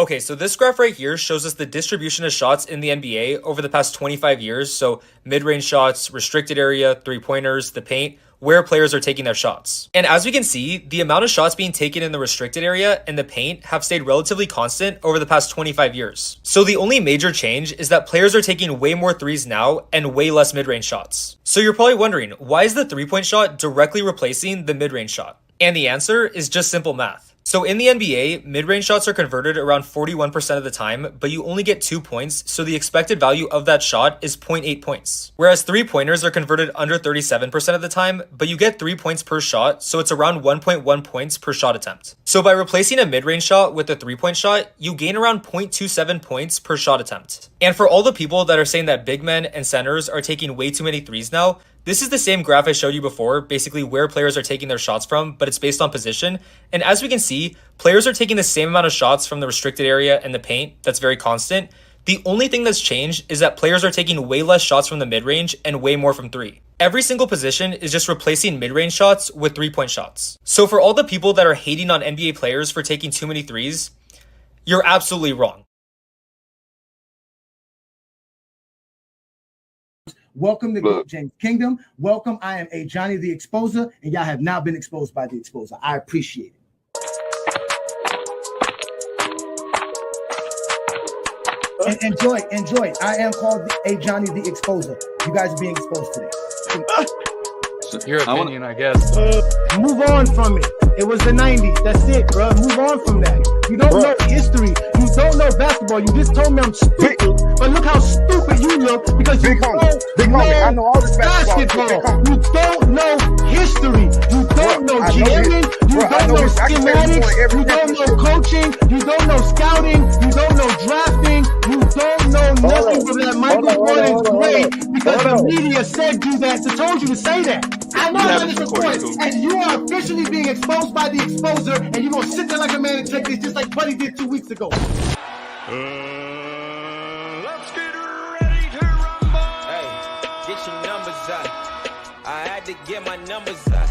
Okay, so this graph right here shows us the distribution of shots in the NBA over the past 25 years. So mid-range shots, restricted area, three-pointers, the paint, where players are taking their shots. And as we can see, the amount of shots being taken in the restricted area and the paint have stayed relatively constant over the past 25 years. So the only major change is that players are taking way more threes now and way less mid-range shots. So you're probably wondering, why is the three-point shot directly replacing the mid-range shot? And the answer is just simple math. So in the NBA, mid-range shots are converted around 41% of the time, but you only get 2 points, so the expected value of that shot is 0.8 points. Whereas three-pointers are converted under 37% of the time, but you get 3 points per shot, so it's around 1.1 points per shot attempt. So by replacing a mid-range shot with a three-point shot, you gain around 0.27 points per shot attempt. And for all the people that are saying that big men and centers are taking way too many threes now, this is the same graph I showed you before, basically where players are taking their shots from, but it's based on position. And as we can see, players are taking the same amount of shots from the restricted area and the paint. That's very constant. The only thing that's changed is that players are taking way less shots from the mid-range and way more from three. Every single position is just replacing mid-range shots with three-point shots. So for all the people that are hating on NBA players for taking too many threes, you're absolutely wrong. Welcome to GOAT James Kingdom. Welcome. I am Ajani the Exposer, and y'all have now been exposed by the Exposer. I appreciate it. And enjoy it. I am called Ajani the Exposer. You guys are being exposed today. Your opinion, I guess. Move on from it. It was the 90s. That's it, bro. Move on from that. You don't know history. You don't know basketball. You just told me I'm stupid. But look how stupid you look because you don't know I know all this basketball. You don't know history. You don't know jamming. You don't know schematics. You don't know coaching. You don't know scouting. You don't know drafting. You don't know nothing of that. Michael Jordan's great because the media said you that, so told you to say that. I know that is recorded, and you are officially being exposed by the Exposer, and you're going to sit there like a man and take this just like Buddy did 2 weeks ago. Let's get ready to rumble. Hey, get your numbers out. I had to get my numbers out.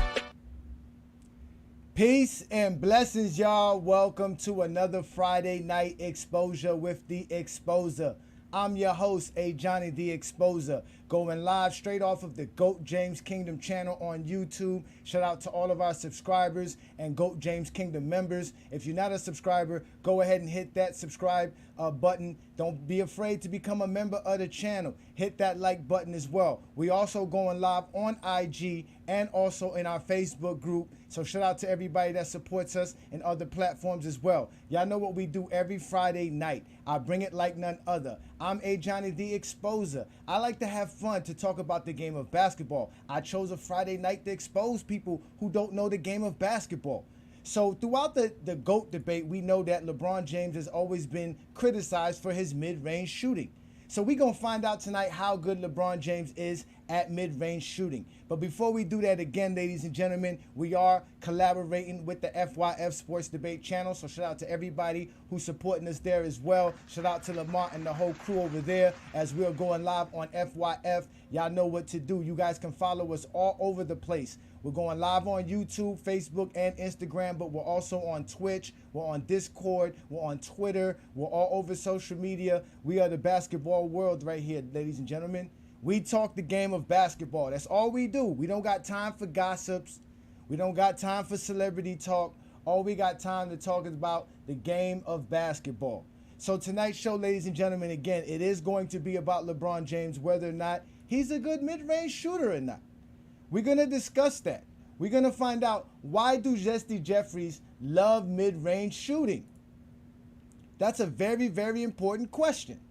Peace and blessings, y'all. Welcome to another Friday night exposure with the Exposer. I'm your host, Ajani the Exposer, going live straight off of the GOAT James Kingdom channel on YouTube. Shout out to all of our subscribers and GOAT James Kingdom members. If you're not a subscriber, go ahead and hit that subscribe button. Don't be afraid to become a member of the channel. Hit that like button as well. We also going live on IG and also in our Facebook group. So shout out to everybody that supports us in other platforms as well. Y'all know what we do every Friday night. I bring it like none other. I'm Ajani the Exposer. I like to have fun to talk about the game of basketball. I chose a Friday night to expose people who don't know the game of basketball. So throughout the GOAT debate, we know that LeBron James has always been criticized for his mid-range shooting. So we're going to find out tonight how good LeBron James is at mid-range shooting. But before we do that again, ladies and gentlemen, we are collaborating with the FYF Sports Debate channel. So shout out to everybody who's supporting us there as well. Shout out to Lamont and the whole crew over there as we're going live on FYF. Y'all know what to do. You guys can follow us all over the place. We're going live on YouTube, Facebook, and Instagram, but we're also on Twitch. We're on Discord. We're on Twitter. We're all over social media. We are the basketball world right here, ladies and gentlemen. We talk the game of basketball. That's all we do. We don't got time for gossips. We don't got time for celebrity talk. All we got time to talk is about the game of basketball. So tonight's show, ladies and gentlemen, again, it is going to be about LeBron James, whether or not he's a good mid-range shooter or not. We're going to discuss that. We're going to find out, why do Jesse Jeffries love mid-range shooting? That's a very, very important question.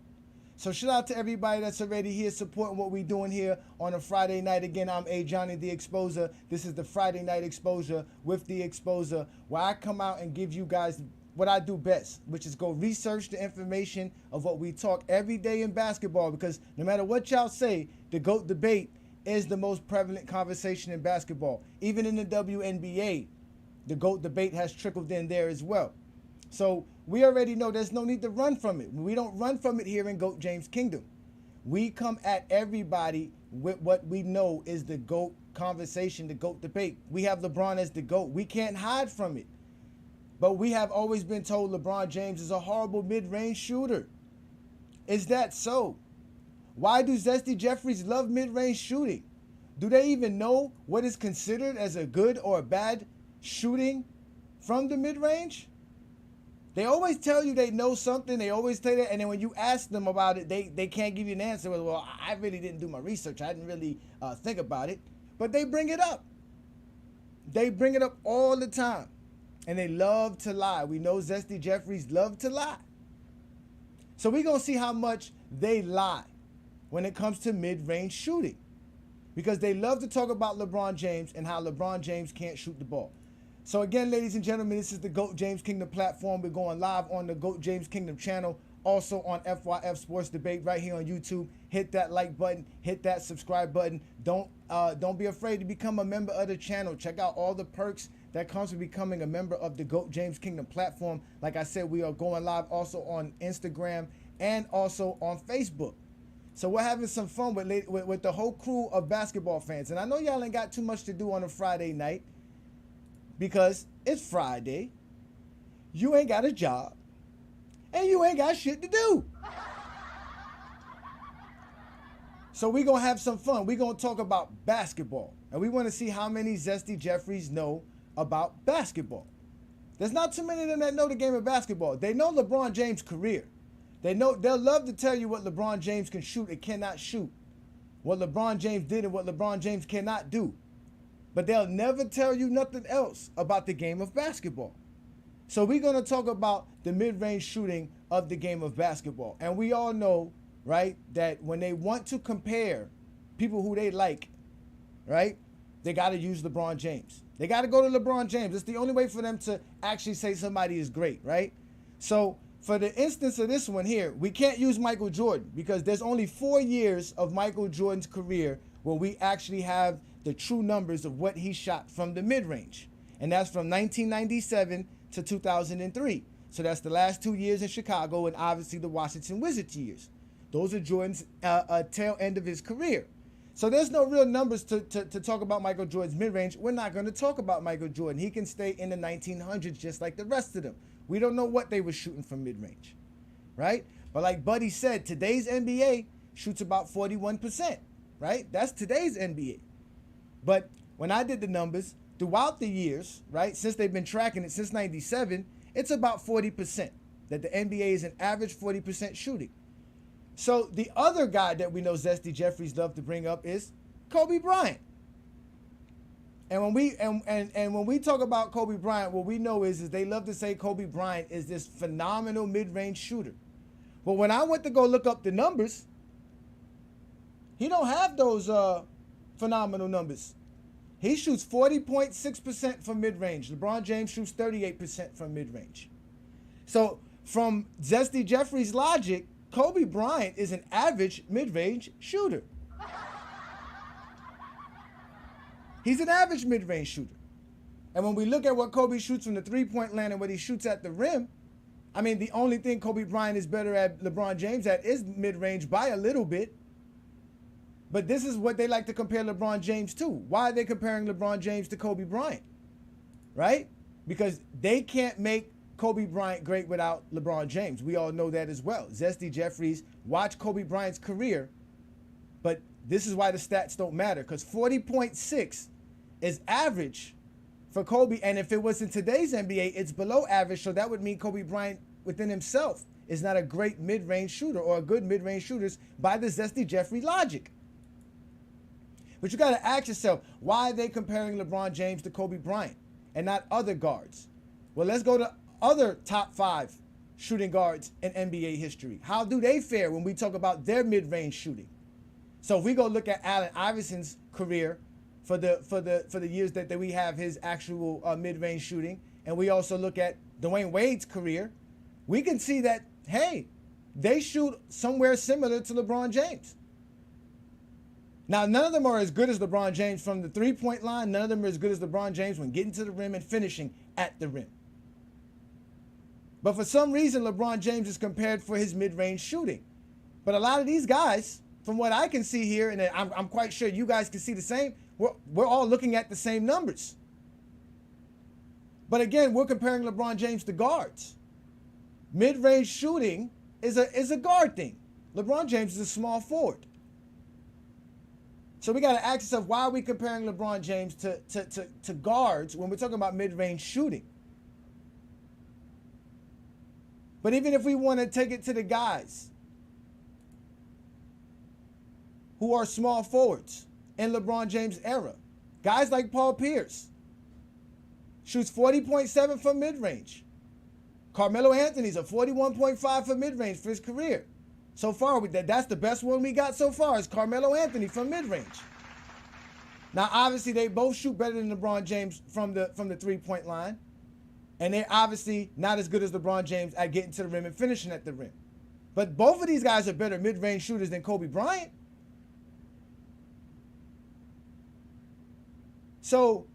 So shout out to everybody that's already here supporting what we're doing here on a Friday night. Again, I'm Ajani the Exposer. This is the Friday Night Exposure with the Exposer, where I come out and give you guys what I do best, which is go research the information of what we talk every day in basketball, because no matter what y'all say, the GOAT debate is the most prevalent conversation in basketball. Even in the WNBA, the GOAT debate has trickled in there as well. So we already know there's no need to run from it. We don't run from it here in GOAT James Kingdom. We come at everybody with what we know is the GOAT conversation, the GOAT debate. We have LeBron as the GOAT. We can't hide from it. But we have always been told LeBron James is a horrible mid-range shooter. Is that so? Why do Zesty Jeffries love mid-range shooting? Do they even know what is considered as a good or a bad shooting from the mid-range? They always tell you they know something. They always tell you that. And then when you ask them about it, they can't give you an answer. Well, I really didn't do my research. I didn't really think about it. But they bring it up. They bring it up all the time. And they love to lie. We know Zesty Jeffries love to lie. So we're going to see how much they lie when it comes to mid-range shooting. Because they love to talk about LeBron James and how LeBron James can't shoot the ball. So again, ladies and gentlemen, this is the GOAT James Kingdom platform. We're going live on the GOAT James Kingdom channel. Also on FYF Sports Debate right here on YouTube. Hit that like button. Hit that subscribe button. Don't be afraid to become a member of the channel. Check out all the perks that comes with becoming a member of the GOAT James Kingdom platform. Like I said, we are going live also on Instagram and also on Facebook. So we're having some fun with the whole crew of basketball fans. And I know y'all ain't got too much to do on a Friday night because it's Friday. You ain't got a job. And you ain't got shit to do. So we're going to have some fun. We're going to talk about basketball. And we want to see how many Zesty Jeffries know about basketball. There's not too many of them that know the game of basketball. They know LeBron James' career. They'll love to tell you what LeBron James can shoot and cannot shoot. What LeBron James did and what LeBron James cannot do. But they'll never tell you nothing else about the game of basketball. So we're going to talk about the mid-range shooting of the game of basketball. And we all know, right, that when they want to compare people who they like, right, they got to use LeBron James. They got to go to LeBron James. It's the only way for them to actually say somebody is great, right? So for the instance of this one here, we can't use Michael Jordan because there's only 4 years of Michael Jordan's career where we actually have the true numbers of what he shot from the mid-range. And that's from 1997 to 2003. So that's the last 2 years in Chicago and obviously the Washington Wizards years. Those are Jordan's tail end of his career. So there's no real numbers to talk about Michael Jordan's mid-range. We're not going to talk about Michael Jordan. He can stay in the 1900s just like the rest of them. We don't know what they were shooting from mid-range, right? But like Buddy said, today's NBA shoots about 41%, right? That's today's NBA. But when I did the numbers, throughout the years, right, since they've been tracking it since 97, it's about 40%. That the NBA is an average 40% shooting. So the other guy that we know Zesty Jeffries love to bring up is Kobe Bryant. And when we talk about Kobe Bryant, what we know is they love to say Kobe Bryant is this phenomenal mid-range shooter. But when I went to go look up the numbers, he don't have those phenomenal numbers. He shoots 40.6% from mid-range. LeBron James shoots 38% from mid-range. So from Zesty Jeffries' logic, Kobe Bryant is an average mid-range shooter. He's an average mid-range shooter. And when we look at what Kobe shoots from the three-point line and what he shoots at the rim, I mean, the only thing Kobe Bryant is better at LeBron James at is mid-range by a little bit. But this is what they like to compare LeBron James to. Why are they comparing LeBron James to Kobe Bryant? Right? Because they can't make Kobe Bryant great without LeBron James. We all know that as well. Zesty Jeffries watched Kobe Bryant's career, but this is why the stats don't matter, because 40.6 is average for Kobe, and if it was in today's NBA, it's below average, so that would mean Kobe Bryant within himself is not a great mid-range shooter or a good mid-range shooters by the Zesty Jeffries logic. But you got to ask yourself, why are they comparing LeBron James to Kobe Bryant and not other guards? Well, let's go to other top 5 shooting guards in NBA history. How do they fare when we talk about their mid-range shooting? So if we go look at Allen Iverson's career for the years that we have his actual mid-range shooting, and we also look at Dwayne Wade's career, we can see that, hey, they shoot somewhere similar to LeBron James. Now, none of them are as good as LeBron James from the three-point line. None of them are as good as LeBron James when getting to the rim and finishing at the rim. But for some reason, LeBron James is compared for his mid-range shooting. But a lot of these guys, from what I can see here, and I'm quite sure you guys can see the same, we're all looking at the same numbers. But again, we're comparing LeBron James to guards. Mid-range shooting is a guard thing. LeBron James is a small forward. So we got to ask ourselves, why are we comparing LeBron James to guards when we're talking about mid-range shooting? But even if we want to take it to the guys who are small forwards in LeBron James' era, guys like Paul Pierce shoots 40.7 from mid-range. Carmelo Anthony's a 41.5 for mid-range for his career. So far, that's the best one we got so far is Carmelo Anthony from mid-range. Now, obviously, they both shoot better than LeBron James from the three-point line. And they're obviously not as good as LeBron James at getting to the rim and finishing at the rim. But both of these guys are better mid-range shooters than Kobe Bryant. So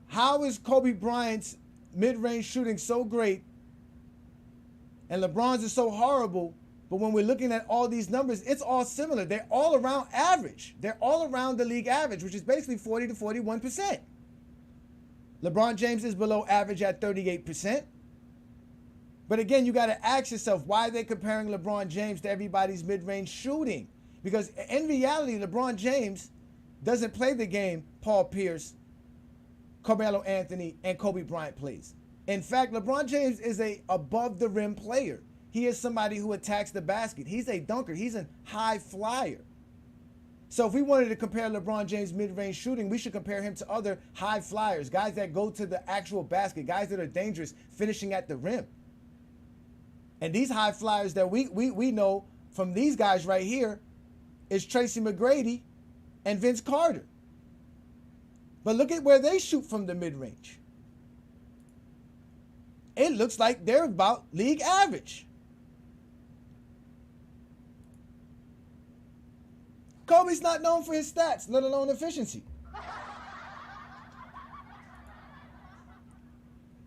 how is Kobe Bryant's mid-range shooting so great and LeBron's is so horrible? But when we're looking at all these numbers, it's all similar. They're all around average. They're all around the league average, which is basically 40 to 41%. LeBron James is below average at 38%. But again, you got to ask yourself, why are they comparing LeBron James to everybody's mid-range shooting? Because in reality, LeBron James doesn't play the game Paul Pierce, Carmelo Anthony, and Kobe Bryant plays. In fact, LeBron James is a above-the-rim player. He is somebody who attacks the basket. He's a dunker. He's a high flyer. So if we wanted to compare LeBron James' mid-range shooting, we should compare him to other high flyers, guys that go to the actual basket, guys that are dangerous, finishing at the rim. And these high flyers that we know from these guys right here is Tracy McGrady and Vince Carter. But look at where they shoot from the mid-range. It looks like they're about league average. Kobe's not known for his stats, let alone efficiency.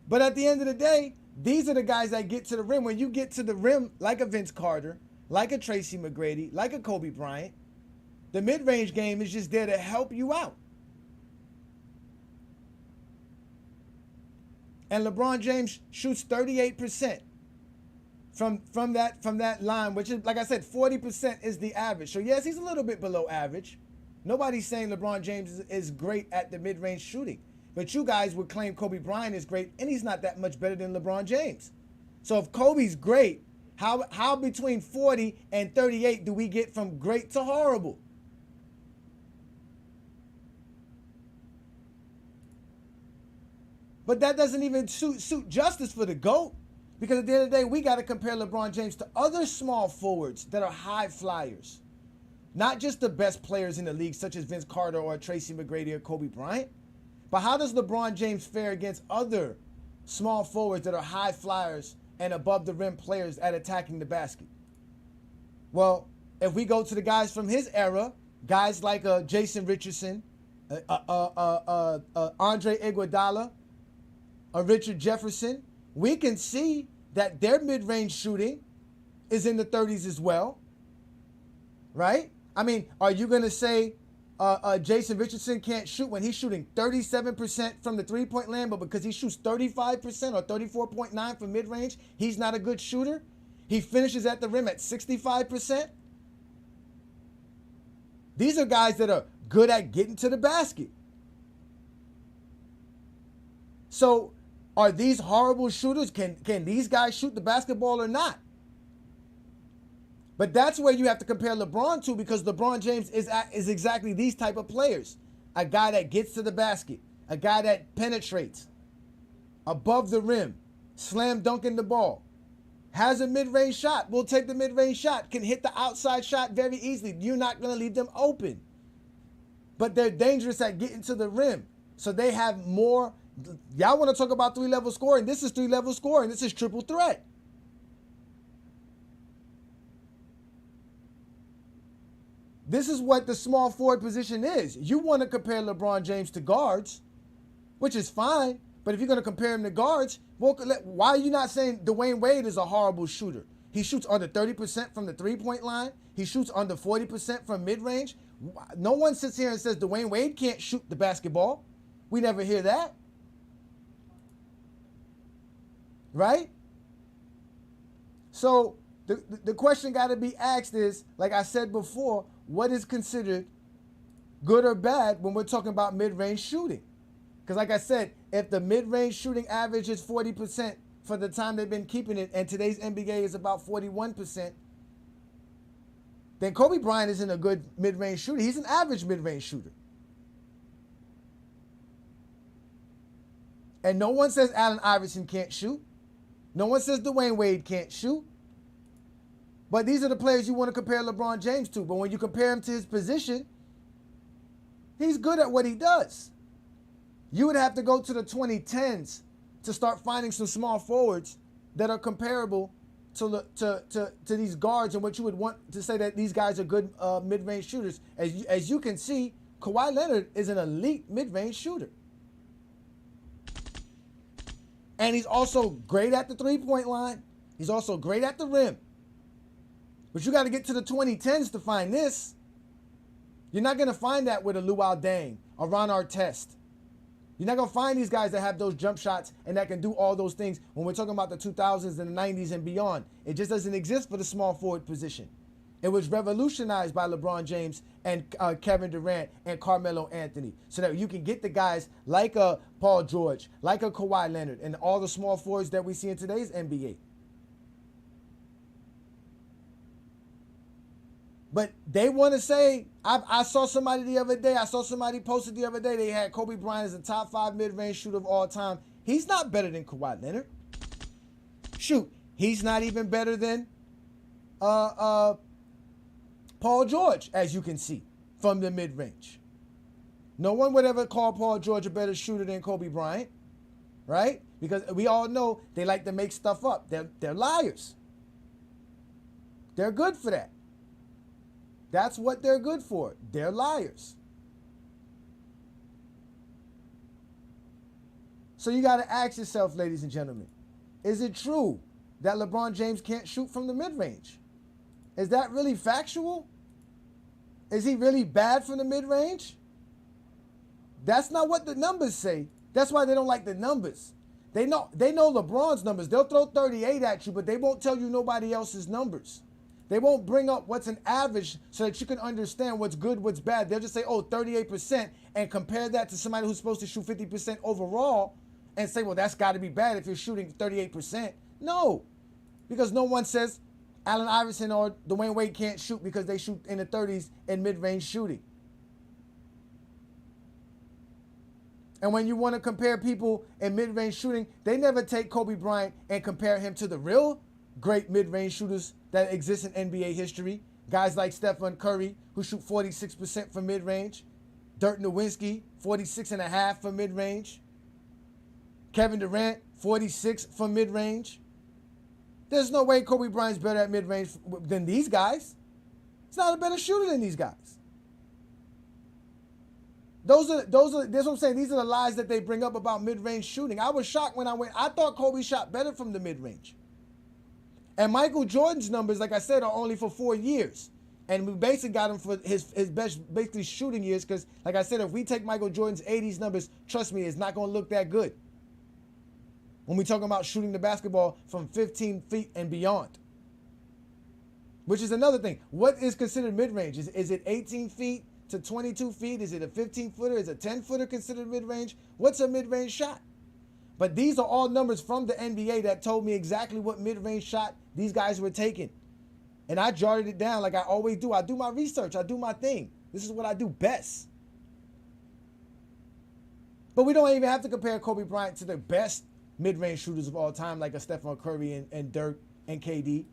But at the end of the day, these are the guys that get to the rim. When you get to the rim, like a Vince Carter, like a Tracy McGrady, like a Kobe Bryant, the mid-range game is just there to help you out. And LeBron James shoots 38% from that line, which is, like I said, 40% is the average. So yes, he's a little bit below average. Nobody's saying LeBron James is great at the mid-range shooting. But you guys would claim Kobe Bryant is great, and he's not that much better than LeBron James. So if Kobe's great, how between 40 and 38 do we get from great to horrible? But that doesn't even suit justice for the GOAT. Because at the end of the day, we got to compare LeBron James to other small forwards that are high flyers. Not just the best players in the league, such as Vince Carter or Tracy McGrady or Kobe Bryant. But how does LeBron James fare against other small forwards that are high flyers and above the rim players at attacking the basket? Well, if we go to the guys from his era, guys like Jason Richardson, Andre Iguodala, Richard Jefferson, we can see that their mid-range shooting is in the 30s as well, right? I mean, are you going to say Jason Richardson can't shoot when he's shooting 37% from the three-point land, but because he shoots 35% or 34.9 from mid-range, he's not a good shooter? He finishes at the rim at 65%? These are guys that are good at getting to the basket. So are these horrible shooters? Can these guys shoot the basketball or not? But that's where you have to compare LeBron to, because LeBron James is exactly these type of players. A guy that gets to the basket, a guy that penetrates, above the rim, slam dunking the ball, has a mid-range shot, will take the mid-range shot, can hit the outside shot very easily. You're not going to leave them open. But they're dangerous at getting to the rim. So they have more. Y'all want to talk about three-level scoring? This is three-level scoring. This is triple threat. This is what the small forward position is. You want to compare LeBron James to guards, which is fine. But if you're going to compare him to guards, well, why are you not saying Dwayne Wade is a horrible shooter? He shoots under 30% from the three-point line. He shoots under 40% from mid-range. No one sits here and says Dwayne Wade can't shoot the basketball. We never hear that. right? So the question got to be asked is, like I said before, what is considered good or bad when we're talking about mid-range shooting? Because like I said, if the mid-range shooting average is 40% for the time they've been keeping it, and today's NBA is about 41%, then Kobe Bryant isn't a good mid-range shooter. He's an average mid-range shooter. And no one says Allen Iverson can't shoot. No one says Dwayne Wade can't shoot. But these are the players you want to compare LeBron James to. But when you compare him to his position, he's good at what he does. You would have to go to the 2010s to start finding some small forwards that are comparable to these guards and what you would want to say that these guys are good mid-range shooters. As you can see, Kawhi Leonard is an elite mid-range shooter. And he's also great at the three-point line. He's also great at the rim. But you got to get to the 2010s to find this. You're not going to find that with a Luol Deng, a Ron Artest. You're not going to find these guys that have those jump shots and that can do all those things when we're talking about the 2000s and the 90s and beyond. It just doesn't exist for the small forward position. It was revolutionized by LeBron James and Kevin Durant and Carmelo Anthony, so that you can get the guys like a Paul George, like a Kawhi Leonard, and all the small forwards that we see in today's NBA. But they want to say, I saw somebody the other day, somebody posted the other day, they had Kobe Bryant as a top 5 mid-range shooter of all time. He's not better than Kawhi Leonard. Shoot, he's not even better than Paul George, as you can see, from the mid-range. No one would ever call Paul George a better shooter than Kobe Bryant, right? Because we all know they like to make stuff up. They're liars. They're good for that. That's what they're good for. They're liars. So you got to ask yourself, ladies and gentlemen, is it true that LeBron James can't shoot from the mid-range? Is that really factual? Is he really bad from the mid-range? That's not what the numbers say. That's why they don't like the numbers. They know LeBron's numbers. They'll throw 38 at you, but they won't tell you nobody else's numbers. They won't bring up what's an average so that you can understand what's good, what's bad. They'll just say, oh, 38%, and compare that to somebody who's supposed to shoot 50% overall and say, well, that's got to be bad if you're shooting 38%. No, because no one says Allen Iverson or Dwayne Wade can't shoot because they shoot in the 30s in mid-range shooting. And when you want to compare people in mid-range shooting, they never take Kobe Bryant and compare him to the real great mid-range shooters that exist in NBA history. Guys like Stephen Curry, who shoot 46% from mid-range. Dirk Nowitzki, 46.5% from mid-range. Kevin Durant, 46 from mid-range. There's no way Kobe Bryant's better at mid-range than these guys. He's not a better shooter than these guys. That's what I'm saying. These are the lies that they bring up about mid-range shooting. I was shocked when I thought Kobe shot better from the mid-range. And Michael Jordan's numbers, like I said, are only for 4 years. And we basically got him for his best basically shooting years because, like I said, if we take Michael Jordan's 80s numbers, trust me, it's not going to look that good. When we're talking about shooting the basketball from 15 feet and beyond. Which is another thing. What is considered mid-range? Is it 18 feet to 22 feet? Is it a 15-footer? Is a 10-footer considered mid-range? What's a mid-range shot? But these are all numbers from the NBA that told me exactly what mid-range shot these guys were taking. And I jotted it down like I always do. I do my research. I do my thing. This is what I do best. But we don't even have to compare Kobe Bryant to the best mid-range shooters of all time like a Stephen Curry and Dirk and KD.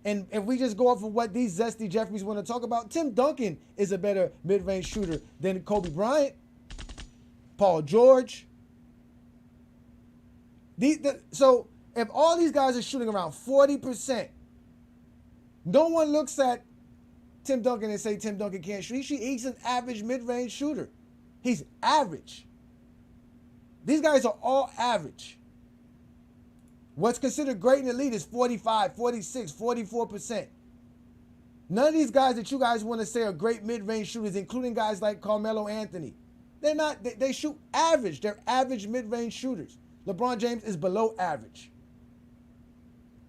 And if we just go off of what these Zesty Jeffries want to talk about, Tim Duncan is a better mid-range shooter than Kobe Bryant, Paul George. So if all these guys are shooting around 40%, no one looks at Tim Duncan and say Tim Duncan can't shoot. He's an average mid-range shooter. He's average. These guys are all average. What's considered great in the league is 45, 46, 44%. None of these guys that you guys want to say are great mid-range shooters, including guys like Carmelo Anthony. They're not. They shoot average. They're average mid-range shooters. LeBron James is below average.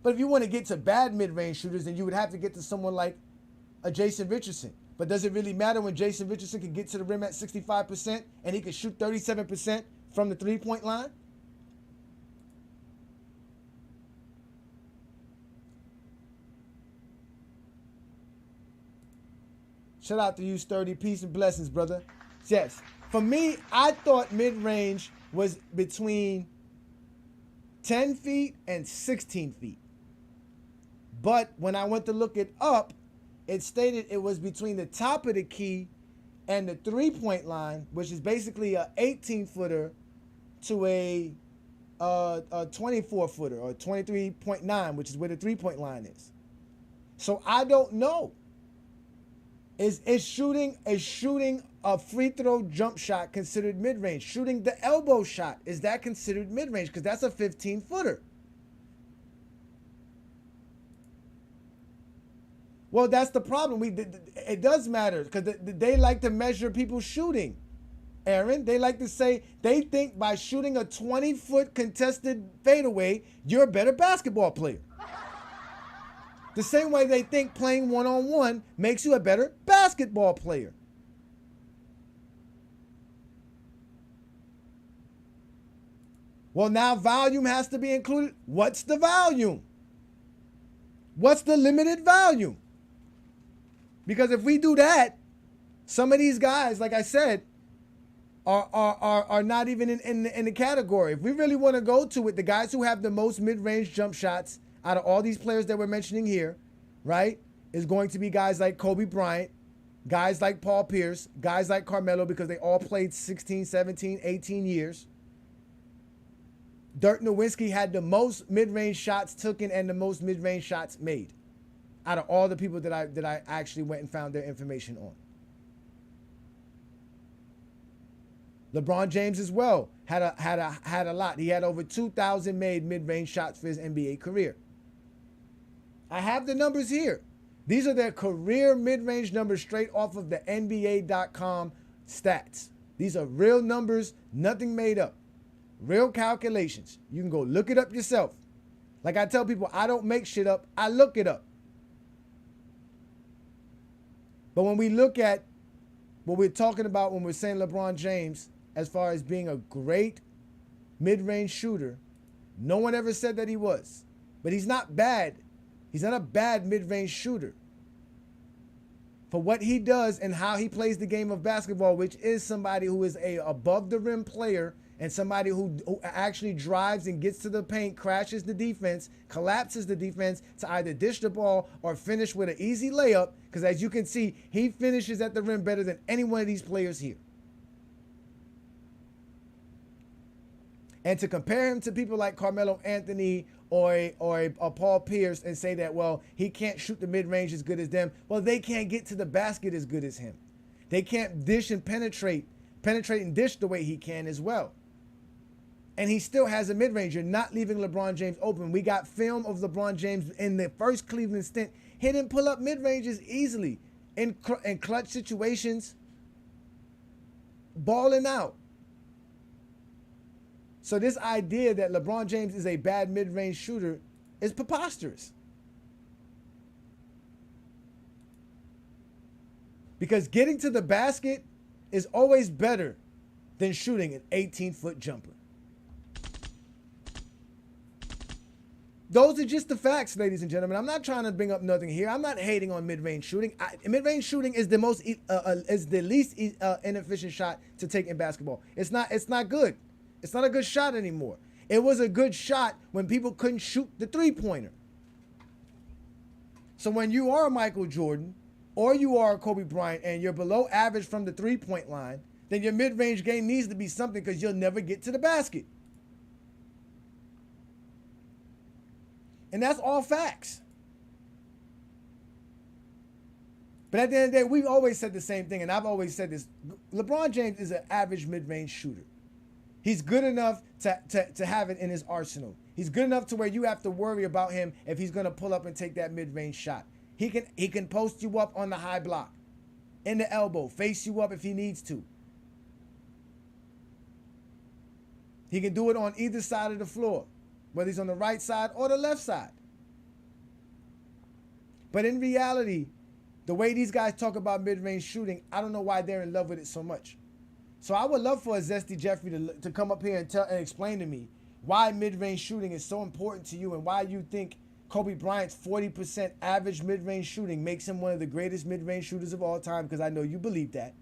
But if you want to get to bad mid-range shooters, then you would have to get to someone like a Jason Richardson. But does it really matter when Jason Richardson can get to the rim at 65% and he can shoot 37% from the three-point line? Shout out to you, Sturdy. Peace and blessings, brother. Yes. For me, I thought mid-range was between 10 feet and 16 feet. But when I went to look it up, it stated it was between the top of the key and the three-point line, which is basically a 18-footer to a 24-footer or 23.9, which is where the three-point line is. So I don't know. Is shooting a free throw jump shot considered mid-range? Shooting the elbow shot, is that considered mid-range? Because that's a 15-footer. Well, that's the problem. It does matter because they like to measure people shooting. Aaron, they like to say they think by shooting a 20-foot contested fadeaway, you're a better basketball player. The same way they think playing one-on-one makes you a better basketball player. Well, now volume has to be included. What's the volume? What's the limited volume? Because if we do that, some of these guys, like I said, are not even in the category. If we really want to go to it, the guys who have the most mid-range jump shots out of all these players that we're mentioning here, right, is going to be guys like Kobe Bryant, guys like Paul Pierce, guys like Carmelo, because they all played 16, 17, 18 years. Dirk Nowitzki had the most mid-range shots taken and the most mid-range shots made out of all the people that I actually went and found their information on. LeBron James as well had a lot. He had over 2,000 made mid-range shots for his NBA career. I have the numbers here. These are their career mid-range numbers straight off of the NBA.com stats. These are real numbers, nothing made up. Real calculations. You can go look it up yourself. Like I tell people, I don't make shit up, I look it up. But when we look at what we're talking about when we're saying LeBron James, as far as being a great mid-range shooter, no one ever said that he was. But he's not bad. He's not a bad mid-range shooter. For what he does and how he plays the game of basketball, which is somebody who is a above-the-rim player and somebody who actually drives and gets to the paint, crashes the defense, collapses the defense to either dish the ball or finish with an easy layup, because as you can see, he finishes at the rim better than any one of these players here. And to compare him to people like Carmelo Anthony or Paul Pierce and say that, well, he can't shoot the mid-range as good as them. Well, they can't get to the basket as good as him. They can't dish and penetrate and dish the way he can as well. And he still has a mid-range. You're not leaving LeBron James open. We got film of LeBron James in the first Cleveland stint. He didn't pull up mid-ranges easily in clutch situations, balling out. So this idea that LeBron James is a bad mid-range shooter is preposterous. Because getting to the basket is always better than shooting an 18-foot jumper. Those are just the facts, ladies and gentlemen. I'm not trying to bring up nothing here. I'm not hating on mid-range shooting. Mid-range shooting is the least inefficient shot to take in basketball. It's not good. It's not a good shot anymore. It was a good shot when people couldn't shoot the three-pointer. So when you are a Michael Jordan or you are a Kobe Bryant and you're below average from the three-point line, then your mid-range game needs to be something because you'll never get to the basket. And that's all facts. But at the end of the day, we've always said the same thing, and I've always said this. LeBron James is an average mid-range shooter. He's good enough to have it in his arsenal. He's good enough to where you have to worry about him if he's going to pull up and take that mid-range shot. He can post you up on the high block, in the elbow, face you up if he needs to. He can do it on either side of the floor, whether he's on the right side or the left side. But in reality, the way these guys talk about mid-range shooting, I don't know why they're in love with it so much. So I would love for a Zesty Jeffrey to come up here and explain to me why mid-range shooting is so important to you and why you think Kobe Bryant's 40% average mid-range shooting makes him one of the greatest mid-range shooters of all time, because I know you believe that.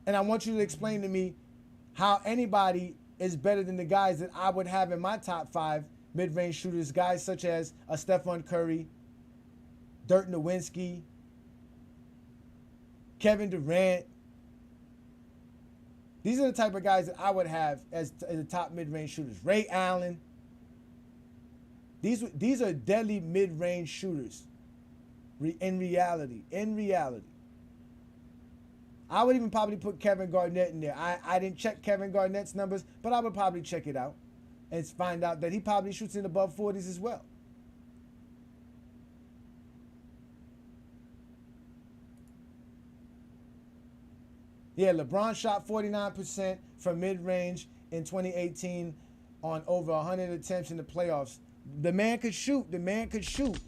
And I want you to explain to me how anybody is better than the guys that I would have in my top 5 mid-range shooters, guys such as a Stephen Curry, Dirk Nowitzki, Kevin Durant. These are the type of guys that I would have as the top mid-range shooters. Ray Allen. These are deadly mid-range shooters. In reality. I would even probably put Kevin Garnett in there. I didn't check Kevin Garnett's numbers, but I would probably check it out and find out that he probably shoots in above 40s as well. Yeah, LeBron shot 49% from mid-range in 2018 on over 100 attempts in the playoffs. The man could shoot.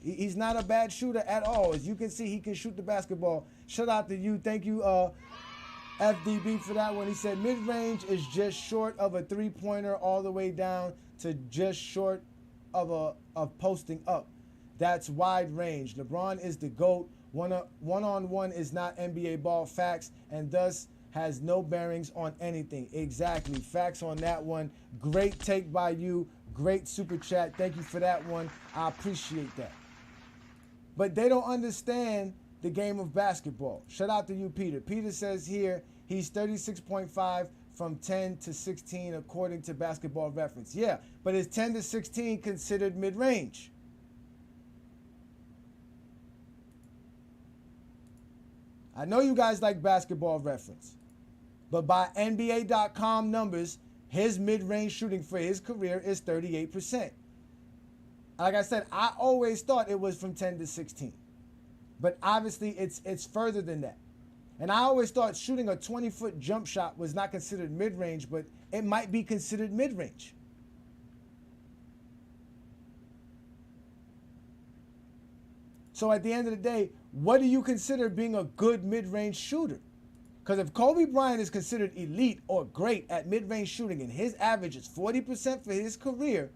He's not a bad shooter at all. As you can see, he can shoot the basketball. Shout out to you. Thank you, FDB, for that one. He said mid-range is just short of a three-pointer all the way down to just short of posting up. That's wide range. LeBron is the GOAT. One-on-one is not NBA ball. Facts, and thus has no bearings on anything. Exactly. Facts on that one. Great take by you. Great super chat. Thank you for that one. I appreciate that. But they don't understand the game of basketball. Shout out to you, Peter. Peter says here he's 36.5 from 10 to 16 according to Basketball Reference. Yeah, but is 10 to 16 considered mid-range? I know you guys like Basketball Reference, but by NBA.com numbers, his mid-range shooting for his career is 38%. Like I said, I always thought it was from 10 to 16. But obviously, it's further than that. And I always thought shooting a 20-foot jump shot was not considered mid-range, but it might be considered mid-range. So at the end of the day, what do you consider being a good mid-range shooter? Because if Kobe Bryant is considered elite or great at mid-range shooting and his average is 40% for his career,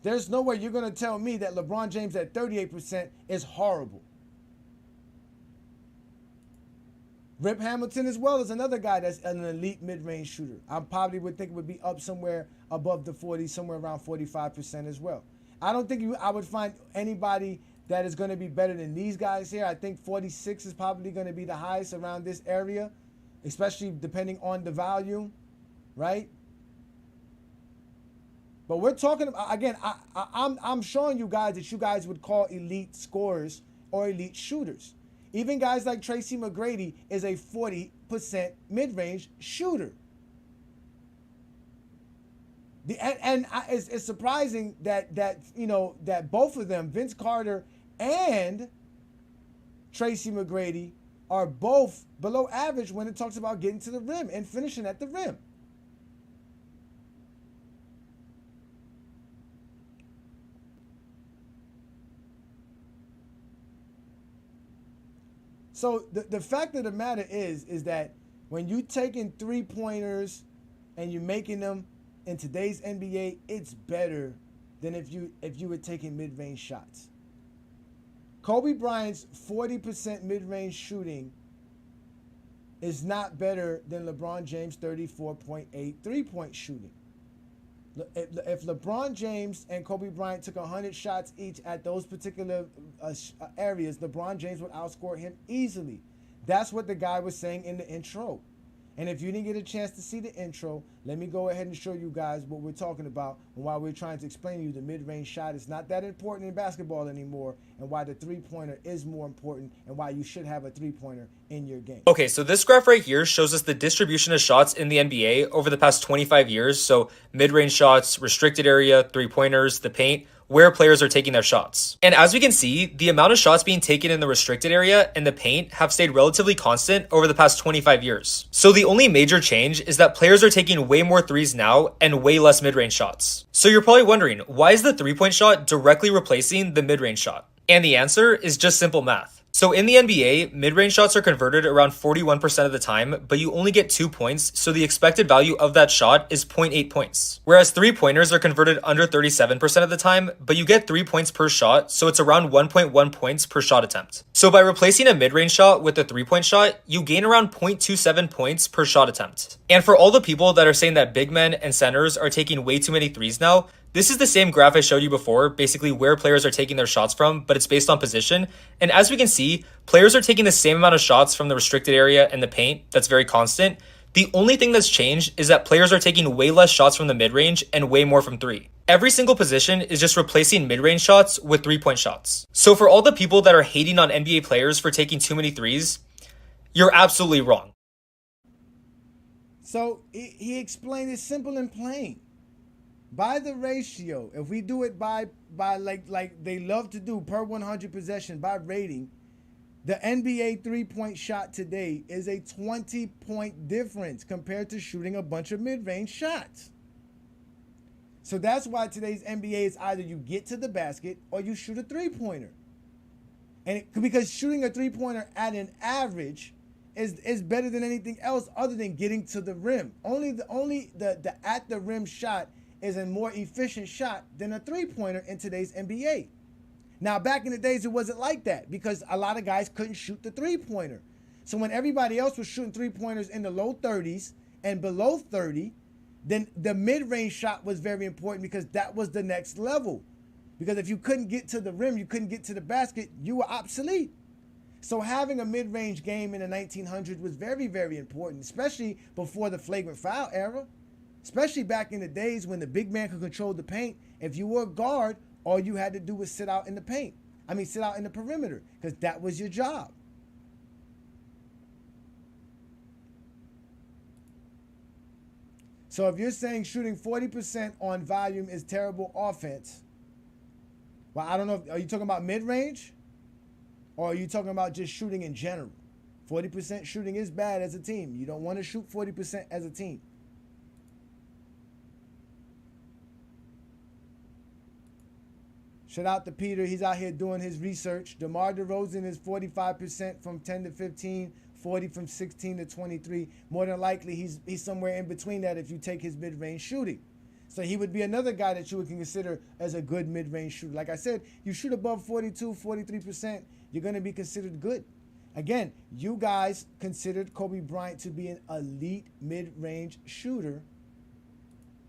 there's no way you're going to tell me that LeBron James at 38% is horrible. Rip Hamilton as well is another guy that's an elite mid-range shooter. I probably would think it would be up somewhere above the 40s, somewhere around 45% as well. I don't think I would find anybody that is going to be better than these guys here. I think 46 is probably going to be the highest around this area, especially depending on the volume, right? But we're talking about, again, I'm showing you guys that you guys would call elite scorers or elite shooters. Even guys like Tracy McGrady is a 40% mid-range shooter. It's surprising that both of them, Vince Carter and Tracy McGrady, are both below average when it talks about getting to the rim and finishing at the rim. So the fact of the matter is that when you taking three-pointers and you're making them in today's NBA, it's better than if you were taking mid-range shots. Kobe Bryant's 40% mid-range shooting is not better than LeBron James' 34.8 three-point shooting. If LeBron James and Kobe Bryant took 100 shots each at those particular areas, LeBron James would outscore him easily. That's what the guy was saying in the intro. And if you didn't get a chance to see the intro, let me go ahead and show you guys what we're talking about and why we're trying to explain to you the mid-range shot is not that important in basketball anymore, and why the three-pointer is more important, and why you should have a three-pointer in your game. Okay, so this graph right here shows us the distribution of shots in the NBA over the past 25 years. So mid-range shots, restricted area, three-pointers, the paint, where players are taking their shots. And as we can see, the amount of shots being taken in the restricted area and the paint have stayed relatively constant over the past 25 years. So the only major change is that players are taking way more threes now and way less mid-range shots. So you're probably wondering, why is the three-point shot directly replacing the mid-range shot? And the answer is just simple math. So in the NBA, mid-range shots are converted around 41% of the time, but you only get 2 points, so the expected value of that shot is 0.8 points. Whereas three-pointers are converted under 37% of the time, but you get 3 points per shot, so it's around 1.1 points per shot attempt. So by replacing a mid-range shot with a three-point shot, you gain around 0.27 points per shot attempt. And for all the people that are saying that big men and centers are taking way too many threes now, this is the same graph I showed you before, basically where players are taking their shots from, but it's based on position. And as we can see, players are taking the same amount of shots from the restricted area and the paint. That's very constant. The only thing that's changed is that players are taking way less shots from the mid-range and way more from three. Every single position is just replacing mid-range shots with three-point shots. So for all the people that are hating on NBA players for taking too many threes, you're absolutely wrong. So he explained it simple and plain. By the ratio, if we do it by like they love to do per 100 possession by rating, the NBA three-point shot today is a 20-point difference compared to shooting a bunch of mid-range shots. So that's why today's NBA is either you get to the basket or you shoot a three-pointer. And because shooting a three-pointer at an average is better than anything else other than getting to the rim. Only the at the rim shot is a more efficient shot than a three-pointer in today's NBA. Now, back in the days, it wasn't like that because a lot of guys couldn't shoot the three-pointer. So when everybody else was shooting three-pointers in the low 30s and below 30, then the mid-range shot was very important because that was the next level. Because if you couldn't get to the rim, you couldn't get to the basket, you were obsolete. So having a mid-range game in the 1900s was very, very important, especially before the flagrant foul era. Especially back in the days when the big man could control the paint. If you were a guard, all you had to do was sit out in the paint. Sit out in the perimeter, because that was your job. So if you're saying shooting 40% on volume is terrible offense, well, I don't know. Are you talking about mid-range? Or are you talking about just shooting in general? 40% shooting is bad as a team. You don't want to shoot 40% as a team. Shout out to Peter. He's out here doing his research. DeMar DeRozan is 45% from 10 to 15, 40 from 16 to 23. More than likely, he's somewhere in between that if you take his mid-range shooting. So he would be another guy that you would consider as a good mid-range shooter. Like I said, you shoot above 42, 43%, you're going to be considered good. Again, you guys considered Kobe Bryant to be an elite mid-range shooter,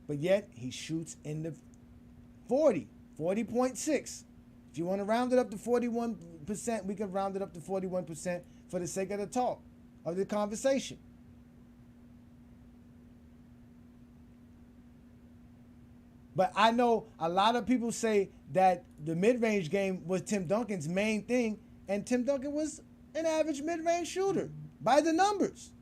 but yet he shoots in the 40.6. If you want to round it up to 41%, we can round it up to 41% for the sake of the talk, of the conversation. But I know a lot of people say that the mid-range game was Tim Duncan's main thing, and Tim Duncan was an average mid-range shooter by the numbers.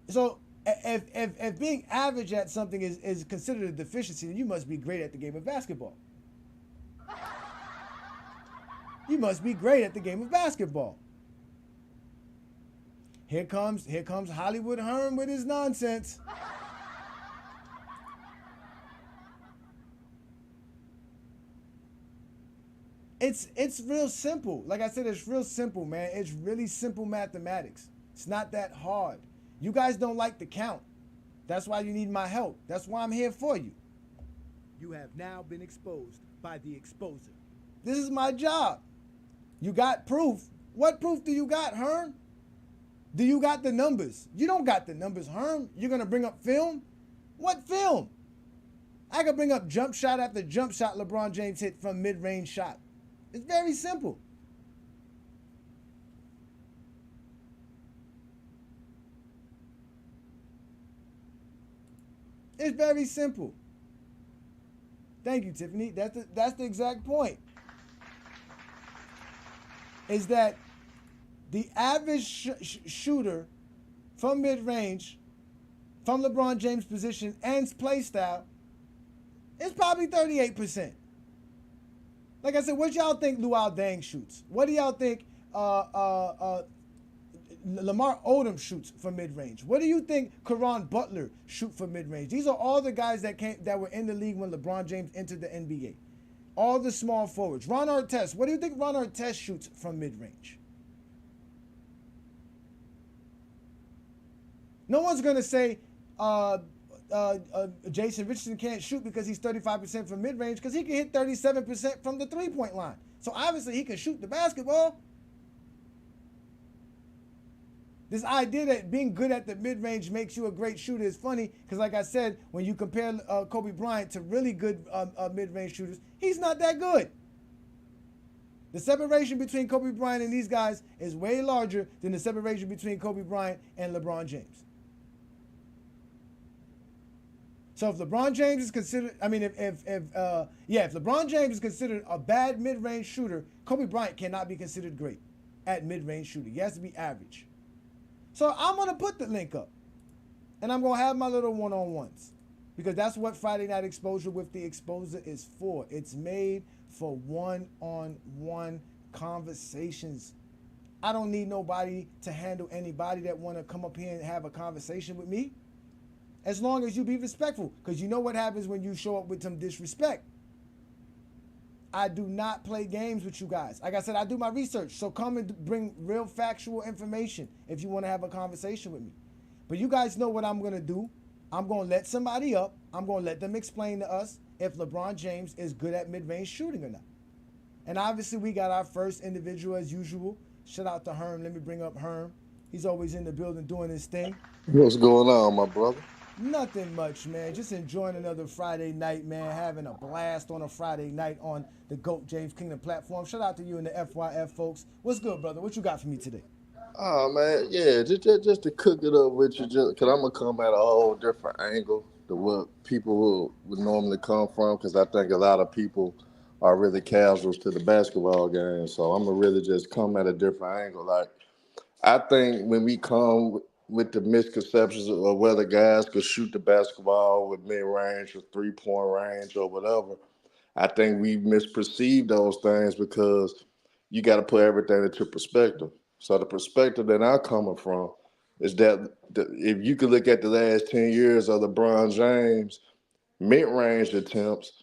So if being average at something is considered a deficiency, then you must be great at the game of basketball. You must be great at the game of basketball. Here comes Hollywood Herm with his nonsense. It's real simple. Like I said, it's real simple, man. It's really simple mathematics. It's not that hard. You guys don't like to count. That's why you need my help. That's why I'm here for you. You have now been exposed by the exposer. This is my job. You got proof. What proof do you got, Herm? Do you got the numbers? You don't got the numbers, Herm. You're going to bring up film? What film? I can bring up jump shot after jump shot LeBron James hit from mid-range shot. It's very simple. It's very simple. Thank you, Tiffany. That's the exact point. Is that the average shooter from mid-range, from LeBron James' position and play style, It's probably 38%. Like I said, what y'all think Luol Deng shoots? What do y'all think Lamar Odom shoots for mid-range? What do you think Caron Butler shoot for mid-range? These are all the guys that were in the league when LeBron James entered the NBA. All the small forwards. Ron Artest, what do you think Ron Artest shoots from mid-range? No one's going to say Jason Richardson can't shoot because he's 35% from mid-range, because he can hit 37% from the three-point line. So obviously he can shoot the basketball. This idea that being good at the mid-range makes you a great shooter is funny, because like I said, when you compare Kobe Bryant to really good mid-range shooters, he's not that good. The separation between Kobe Bryant and these guys is way larger than the separation between Kobe Bryant and LeBron James. So if LeBron James is considered, if LeBron James is considered a bad mid-range shooter, Kobe Bryant cannot be considered great at mid-range shooting. He has to be average. So I'm going to put the link up, and I'm going to have my little one-on-ones, because that's what Friday Night Exposure with the Exposer is for. It's made for one-on-one conversations. I don't need nobody to handle anybody that want to come up here and have a conversation with me, as long as you be respectful, because you know what happens when you show up with some disrespect. I do not play games with you guys. Like I said, I do my research. So come and bring real factual information if you want to have a conversation with me. But you guys know what I'm going to do. I'm going to let somebody up. I'm going to let them explain to us if LeBron James is good at mid-range shooting or not. And obviously we got our first individual as usual. Shout out to Herm. Let me bring up Herm. He's always in the building doing his thing. What's going on, my brother? Nothing much, man. Just enjoying another Friday night, man. Having a blast on a Friday night on the GOAT James Kingdom platform. Shout out to you and the FYF folks. What's good, brother? What you got for me today? Oh, man, yeah, just to cook it up with you, because I'm going to come at a whole different angle to what people would normally come from, because I think a lot of people are really casuals to the basketball game. So I'm going to really just come at a different angle. Like, I think when we come with the misconceptions of whether guys could shoot the basketball with mid-range or three-point range or whatever, I think we misperceive those things, because you got to put everything into perspective. So the perspective that I'm coming from is that if you could look at the last 10 years of LeBron James mid-range attempts,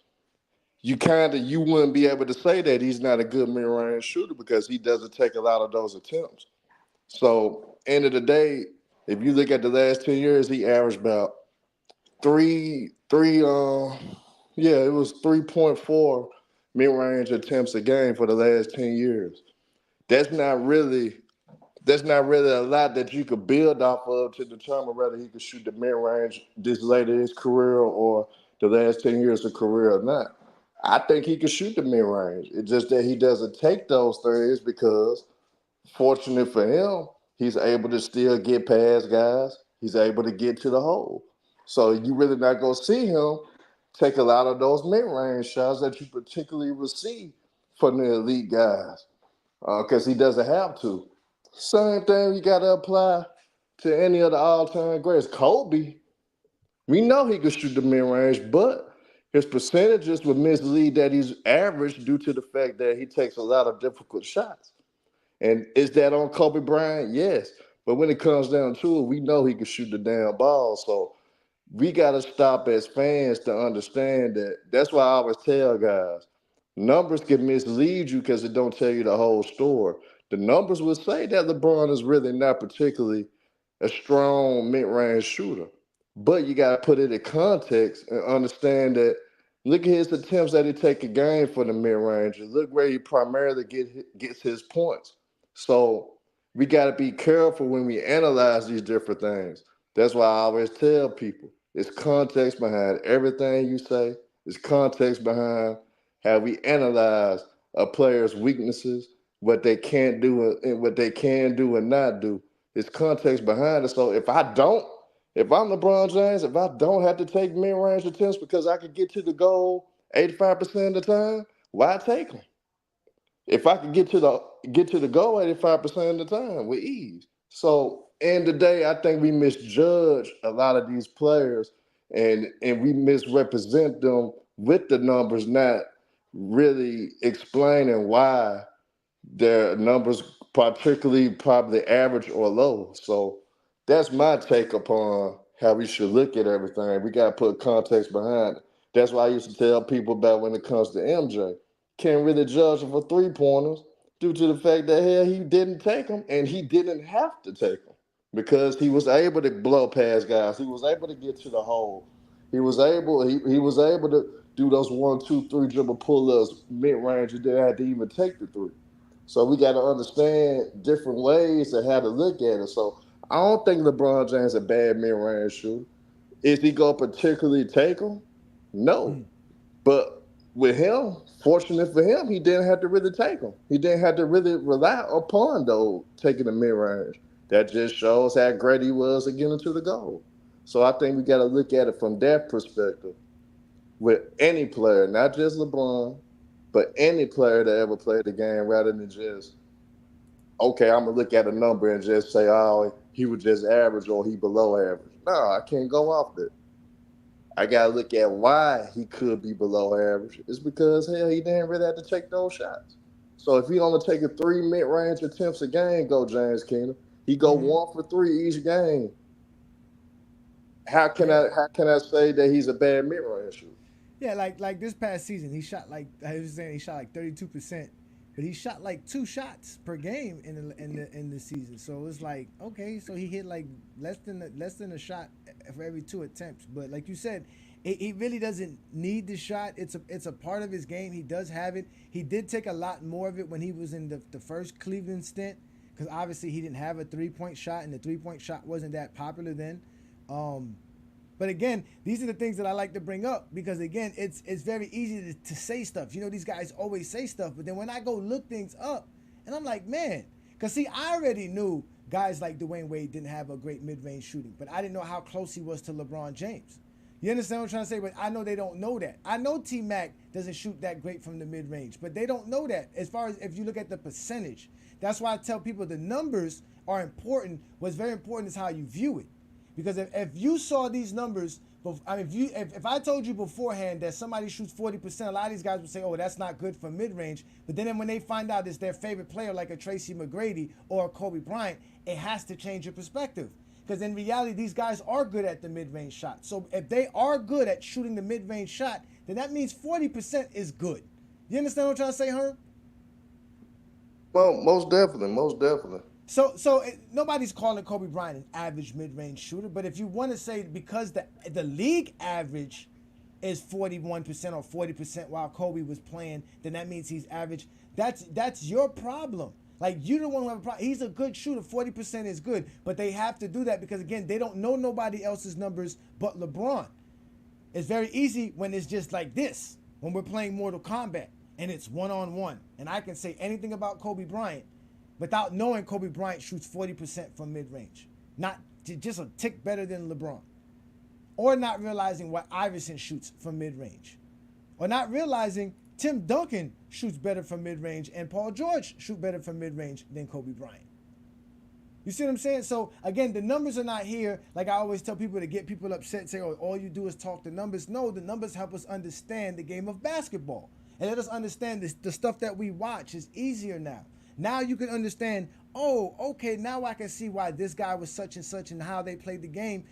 you wouldn't be able to say that he's not a good mid-range shooter, because he doesn't take a lot of those attempts. So, end of the day, if you look at the last 10 years, he averaged about it was 3.4 mid-range attempts a game for the last 10 years. That's not really a lot that you could build off of to determine whether he could shoot the mid-range this late in his career or the last 10 years of career or not. I think he could shoot the mid-range. It's just that he doesn't take those threes, because fortunate for him, he's able to still get past guys. He's able to get to the hole. So you really not going to see him take a lot of those mid-range shots that you particularly will see from the elite guys, because he doesn't have to. Same thing you got to apply to any of the all-time greats. Kobe, we know he could shoot the mid-range, but his percentages would mislead that he's average due to the fact that he takes a lot of difficult shots. And is that on Kobe Bryant? Yes. But when it comes down to it, we know he can shoot the damn ball. So we got to stop as fans to understand that. That's why I always tell guys, numbers can mislead you because it don't tell you the whole story. The numbers will say that LeBron is really not particularly a strong mid-range shooter. But you got to put it in context and understand that, look at his attempts that he take a game for the mid-range, and look where he primarily gets his points. So we got to be careful when we analyze these different things. That's why I always tell people, it's context behind everything you say. It's context behind how we analyze a player's weaknesses, what they can't do and what they can do and not do. It's context behind it. So if I'm LeBron James, if I don't have to take mid-range attempts because I could get to the goal 85% of the time, why take them? If I could get to the goal 85% of the time with ease. So, end of the day, I think we misjudge a lot of these players, and we misrepresent them with the numbers not really explaining why their numbers, particularly probably average or low. So that's my take upon how we should look at everything. We got to put context behind it. That's why I used to tell people about when it comes to MJ. Can't really judge him for 3 pointers due to the fact that hell he didn't take them and he didn't have to take them because he was able to blow past guys. He was able to get to the hole. He was able to do those 1, 2, 3 dribble pull ups mid range. He didn't have to even take the three. So we got to understand different ways of how to look at it. So I don't think LeBron James is a bad mid range shooter. Is he gonna particularly take them? No. But with him, fortunate for him, he didn't have to really take them. He didn't have to really rely upon those taking the mid range. That just shows how great he was at getting to the goal. So I think we got to look at it from that perspective with any player, not just LeBron, but any player that ever played the game, rather than just, okay, I'm gonna look at a number and just say, oh, he was just average or he below average. No, I can't go off that. I gotta look at why he could be below average. It's because hell, he didn't really have to take those shots. So if he only take a 3 mid-range attempts a game, go James Keenum, he go 1 for 3 each game. How can I say that he's a bad mid-range shooter? Yeah, like this past season, he shot like I was saying, he shot like 32%, but he shot like 2 shots per game in the season. So it's like, okay, so he hit like less than a shot for every 2 attempts. But like you said, he really doesn't need the shot. It's a part of his game. He does have it. He did take a lot more of it when he was in the first Cleveland stint, because obviously he didn't have a 3-point shot, and the 3-point shot wasn't that popular then. But again, these are the things that I like to bring up because, again, it's very easy to say stuff. You know, these guys always say stuff. But then when I go look things up, and I'm like, man, because, see, I already knew guys like Dwayne Wade didn't have a great mid-range shooting. But I didn't know how close he was to LeBron James. You understand what I'm trying to say? But I know they don't know that. I know T-Mac doesn't shoot that great from the mid-range. But they don't know that as far as if you look at the percentage. That's why I tell people the numbers are important. What's very important is how you view it. Because if you saw these numbers, I mean, if I told you beforehand that somebody shoots 40%, a lot of these guys would say, oh, that's not good for mid-range. But then when they find out it's their favorite player, like a Tracy McGrady or a Kobe Bryant, it has to change your perspective. Because in reality, these guys are good at the mid-range shot. So if they are good at shooting the mid-range shot, then that means 40% is good. You understand what I'm trying to say, Herm? Well, most definitely. So nobody's calling Kobe Bryant an average mid-range shooter, but if you want to say because the league average is 41% or 40% while Kobe was playing, then that means he's average. That's your problem. Like, you don't want to have a problem. He's a good shooter. 40% is good, but they have to do that because, again, they don't know nobody else's numbers but LeBron. It's very easy when it's just like this, when we're playing Mortal Kombat and it's one-on-one, and I can say anything about Kobe Bryant without knowing Kobe Bryant shoots 40% from mid-range. Not just a tick better than LeBron. Or not realizing what Iverson shoots from mid-range. Or not realizing Tim Duncan shoots better from mid-range and Paul George shoots better from mid-range than Kobe Bryant. You see what I'm saying? So, again, the numbers are not here. Like I always tell people to get people upset and say, oh, all you do is talk the numbers. No, the numbers help us understand the game of basketball. And let us understand the stuff that we watch is easier now. Now you can understand, oh, okay, now I can see why this guy was such and such and how they played the game.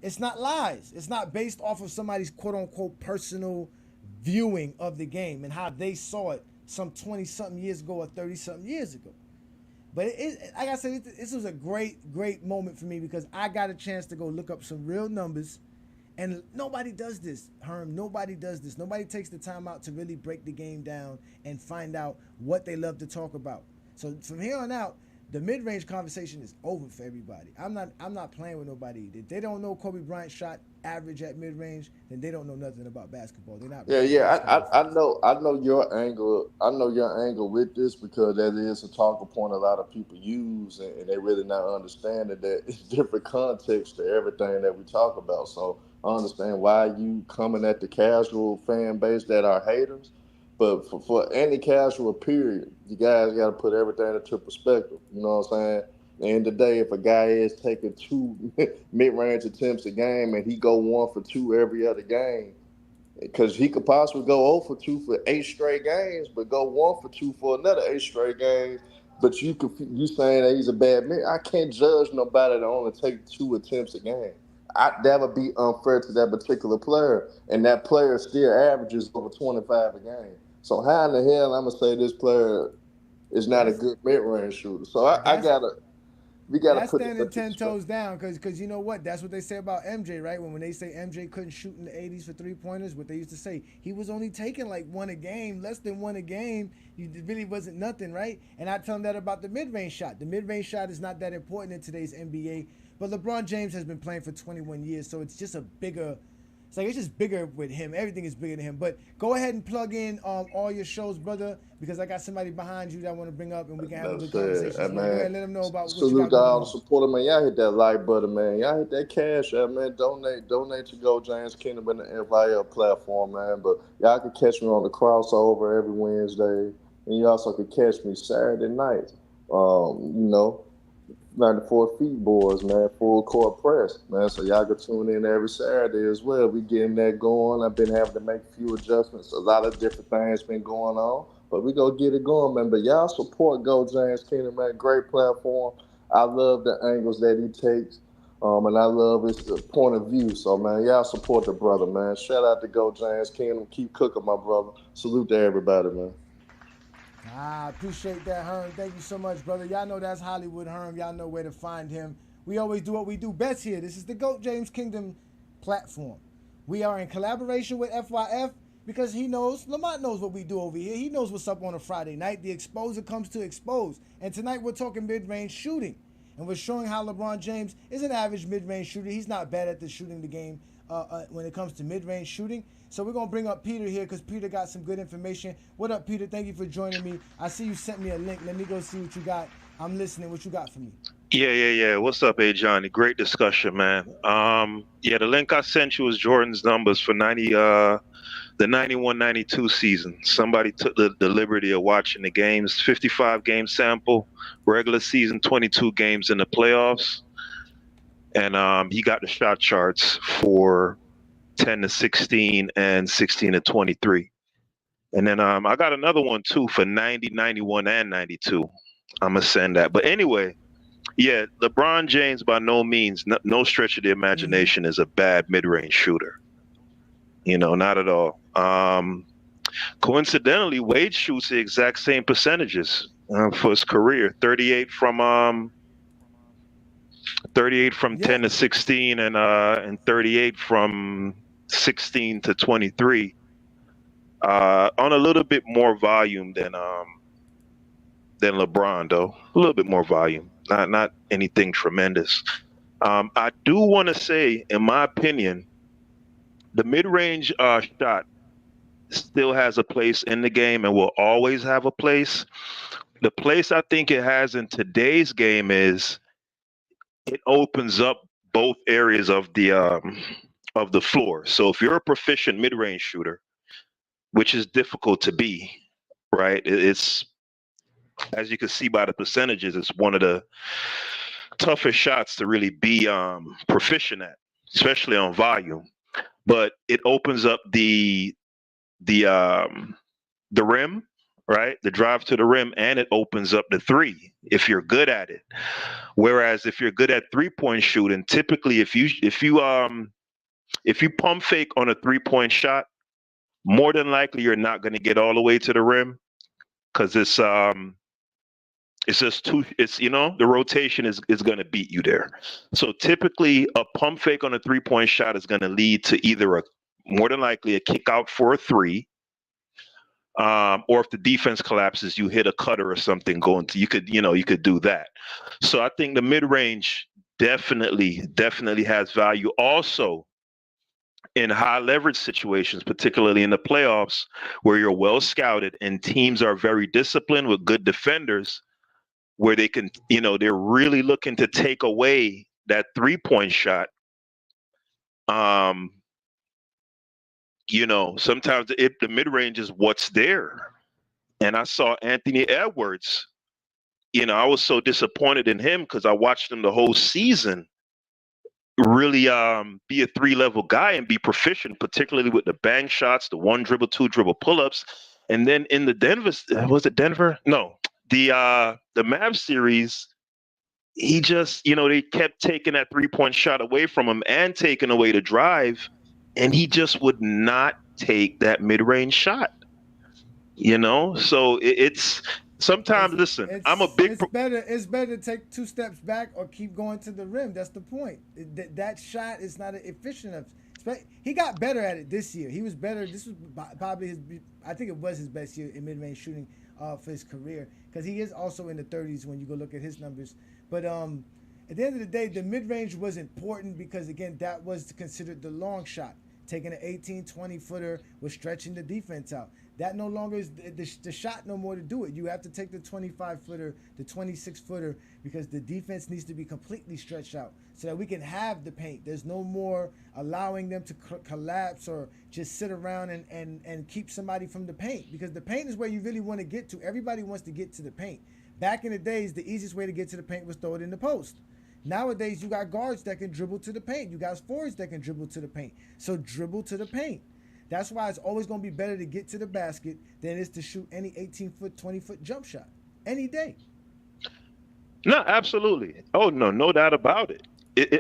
It's not lies. It's not based off of somebody's quote-unquote personal viewing of the game and how they saw it some 20-something years ago or 30-something years ago. But like I said, this was a great, great moment for me because I got a chance to go look up some real numbers. And nobody does this, Herm. Nobody does this. Nobody takes the time out to really break the game down and find out what they love to talk about. So from here on out, the mid-range conversation is over for everybody. I'm not playing with nobody. If they don't know Kobe Bryant shot average at mid-range, then they don't know nothing about basketball. They're not. Yeah. I know your angle. I know your angle with this because that is a talking point a lot of people use, and they really not understanding that it's different context to everything that we talk about. So I understand why you coming at the casual fan base that are haters. But for any casual period, you guys got to put everything into perspective. You know what I'm saying? At the end of the day, if a guy is taking 2 mid-range attempts a game and he go 1 for 2 every other game, because he could possibly go 0 for 2 for 8 straight games, but go 1 for 2 for another 8 straight games. But you saying that he's a bad man? I can't judge nobody that only take 2 attempts a game. That would be unfair to that particular player, and that player still averages over 25 a game. So how in the hell I'm gonna say this player is not a That's good mid-range shooter? So I that's gotta we gotta That's put that standing into 10 perspective. toes down because you know what? That's what they say about MJ, right? When they say MJ couldn't shoot in the 80s for 3-pointers, what they used to say, he was only taking like one a game, less than one a game. It really wasn't nothing, right? And I tell them that about the mid-range shot. The mid-range shot is not that important in today's NBA, but LeBron James has been playing for 21 years, so it's just a bigger. It's just bigger with him. Everything is bigger than him. But go ahead and plug in all your shows, brother, because I got somebody behind you that I want to bring up, and we can have a That's good it. conversation. So go ahead Man. and let them know about what you Salute got to going all the on. supporter, man. Y'all hit that like button, man. Y'all hit that cash out, man. Donate to Go James Kingdom and the FIL platform, man. But y'all can catch me on the crossover every Wednesday. And you also can catch me Saturday night. You know, 94 feet boys, man, full court press, man. So y'all can tune in every Saturday as well. We getting that going. I've been having to make a few adjustments. A lot of different things been going on, but we gonna get it going, man. But y'all support Go James Kingdom, man. Great platform. I love the angles that he takes. And I love his point of view. So, man, y'all support the brother, man. Shout out to Go James Kingdom. Keep cooking, my brother. Salute to everybody, man. I appreciate that, Herm. Thank you so much, brother. Y'all know that's Hollywood Herm. Y'all know where to find him. We always do what we do best here. This is the GOAT James Kingdom platform. We are in collaboration with FYF because he knows, Lamont knows what we do over here. He knows what's up on a Friday night. The exposer comes to expose. And tonight we're talking mid-range shooting. And we're showing how LeBron James is an average mid-range shooter. He's not bad at the shooting the game when it comes to mid-range shooting. So we're going to bring up Peter here because Peter got some good information. What up, Peter? Thank you for joining me. I see you sent me a link. Let me go see what you got. I'm listening. What you got for me? Yeah. What's up, Ajani? Great discussion, man. The link I sent you was Jordan's numbers for the 91-92 season. Somebody took the liberty of watching the games, 55 game sample, regular season, 22 games in the playoffs. And he got the shot charts for 10 to 16 and 16 to 23. And then I got another one too for 90, 91, and 92. I'm going to send that. But anyway, yeah, LeBron James, by no means, no stretch of the imagination, is a bad mid-range shooter. Not at all. Coincidentally, Wade shoots the exact same percentages for his career: 38 from 10 to 16, and 38 from 16 to 23. On a little bit more volume than LeBron, though. A little bit more volume, not anything tremendous. I do want to say, in my opinion, the mid-range shot still has a place in the game and will always have a place. The place I think it has in today's game is it opens up both areas of the floor. So if you're a proficient mid-range shooter, which is difficult to be, right? It's, as you can see by the percentages, it's one of the toughest shots to really be proficient at, especially on volume. But it opens up the rim, right? The drive to the rim, and it opens up the three if you're good at it. Whereas if you're good at 3-point shooting, typically if you pump fake on a 3-point shot, more than likely you're not going to get all the way to the rim because it's just the rotation is going to beat you there. So typically a pump fake on a 3-point shot is going to lead to either more than likely a kick out for a three, or if the defense collapses, you hit a cutter or something you could do that. So I think the mid-range definitely has value. Also, in high leverage situations, particularly in the playoffs, where you're well scouted and teams are very disciplined with good defenders, where they can, they're really looking to take away that 3-point shot. Sometimes the mid-range is what's there. And I saw Anthony Edwards, I was so disappointed in him because I watched him the whole season. really be a 3-level guy and be proficient, particularly with the bang shots, the 1 dribble, 2 dribble pull-ups. And then in the Denver, was it Denver? No, the Mavs series, he just, they kept taking that 3-point shot away from him and taking away the drive, and he just would not take that mid-range shot. So it's sometimes. Listen, I'm a big. It's better to take 2 steps back or keep going to the rim. That's the point. That shot is not efficient enough. He got better at it this year. He was better. This was probably I think it was his best year in mid-range shooting for his career, because he is also in the 30s when you go look at his numbers. But at the end of the day, the mid-range was important because, again, that was considered the long shot. Taking an 18, 20-footer was stretching the defense out. That no longer is the shot no more to do it. You have to take the 25-footer, the 26-footer, because the defense needs to be completely stretched out so that we can have the paint. There's no more allowing them to collapse or just sit around and keep somebody from the paint, because the paint is where you really want to get to. Everybody wants to get to the paint. Back in the days, the easiest way to get to the paint was throw it in the post. Nowadays, you got guards that can dribble to the paint. You got forwards that can dribble to the paint. So dribble to the paint. That's why it's always going to be better to get to the basket than it is to shoot any 18-foot, 20-foot jump shot any day. No, absolutely. Oh, no doubt about it.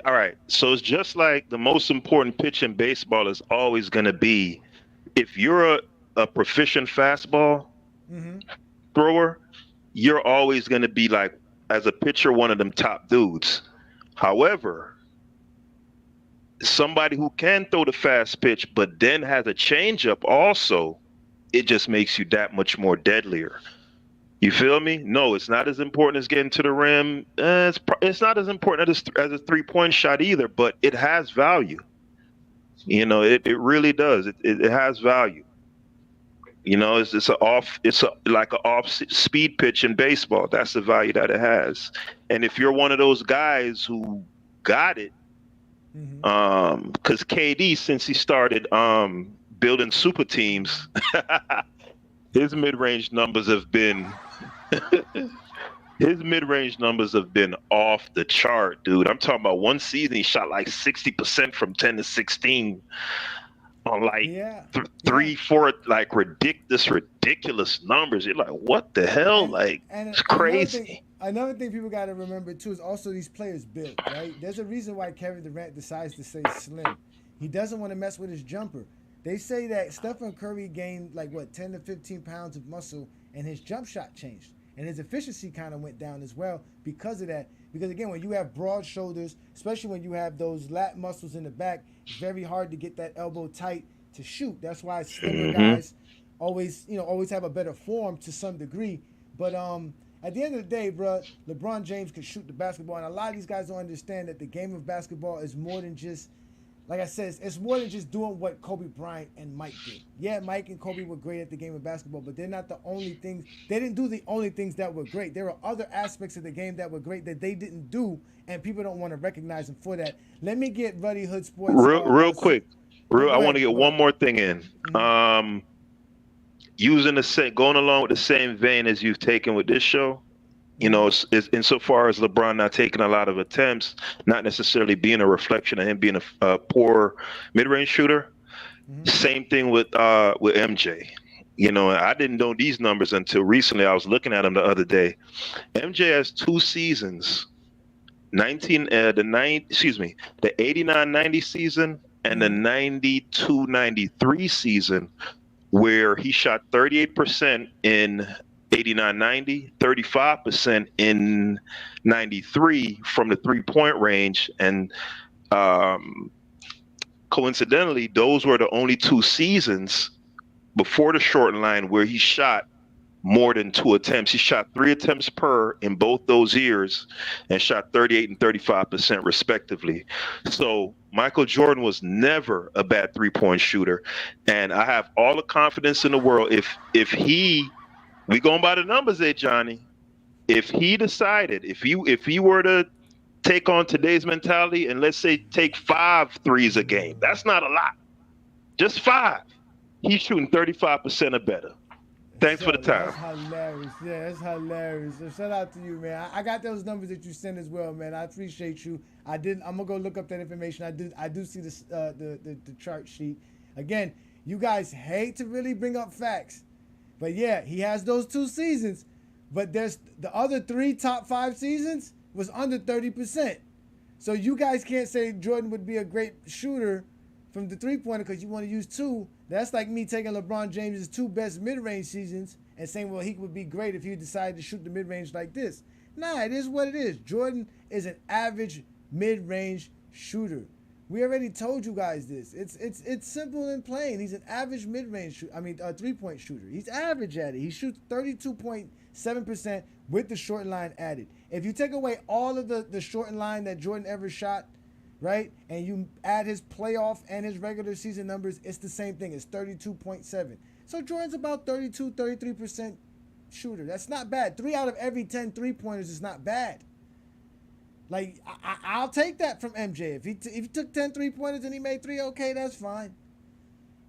All right. So it's just like the most important pitch in baseball is always going to be, if you're a proficient fastball thrower, you're always going to be, like, as a pitcher, one of them top dudes. However, somebody who can throw the fast pitch but then has a changeup also, it just makes you that much more deadlier. You feel me? No, it's not as important as getting to the rim. It's not as important as a 3-point shot either, but it has value. It really does. It has value. It's like an off speed pitch in baseball. That's the value that it has. And if you're one of those guys who got it, because KD, since he started building super teams, his mid-range numbers have been off the chart, dude. I'm talking about one season he shot like 60% from 10 to 16 on like 3-4 like ridiculous numbers. You're like, what the hell? It's crazy. Another thing people got to remember too is also these players built, right? There's a reason why Kevin Durant decides to say slim. He doesn't want to mess with his jumper. They say that Stephen Curry gained 10 to 15 pounds of muscle and his jump shot changed. And his efficiency kind of went down as well because of that. Because again, when you have broad shoulders, especially when you have those lat muscles in the back, it's very hard to get that elbow tight to shoot. That's why slimmer guys always have a better form to some degree. But at the end of the day, bro, LeBron James could shoot the basketball, and a lot of these guys don't understand that the game of basketball is more than just, like I said, it's more than just doing what Kobe Bryant and Mike did. Yeah, Mike and Kobe were great at the game of basketball, but they're not the only things. They didn't do the only things that were great. There are other aspects of the game that were great that they didn't do, and people don't want to recognize them for that. Let me get Ruddy Hood Sports. Real quick. I want to get one more thing in. Going along with the same vein as you've taken with this show, it's insofar as LeBron not taking a lot of attempts, not necessarily being a reflection of him being a poor mid-range shooter. Same thing with MJ. I didn't know these numbers until recently. I was looking at them the other day. MJ has 2 seasons, the 89-90 season and the 92-93 season, where he shot 38% in 89-90, 35% in 93 from the 3-point range. And coincidentally, those were the only 2 seasons before the shortened line where he shot more than 2 attempts. He shot 3 attempts per in both those years and shot 38 and 35% respectively. So Michael Jordan was never a bad 3-point shooter. And I have all the confidence in the world. If we going by the numbers there, Johnny, if he decided, if he were to take on today's mentality and let's say take 5 threes a game, that's not a lot. Just 5. He's shooting 35% or better. Thanks for the That's time. hilarious. Yeah, that's hilarious. So shout out to you, man. I got those numbers that you sent as well, man. I appreciate you. I'm gonna go look up that information. I do see this the chart sheet. Again, you guys hate to really bring up facts, but yeah, he has those 2 seasons. But there's the other 3 top 5 seasons was under 30%. So you guys can't say Jordan would be a great shooter from the 3-pointer because you want to use 2. That's like me taking LeBron James' 2 best mid-range seasons and saying, well, he would be great if he decided to shoot the mid-range like this. Nah, it is what it is. Jordan is an average mid-range shooter. We already told you guys this. It's simple and plain. He's an average mid-range shooter. I mean, a 3-point shooter. He's average at it. He shoots 32.7% with the short line added. If you take away all of the short line that Jordan ever shot, right, and you add his playoff and his regular season numbers, it's the same thing. It's 32.7. So Jordan's about 32, 33% shooter. That's not bad. 3 out of every 10 3-pointers is not bad. Like, I'll take that from MJ. If he took 10 3-pointers and he made 3, okay, that's fine.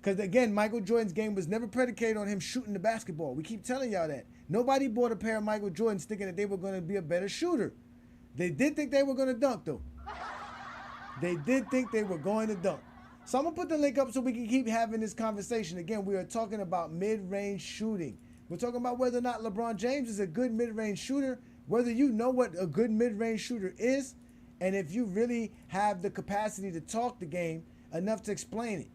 Because, again, Michael Jordan's game was never predicated on him shooting the basketball. We keep telling y'all that. Nobody bought a pair of Michael Jordans thinking that they were going to be a better shooter. They did think they were going to dunk, though. They did think they were going to dunk. So I'm going to put the link up so we can keep having this conversation. Again, we are talking about mid-range shooting. We're talking about whether or not LeBron James is a good mid-range shooter, whether you know what a good mid-range shooter is, and if you really have the capacity to talk the game enough to explain it.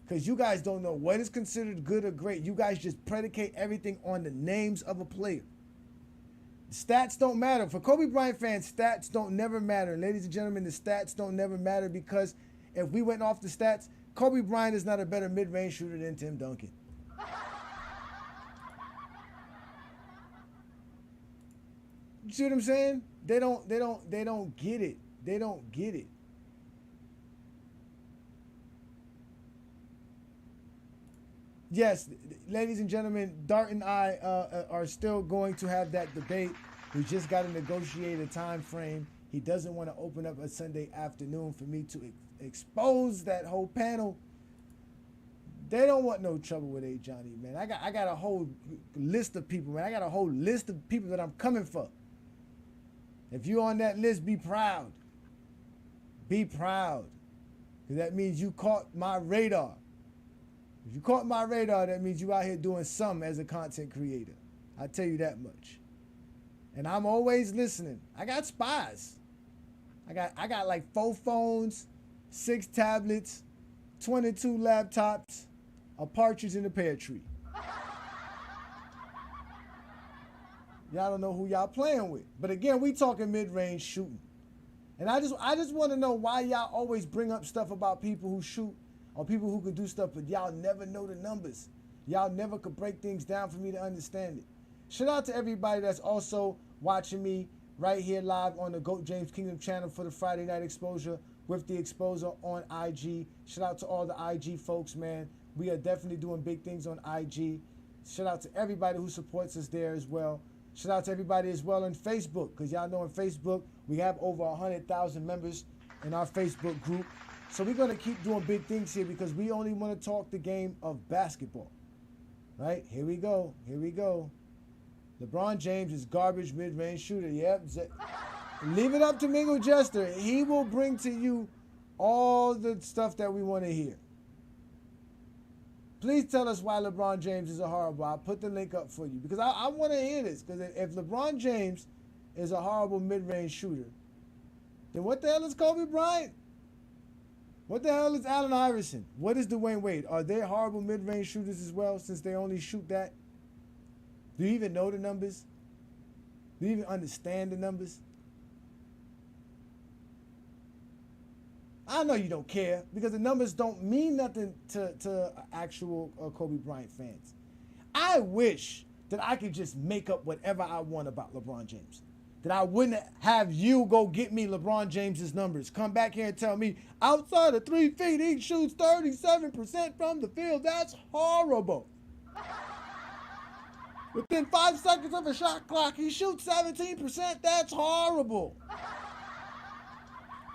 Because you guys don't know what is considered good or great. You guys just predicate everything on the names of a player. Stats don't matter. For Kobe Bryant fans, stats don't never matter. Ladies and gentlemen, the stats don't never matter because if we went off the stats, Kobe Bryant is not a better mid-range shooter than Tim Duncan. You see what I'm saying? They don't get it. They don't get it. Yes, ladies and gentlemen, Dart and I are still going to have that debate. We just got to negotiate a time frame. He doesn't want to open up a Sunday afternoon for me to expose that whole panel. They don't want no trouble with Ajani, man. I got a whole list of people, man. I got a whole list of people that I'm coming for. If you're on that list, be proud. Be proud. Because that means you caught my radar. If you caught my radar, that means you out here doing something as a content creator. I tell you that much. And I'm always listening. I got spies. I got like 4 phones, 6 tablets, 22 laptops, a partridge in a pear tree. Y'all don't know who y'all playing with. But again, we talking mid-range shooting. And I just want to know why y'all always bring up stuff about people who shoot or people who could do stuff, but y'all never know the numbers. Y'all never could break things down for me to understand it. Shout out to everybody that's also watching me right here live on the GOAT James Kingdom channel for the Friday Night Exposure with the Exposer on IG. Shout out to all the IG folks, man. We are definitely doing big things on IG. Shout out to everybody who supports us there as well. Shout out to everybody as well on Facebook, because y'all know on Facebook, we have over 100,000 members in our Facebook group. So we're going to keep doing big things here because we only want to talk the game of basketball. Right? Here we go. Here we go. LeBron James is garbage mid-range shooter. Yep. Leave it up to Mingo Jester. He will bring to you all the stuff that we want to hear. Please tell us why LeBron James is a horrible. I'll put the link up for you because I want to hear this. Because if LeBron James is a horrible mid-range shooter, then what the hell is Kobe Bryant? What the hell is Allen Iverson? What is Dwayne Wade? Are they horrible mid-range shooters as well since they only shoot that? Do you even know the numbers? Do you even understand the numbers? I know you don't care because the numbers don't mean nothing to actual Kobe Bryant fans. I wish that I could just make up whatever I want about LeBron James. That I wouldn't have you go get me LeBron James's numbers. Come back here and tell me outside of 3 feet, he shoots 37% from the field. That's horrible. Within 5 seconds of a shot clock, he shoots 17%. That's horrible.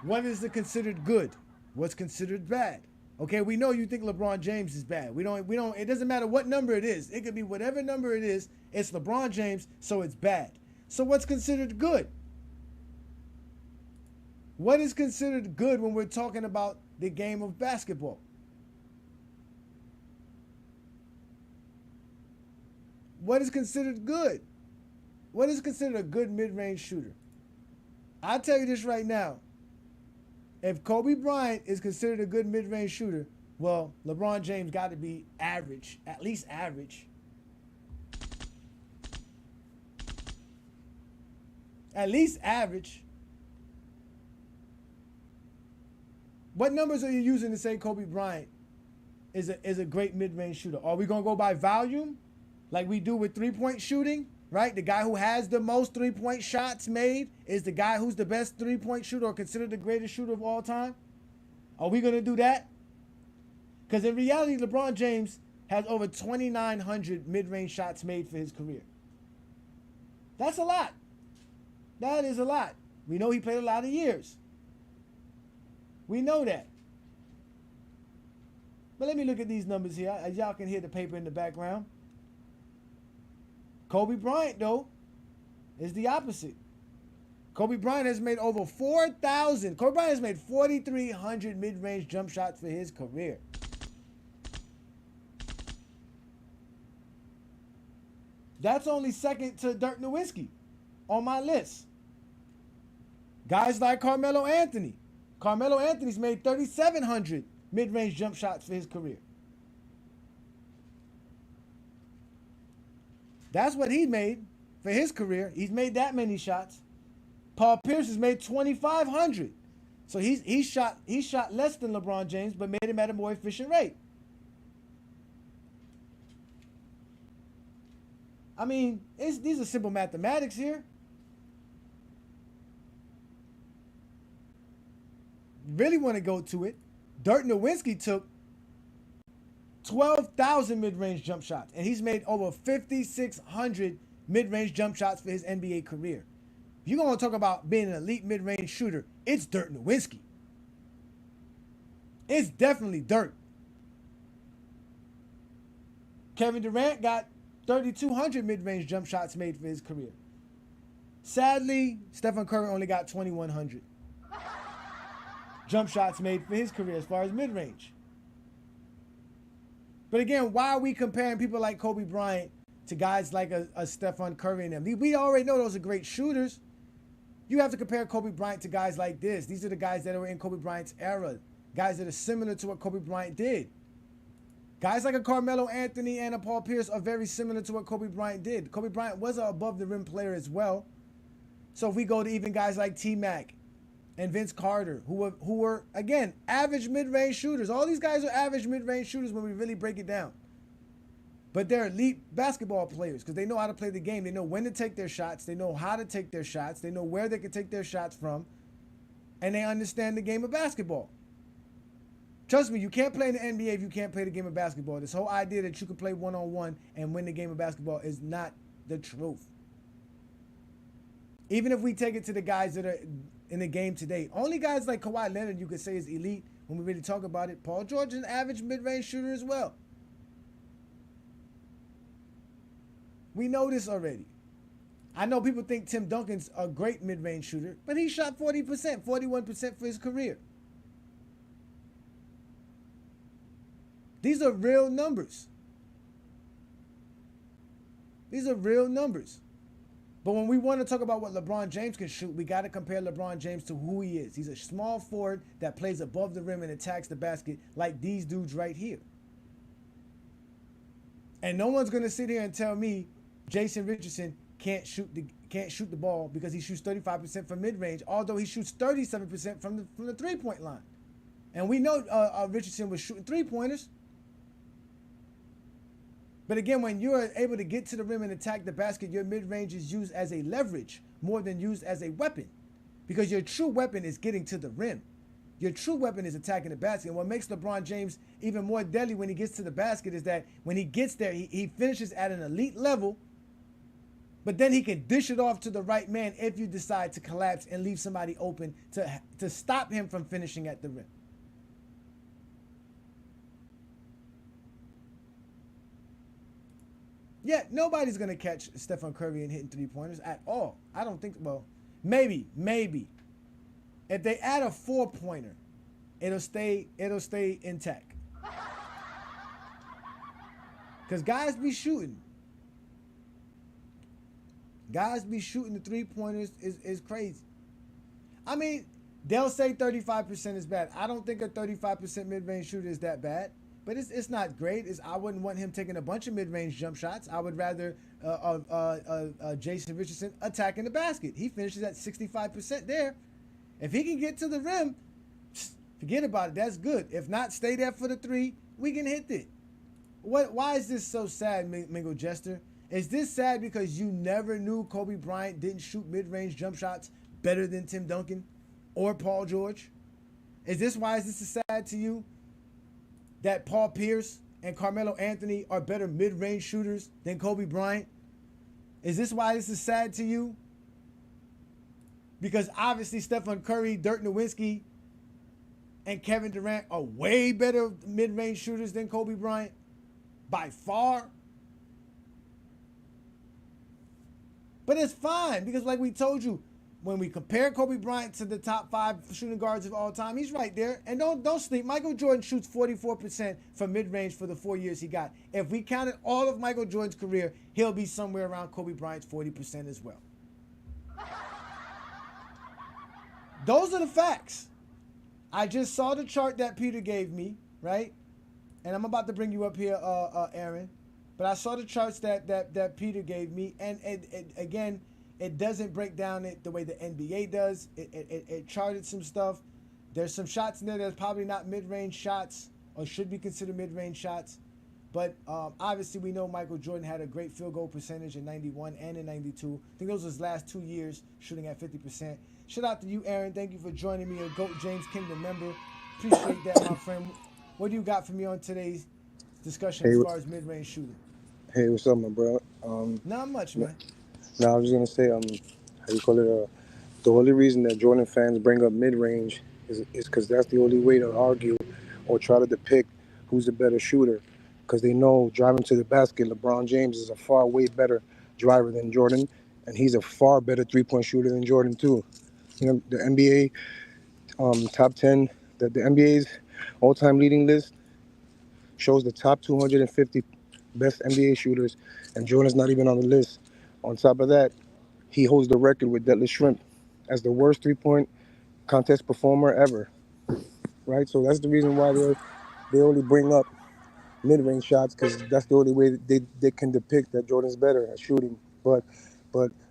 What is considered good? What's considered bad? Okay, we know you think LeBron James is bad. We don't, it doesn't matter what number it is. It could be whatever number it is. It's LeBron James, so it's bad. So what's considered good? What is considered good when we're talking about the game of basketball? What is considered good? What is considered a good mid-range shooter? I'll tell you this right now. If Kobe Bryant is considered a good mid-range shooter, well, LeBron James got to be average, at least average. At least average. What numbers are you using to say Kobe Bryant is a great mid-range shooter? Are we going to go by volume like we do with three-point shooting, right? The guy who has the most three-point shots made is the guy who's the best three-point shooter or considered the greatest shooter of all time? Are we going to do that? Because in reality, LeBron James has over 2,900 mid-range shots made for his career. That's a lot. That is a lot. We know he played a lot of years. We know that. But let me look at these numbers here. As y'all can hear the paper in the background. Kobe Bryant, though, is the opposite. Kobe Bryant has made over 4,000. Kobe Bryant has made 4,300 mid-range jump shots for his career. That's only second to Dirk Nowitzki on my list. Guys like Carmelo Anthony. Carmelo Anthony's made 3,700 mid-range jump shots for his career. That's what he made for his career. He's made that many shots. Paul Pierce has made 2,500. So he shot less than LeBron James, but made him at a more efficient rate. I mean, these are simple mathematics here. Really want to go to it. Dirk Nowitzki took 12,000 mid-range jump shots, and he's made over 5,600 mid-range jump shots for his NBA career. If you're going to talk about being an elite mid-range shooter, it's Dirk Nowitzki. It's definitely Dirk. Kevin Durant got 3,200 mid-range jump shots made for his career. Sadly, Stephen Curry only got 2,100 jump shots made for his career as far as mid-range. But again, why are we comparing people like Kobe Bryant to guys like a Stephen Curry and them? We already know those are great shooters. You have to compare Kobe Bryant to guys like this. These are the guys that were in Kobe Bryant's era. Guys that are similar to what Kobe Bryant did. Guys like a Carmelo Anthony and a Paul Pierce are very similar to what Kobe Bryant did. Kobe Bryant was an above-the-rim player as well. So if we go to even guys like T-Mac and Vince Carter, who were, again, average mid-range shooters. All these guys are average mid-range shooters when we really break it down. But they're elite basketball players because they know how to play the game. They know when to take their shots. They know how to take their shots. They know where they can take their shots from. And they understand the game of basketball. Trust me, you can't play in the NBA if you can't play the game of basketball. This whole idea that you can play one-on-one and win the game of basketball is not the truth. Even if we take it to the guys that are in the game today, only guys like Kawhi Leonard you could say is elite when we really talk about it. Paul George is an average mid-range shooter as well. We know this already. I know people think Tim Duncan's a great mid-range shooter, but he shot 40%, 41% for his career. These are real numbers. These are real numbers. But when we want to talk about what LeBron James can shoot, we got to compare LeBron James to who he is. He's a small forward that plays above the rim and attacks the basket like these dudes right here. And no one's going to sit here and tell me Jason Richardson can't shoot the ball because he shoots 35% from mid-range, although he shoots 37% from the three-point line. And we know Richardson was shooting three-pointers. But again, when you're able to get to the rim and attack the basket, your mid-range is used as a leverage more than used as a weapon. Because your true weapon is getting to the rim. Your true weapon is attacking the basket. And what makes LeBron James even more deadly when he gets to the basket is that when he gets there, he finishes at an elite level, but then he can dish it off to the right man if you decide to collapse and leave somebody open to stop him from finishing at the rim. Yeah, nobody's going to catch Stephen Curry and hitting three-pointers at all. I don't think, well, maybe. If they add a four-pointer, it'll stay intact. Because guys be shooting. Guys be shooting the three-pointers is crazy. I mean, they'll say 35% is bad. I don't think a 35% mid-range shooter is that bad. But it's not great. I wouldn't want him taking a bunch of mid-range jump shots. I would rather Jason Richardson attacking the basket. He finishes at 65% there. If he can get to the rim, forget about it. That's good. If not, stay there for the three. We can hit it. Why is this so sad, Mingo Jester? Is this sad because you never knew Kobe Bryant didn't shoot mid-range jump shots better than Tim Duncan or Paul George? Is this sad to you? That Paul Pierce and Carmelo Anthony are better mid-range shooters than Kobe Bryant? Is this why this is sad to you? Because obviously Stephen Curry, Dirk Nowitzki, and Kevin Durant are way better mid-range shooters than Kobe Bryant by far. But it's fine because like we told you, when we compare Kobe Bryant to the top 5 shooting guards of all time, he's right there. And don't sleep. Michael Jordan shoots 44% from mid-range for the 4 years he got. If we counted all of Michael Jordan's career, he'll be somewhere around Kobe Bryant's 40% as well. Those are the facts. I just saw the chart that Peter gave me, right? And I'm about to bring you up here, Aaron. But I saw the charts that Peter gave me. And again, it doesn't break down it the way the NBA does. It charted some stuff. There's some shots in there that's probably not mid-range shots or should be considered mid-range shots. But obviously we know Michael Jordan had a great field goal percentage in 91 and in 92. I think those were his last 2 years shooting at 50%. Shout out to you, Aaron. Thank you for joining me, a GOAT James Kingdom member. Appreciate that, my friend. What do you got for me on today's discussion as far as mid-range shooting? Hey, what's up, my bro? Not much, man. No, I was just gonna say, how you call it? The only reason that Jordan fans bring up mid-range is because that's the only way to argue or try to depict who's a better shooter. Because they know driving to the basket, LeBron James is a far way better driver than Jordan, and he's a far better three-point shooter than Jordan too. You know, the NBA top 10, the NBA's all-time leading list shows the top 250 best NBA shooters, and Jordan's not even on the list. On top of that, he holds the record with Detlef Shrimp as the worst three-point contest performer ever, right? So that's the reason why they only bring up mid-range shots, because that's the only way that they can depict that Jordan's better at shooting. But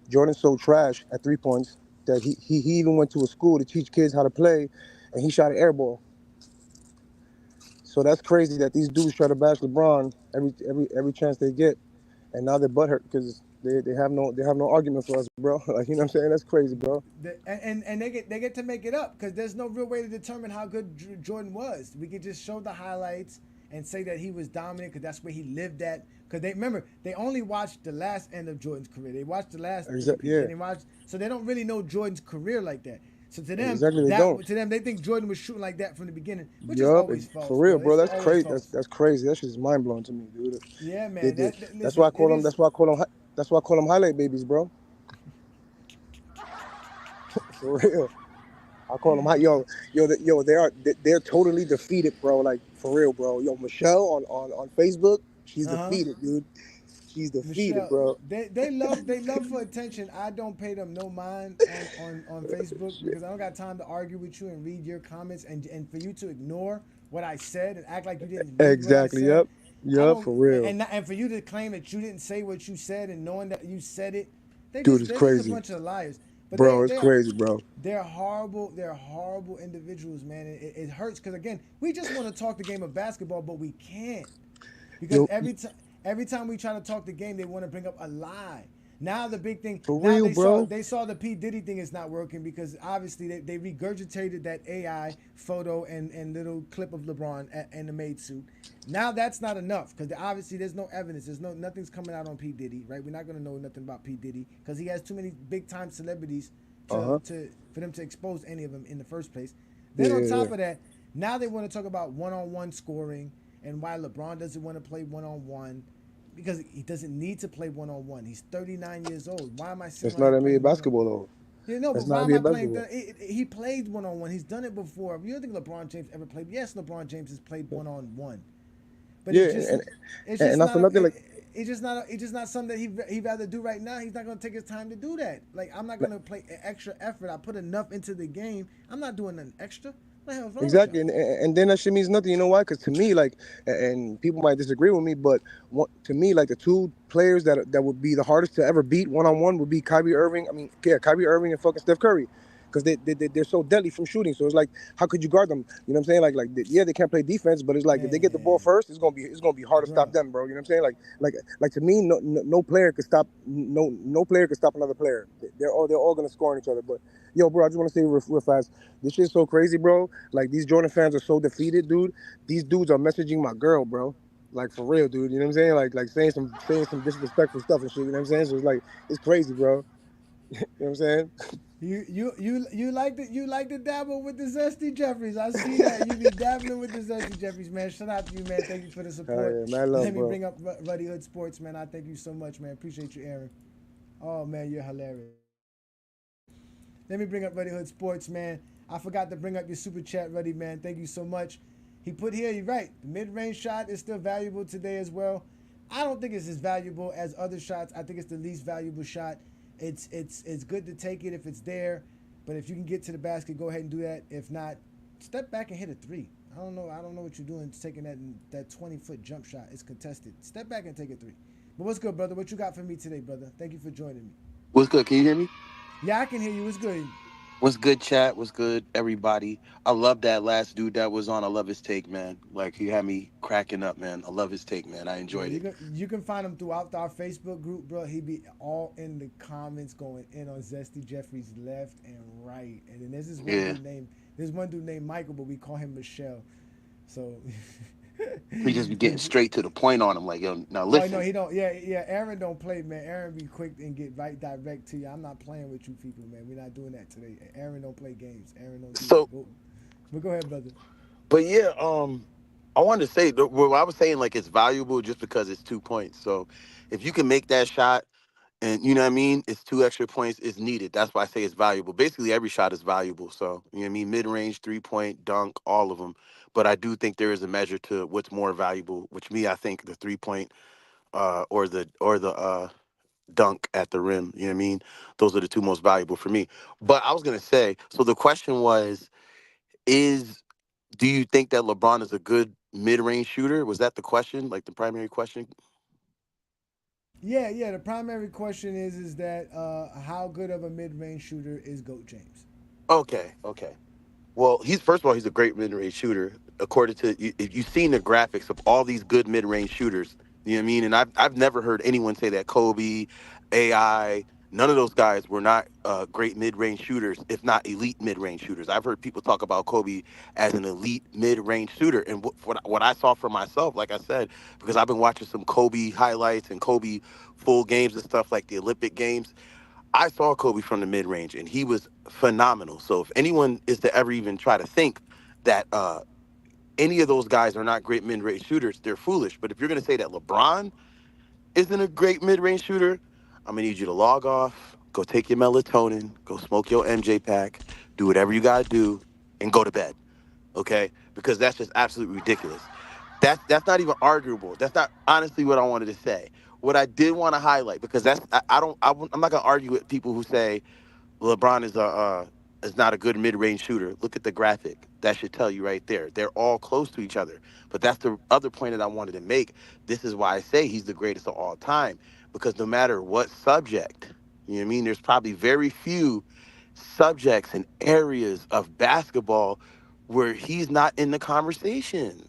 Jordan's so trash at 3 points that he even went to a school to teach kids how to play, and he shot an air ball. So that's crazy that these dudes try to bash LeBron every chance they get, and now they're butthurt because they have no argument for us, bro. Like, you know what I'm saying? That's crazy, bro. And they get to make it up because there's no real way to determine how good Jordan was. We could just show the highlights and say that he was dominant because that's where he lived at. Because they only watched the last end of Jordan's career. They watched the last, so they don't really know Jordan's career like that. So to them, they think Jordan was shooting like that from the beginning, which is always false. For real, bro. That's crazy. That's crazy. That shit is mind blowing to me, dude. Yeah, man. That's why I call them. That's why I call them highlight babies, bro. For real. I call them they're totally defeated, bro. Like, for real, bro. Yo, Michelle on Facebook, she's defeated, dude. She's defeated, Michelle, bro. They love for attention. I don't pay them no mind on Facebook because I don't got time to argue with you and read your comments and for you to ignore what I said and act like you didn't read exactly. What I said. Yep, for real. And for you to claim that you didn't say what you said and knowing that you said it, they're just a bunch of liars. But it's crazy, bro. They're horrible. They're horrible individuals, man. It hurts because, again, we just want to talk the game of basketball, but we can't because every time we try to talk the game, they want to bring up a lie. Now the big thing, for real, bro. They saw the P. Diddy thing is not working because obviously they regurgitated that AI photo and little clip of LeBron in the maid suit. Now that's not enough because obviously there's no evidence. Nothing's coming out on P. Diddy, right? We're not going to know nothing about P. Diddy because he has too many big time celebrities for them to expose any of them in the first place. Then on top of that, now they want to talk about one-on-one scoring and why LeBron doesn't want to play one-on-one. because he doesn't need to play one on one. He's 39 years old. Why am I sitting That's on not here NBA playing one on? basketball though. You know, That's but why not am I NBA playing? basketball. He played one on one. He's done it before. You don't think LeBron James ever played? Yes, LeBron James has played one on one, but Yeah, it's and just not for not nothing. Like, it's just not something that he rather do right now. He's not gonna take his time to do that. Like I'm not gonna play extra effort. I put enough into the game. I'm not doing an extra. What the hell's wrong with exactly, y'all? and then that shit means nothing. You know why? Because to me, like, and people might disagree with me, but to me, like, the two players that would be the hardest to ever beat one on one would be Kyrie Irving. I mean, yeah, Kyrie Irving and fucking Steph Curry, because they're so deadly from shooting. So it's like, how could you guard them? You know what I'm saying? Yeah, they can't play defense, but it's like if they get the ball Man, first, it's gonna be hard to stop bro. them, bro. You know what I'm saying? Like to me, no player could stop no player could stop another player. They're all gonna score on each other. But yo, bro, I just want to say real fast, this shit's so crazy, bro. Like these Jordan fans are so defeated, dude. These dudes are messaging my girl, bro. Like for real, dude. You know what I'm saying? Like saying some disrespectful stuff and shit. You know what I'm saying? So it's like it's crazy, bro. You know what I'm saying? You like to dabble with the Zesty Jeffries. I see that you be dabbling with the Zesty Jeffries, man. Shout out to you, man. Thank you for the Oh support. yeah, man, Let love, me bro. bring up Ruddy Hood Sports, man. I thank you so much, man. Appreciate you, Aaron. Oh man, you're hilarious. Let me bring up Ruddy Hood Sports, man. I forgot to bring up your super chat, Ruddy, man. Thank you so much. He put here, you're right. The mid-range shot is still valuable today as well. I don't think it's as valuable as other shots. I think it's the least valuable shot. It's good to take it if it's there, but if you can get to the basket, go ahead and do that. If not, step back and hit a three. I don't know what you're doing taking that 20-foot jump shot. It's contested. Step back and take a three. But what's good, brother? What you got for me today, brother? Thank you for joining me. What's good? Can you hear me? Yeah, I can hear you. What's good? What's good, chat? What's good, everybody? I love that last dude that was on. I love his take, man. Like, he had me cracking up, man. I love his take, man. I Yeah, enjoyed it. you can find him throughout our Facebook group, bro. He be all in the comments going in on Zesty Jeffries left and right. And then Yeah. there's one dude named Michael, but we call him Michelle. So He just be getting straight to the point on him. Like, yo, now oh no, listen. he don't. Yeah. Aaron don't play, man. Aaron be quick and get right direct to you. I'm not playing with you people, man. We're not doing that today. Aaron don't play games. Aaron don't do So, that. But go ahead, brother. but yeah, I wanted to say, well, I was saying, like, it's valuable just because it's 2 points. So if you can make that shot, and you know what I mean? It's two extra points is needed. That's why I say it's valuable. Basically, every shot is valuable. So, you know what I mean? Mid range, 3 point, dunk, all of them. But I do think there is a measure to what's more valuable, which me, I think the 3 point or the dunk at the rim. You know what I mean? Those are the two most valuable for me. But I was gonna say, so the question was, is do you think that LeBron is a good mid range shooter? Was that the question? Like the primary question? Yeah. The primary question is that how good of a mid range shooter is Goat James? Okay, okay. Well, he's first of all, he's a great mid-range shooter. According to you, if you've seen the graphics of all these good mid-range shooters, you know what I mean. And I've never heard anyone say that Kobe, AI, none of those guys were not great mid-range shooters, if not elite mid-range shooters. I've heard people talk about Kobe as an elite mid-range shooter, and what I saw for myself, like I said, because I've been watching some Kobe highlights and Kobe full games and stuff like the Olympic games. I saw Kobe from the mid range, and he was phenomenal. So if anyone is to ever even try to think that any of those guys are not great mid range shooters, they're foolish. But if you're going to say that LeBron isn't a great mid range shooter, I'm going to need you to log off, go take your melatonin, go smoke your MJ pack, do whatever you got to do, and go to bed. Okay, because that's just absolutely ridiculous. That's not even arguable. That's not honestly what I wanted to say. What I did want to highlight, because I don't I'm not gonna argue with people who say LeBron is not a good mid-range shooter. Look at the graphic. That should tell you right there. They're all close to each other. But that's the other point that I wanted to make. This is why I say he's the greatest of all time. Because no matter what subject, you know what I mean, there's probably very few subjects and areas of basketball where he's not in the conversation.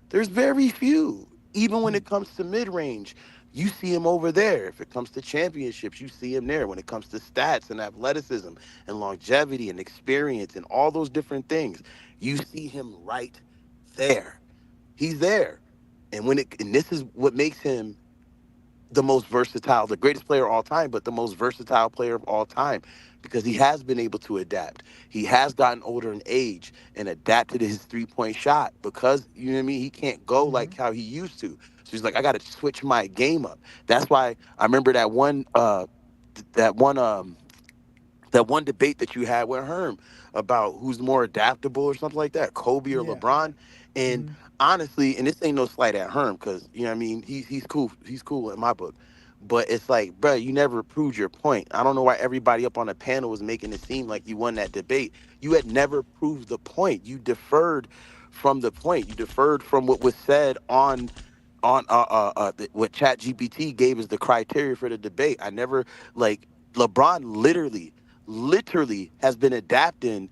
There's very few. Even when it comes to mid-range, you see him over there. If it comes to championships, you see him there. When it comes to stats and athleticism and longevity and experience and all those different things, you see him right there. He's there. And this is what makes him the most versatile, the greatest player of all time, but the most versatile player of all time because he has been able to adapt. He has gotten older in age and adapted his 3 point shot because, you know what I mean, he can't go like how he used to. So So he's like, I got to switch my game up. That's why I remember that one that one debate that you had with Herm about who's more adaptable or something like that, Kobe or Yeah. LeBron. And Mm-hmm. honestly, and this ain't no slight at Herm, because you know what I mean, he's cool. He's cool in my book. But it's like, bro, you never proved your point. I don't know why everybody up on the panel was making it seem like you won that debate. You had never proved the point. You deferred from the point. You deferred from what was said on what Chat GPT gave as the criteria for the debate. I never like LeBron literally has been adapting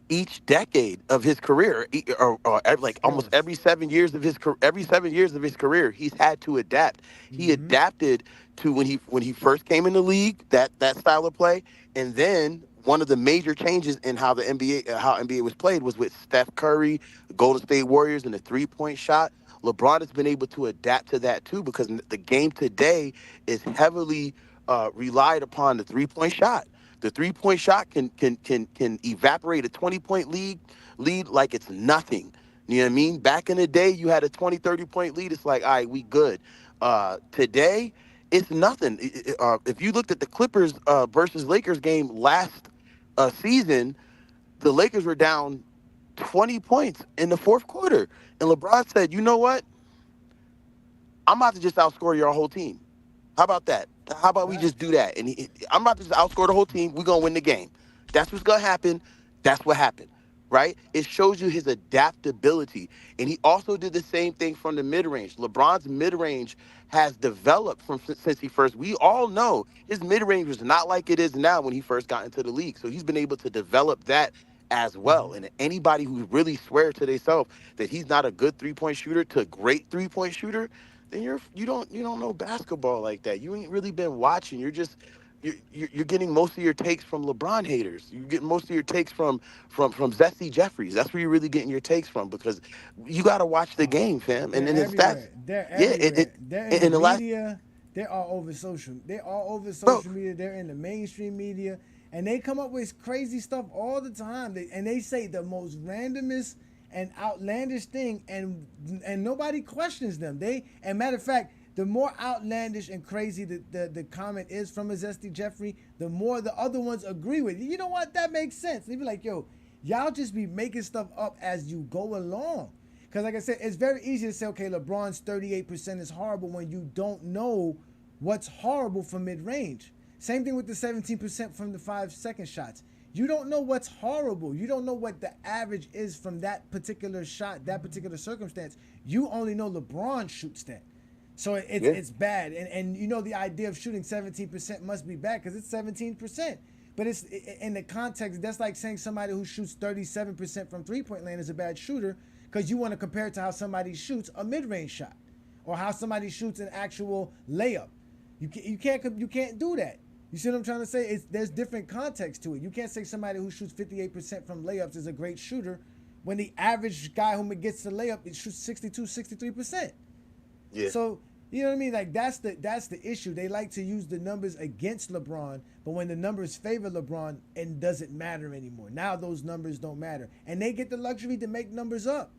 each decade of his career, Of like almost course. every 7 years of his career, he's had to adapt. He Mm-hmm. adapted to when he first came in the league, that style of play, and then one of the major changes in how NBA was played was with Steph Curry, the Golden State Warriors, and the 3-point shot. LeBron has been able to adapt to that too, because the game today is heavily relied upon the 3-point shot. The 3-point shot can evaporate a 20-point lead like it's nothing. You know what I mean? Back in the day, you had a 20, 30-point lead. It's like, all right, we good. Today, it's nothing. If you looked at the Clippers versus Lakers game last season, the Lakers were down 20 points in the fourth quarter. And LeBron said, you know what? I'm about to just outscore your whole team. How about that? How about we just Facts. do that? And I'm about to just outscore the whole team. We're going to win the game. That's what's going to happen. That's what happened, right? It shows you his adaptability. And he also did the same thing from the mid-range. LeBron's mid-range has developed since he first. We all know his mid-range was not like it is now when he first got into the league. So he's been able to develop that as well. And anybody who really swears to themselves that he's not a good 3-point shooter to a great 3-point shooter, then you don't know basketball like that. You ain't really been watching. You're getting most of your takes from LeBron haters. You're getting most of your takes from Zesty Jeffries. That's where you're really getting your takes from, because you got to watch the game, fam. And They're then the stats, everywhere. They're yeah. everywhere. They're in the In the last, media. They're all over social. They're all over bro, social media. They're in the mainstream media, and they come up with crazy stuff all the time. They say the most randomest and outlandish thing, and nobody questions them. And matter of fact, the more outlandish and crazy the comment is from a Zesty Jeffrey, the more the other ones agree with. You know what? That makes sense. They be like, yo, y'all just be making stuff up as you go along. Because like I said, it's very easy to say, okay, LeBron's 38% is horrible when you don't know what's horrible from mid-range. Same thing with the 17% from the 5-second shots. You don't know what's horrible. You don't know what the average is from that particular shot, that particular circumstance. You only know LeBron shoots that. So it's bad. And you know the idea of shooting 17% must be bad because it's 17%. But it's in the context, that's like saying somebody who shoots 37% from three-point land is a bad shooter because you want to compare it to how somebody shoots a mid-range shot or how somebody shoots an actual layup. You can't do that. You see what I'm trying to say? There's different context to it. You can't say somebody who shoots 58% from layups is a great shooter when the average guy who gets the layup it shoots 62, 63%. yeah. So you know what I mean? Like that's the issue. They like to use the numbers against LeBron, but when the numbers favor LeBron, it doesn't matter anymore. Now those numbers don't matter, and they get the luxury to make numbers up.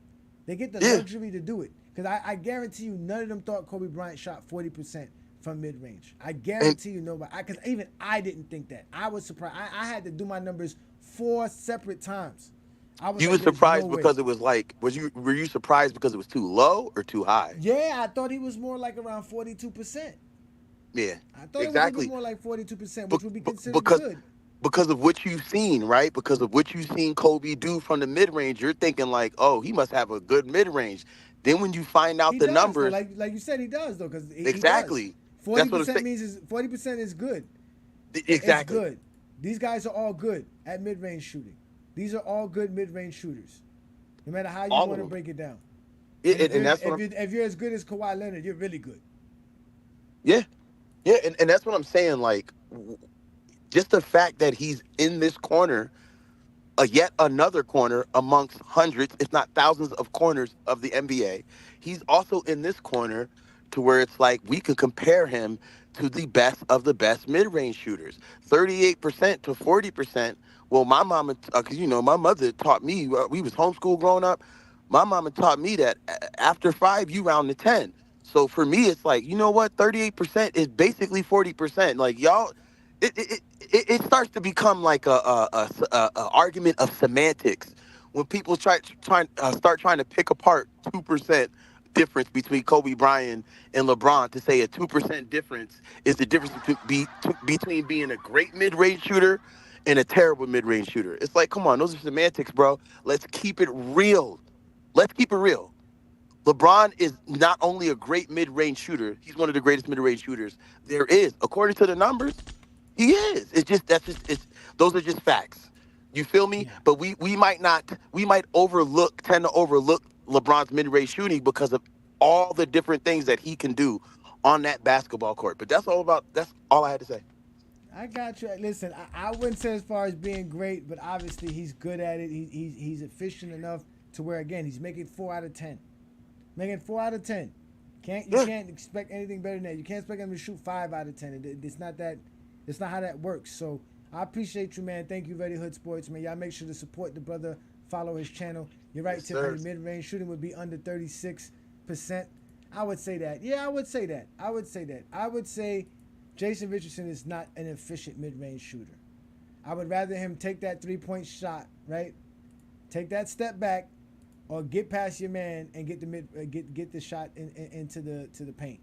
They get the luxury to do it because I guarantee you, none of them thought Kobe Bryant shot 40% from mid range. I guarantee you nobody. Because even I didn't think that. I was surprised. I had to do my numbers 4 separate times. I was You like, was "There's no surprised way." because it was like, were you surprised because it was too low or too high? Yeah, I thought he was more like around 42%. Yeah, I thought it was a little bit exactly. more like 42%, Be- which would be be- considered because good. because of what you've seen, right? Because of what you've seen Kobe do from the mid range, you're thinking like, oh, he must have a good mid range. Then when you find out He the does though, numbers, like you said, he does though, because he does. exactly. Forty That's what I'm percent saying. means 40% is good. It's Exactly. good. These guys are all good at mid range shooting. These are all good mid range shooters, no matter how you All want of to them. break it down. Yeah, And if and you're that's what if I'm. you if you're as good as Kawhi Leonard, you're really good. Yeah, yeah, and that's what I'm saying. Like, just the fact that he's in this corner, yet another corner amongst hundreds, if not thousands, of corners of the NBA. He's also in this corner to where it's like we could compare him to the best of the best mid-range shooters, 38% to 40%. Well, my mama, because my mother taught me. We was homeschooled growing up. My mama taught me that after 5, you round to 10. So for me, it's like, you know what? 38% is basically 40%. Like y'all, it starts to become like a argument of semantics when people start trying to pick apart 2% difference between Kobe Bryant and LeBron to say a 2% difference is the difference between being a great mid-range shooter and a terrible mid-range shooter. It's like, come on, those are semantics, bro. Let's keep it real. Let's keep it real. LeBron is not only a great mid-range shooter, he's one of the greatest mid-range shooters there is. According to the numbers, he is. It's those are just facts. You feel me? Yeah. But we might tend to overlook LeBron's mid-range shooting because of all the different things that he can do on that basketball court. But that's all I had to say. I got you. Listen, I wouldn't say as far as being great, but obviously he's good at it. He's efficient enough to where, again, he's making 4 out of 10. Making 4 out of 10. You can't expect anything better than that. You can't expect him to shoot 5 out of 10. It's not that. It's not how that works. So I appreciate you, man. Thank you, Ready Hood Sports, man. Y'all make sure to support the brother. Follow his channel. You're right, Yes, Tiffany. sir. Mid-range shooting would be under 36%. I would say that. Yeah, I would say that. I would say Jason Richardson is not an efficient mid-range shooter. I would rather him take that three-point shot, right? Take that step back, or get past your man and get the shot into the paint.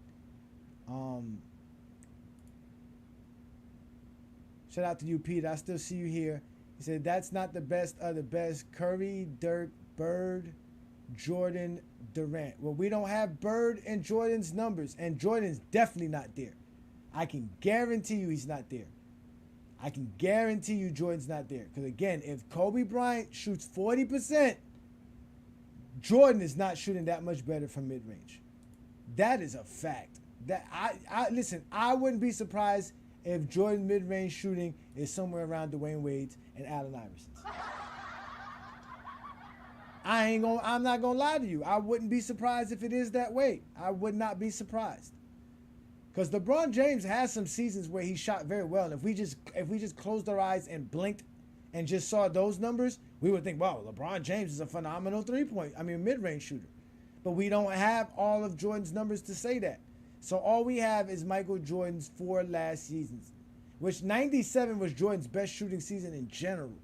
Shout out to you, Pete. I still see you here. He said that's not the best of the best. Curry, Dirk, Bird, Jordan, Durant. Well, we don't have Bird and Jordan's numbers, and Jordan's definitely not there. I can guarantee you he's not there. I can guarantee you Jordan's not there. Because again, if Kobe Bryant shoots 40%, Jordan is not shooting that much better from mid-range. That is a fact. That I listen, I wouldn't be surprised if Jordan mid-range shooting is somewhere around Dwayne Wade's and Allen Iverson's. I'm not gonna lie to you. I wouldn't be surprised if it is that way. I would not be surprised. Because LeBron James has some seasons where he shot very well. And if we just closed our eyes and blinked and just saw those numbers, we would think, wow, LeBron James is a phenomenal mid-range shooter. But we don't have all of Jordan's numbers to say that. So all we have is Michael Jordan's 4 last seasons, which 97 was Jordan's best shooting season in general.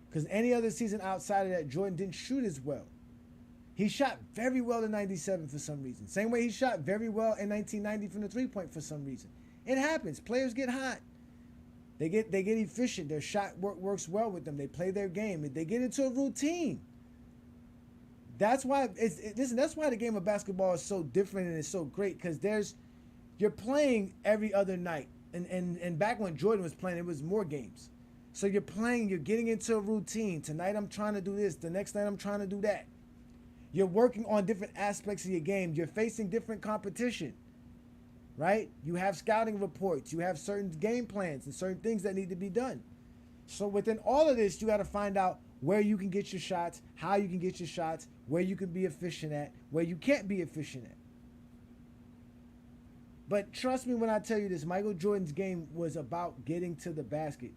Because any other season outside of that, Jordan didn't shoot as well. He shot very well in 97 for some reason. Same way he shot very well in 1990 from the three-point for some reason. It happens. Players get hot. They get efficient. Their shot works well with them. They play their game. They get into a routine. That's why that's why the game of basketball is so different and it's so great, because you're playing every other night. And back when Jordan was playing, it was more games. So you're getting into a routine. Tonight I'm trying to do this. The next night I'm trying to do that. You're working on different aspects of your game. You're facing different competition, right? You have scouting reports. You have certain game plans and certain things that need to be done. So within all of this, you got to find out where you can get your shots, how you can get your shots, where you can be efficient at, where you can't be efficient at. But trust me when I tell you this, Michael Jordan's game was about getting to the basket.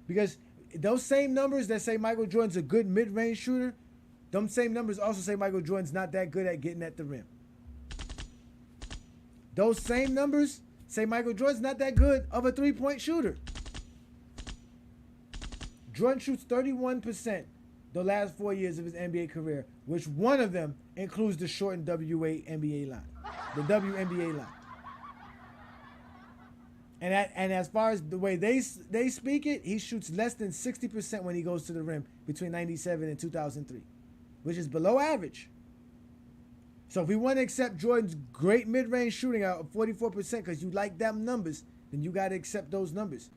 Because those same numbers that say Michael Jordan's a good mid-range shooter, them same numbers also say Michael Jordan's not that good at getting at the rim. Those same numbers say Michael Jordan's not that good of a three-point shooter. Jordan shoots 31% the last 4 years of his NBA career, which one of them includes the shortened WNBA line, the WNBA line. And as far as the way they speak it, he shoots less than 60% when he goes to the rim between 97 and 2003, which is below average. So if we want to accept Jordan's great mid-range shooting out of 44% because you like them numbers, then you got to accept those numbers.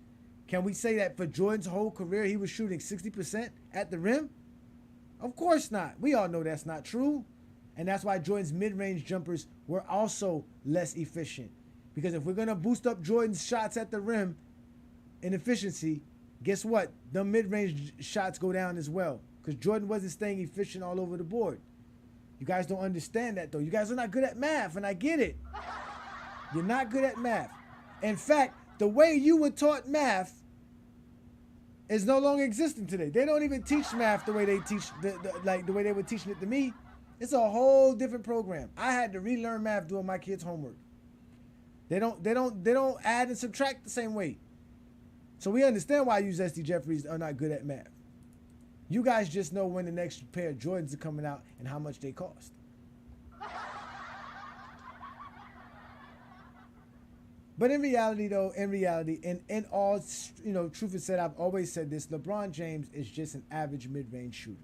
Can we say that for Jordan's whole career he was shooting 60% at the rim? Of course not. We all know that's not true. And that's why Jordan's mid-range jumpers were also less efficient. Because if we're going to boost up Jordan's shots at the rim in efficiency, guess what? The mid-range shots go down as well. Because Jordan wasn't staying efficient all over the board. You guys don't understand that, though. You guys are not good at math, and I get it. You're not good at math. In fact, the way you were taught math is no longer existing today. They don't even teach math the way they teach, the way they were teaching it to me. It's a whole different program. I had to relearn math doing my kids' homework. They don't add and subtract the same way. So we understand why you Zesty Jeffries are not good at math. You guys just know when the next pair of Jordans are coming out and how much they cost. But in reality, though, in all, truth is said, I've always said this: LeBron James is just an average mid-range shooter.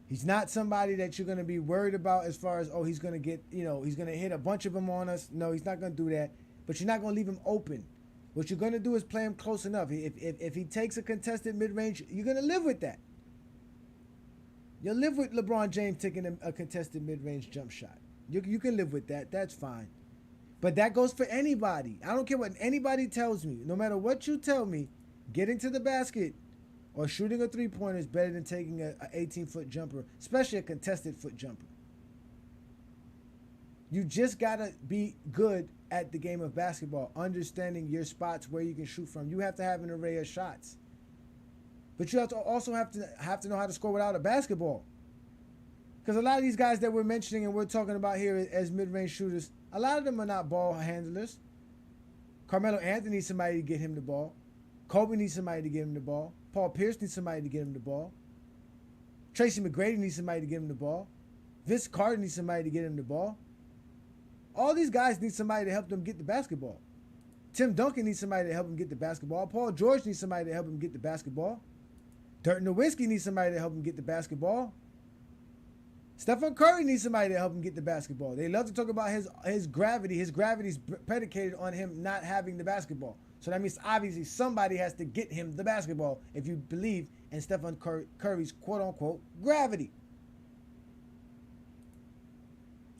He's not somebody that you're going to be worried about as far as, oh, he's going to get, he's going to hit a bunch of them on us. No, he's not going to do that. But you're not going to leave him open. What you're going to do is play him close enough. If he takes a contested mid-range, you're going to live with that. You'll live with LeBron James taking a contested mid-range jump shot. You can live with that. That's fine. But that goes for anybody. I don't care what anybody tells me. No matter what you tell me, getting to the basket or shooting a three-pointer is better than taking an 18-foot jumper, especially a contested foot jumper. You just got to be good at the game of basketball, understanding your spots where you can shoot from. You have to have an array of shots. But you also have to know how to score without a basketball. Because a lot of these guys that we're mentioning and we're talking about here as mid-range shooters, a lot of them are not ball handlers. Carmelo Anthony needs somebody to get him the ball. Kobe needs somebody to get him the ball. Paul Pierce needs somebody to get him the ball. Tracy McGrady needs somebody to get him the ball. Vince Carter needs somebody to get him the ball. All these guys need somebody to help them get the basketball. Tim Duncan needs somebody to help him get the basketball. Paul George needs somebody to help him get the basketball. Dirk Nowitzki needs somebody to help him get the basketball. Stephen Curry needs somebody to help him get the basketball. They love to talk about his gravity. His gravity is predicated on him not having the basketball. So that means obviously somebody has to get him the basketball if you believe in Stephen Curry's quote-unquote gravity.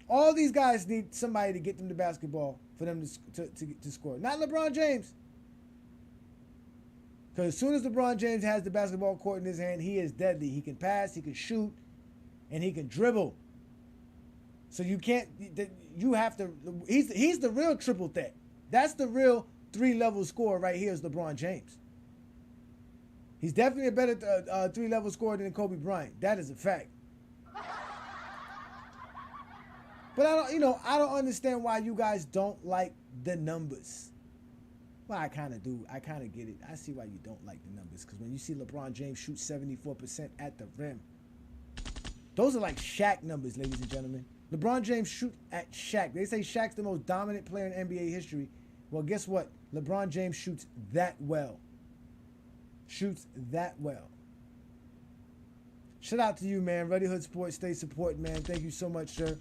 All these guys need somebody to get them the basketball for them to score. Not LeBron James. Because as soon as LeBron James has the basketball court in his hand, he is deadly. He can pass, he can shoot, and he can dribble. So you can't, you have to, he's the real triple threat. That's the real three-level scorer right here is LeBron James. He's definitely a better three-level scorer than Kobe Bryant. That is a fact. But I don't understand why you guys don't like the numbers. Well, I kind of do. I kind of get it. I see why you don't like the numbers. Because when you see LeBron James shoot 74% at the rim, those are like Shaq numbers, ladies and gentlemen. LeBron James shoot at Shaq. They say Shaq's the most dominant player in NBA history. Well, guess what? LeBron James shoots that well. Shoots that well. Shout out to you, man. Ruddy Hood Sports, stay supporting, man. Thank you so much, sir.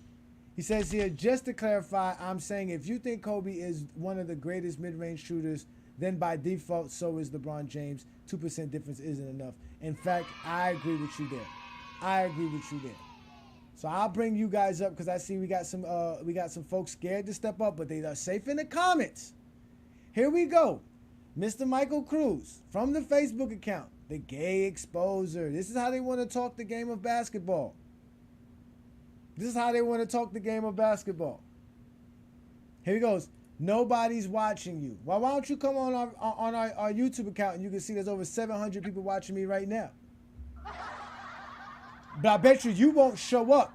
He says here, just to clarify, I'm saying if you think Kobe is one of the greatest mid-range shooters, then by default, so is LeBron James. 2% difference isn't enough. In fact, I agree with you there. I agree with you there. So I'll bring you guys up because I see we got some folks scared to step up, but they are safe in the comments. Here we go. Mr. Michael Cruz from the Facebook account, the Gay Exposer. This is how they want to talk the game of basketball. This is how they want to talk the game of basketball. Here he goes. Nobody's watching you. Well, why don't you come on our YouTube account and you can see there's over 700 people watching me right now. But I bet you won't show up.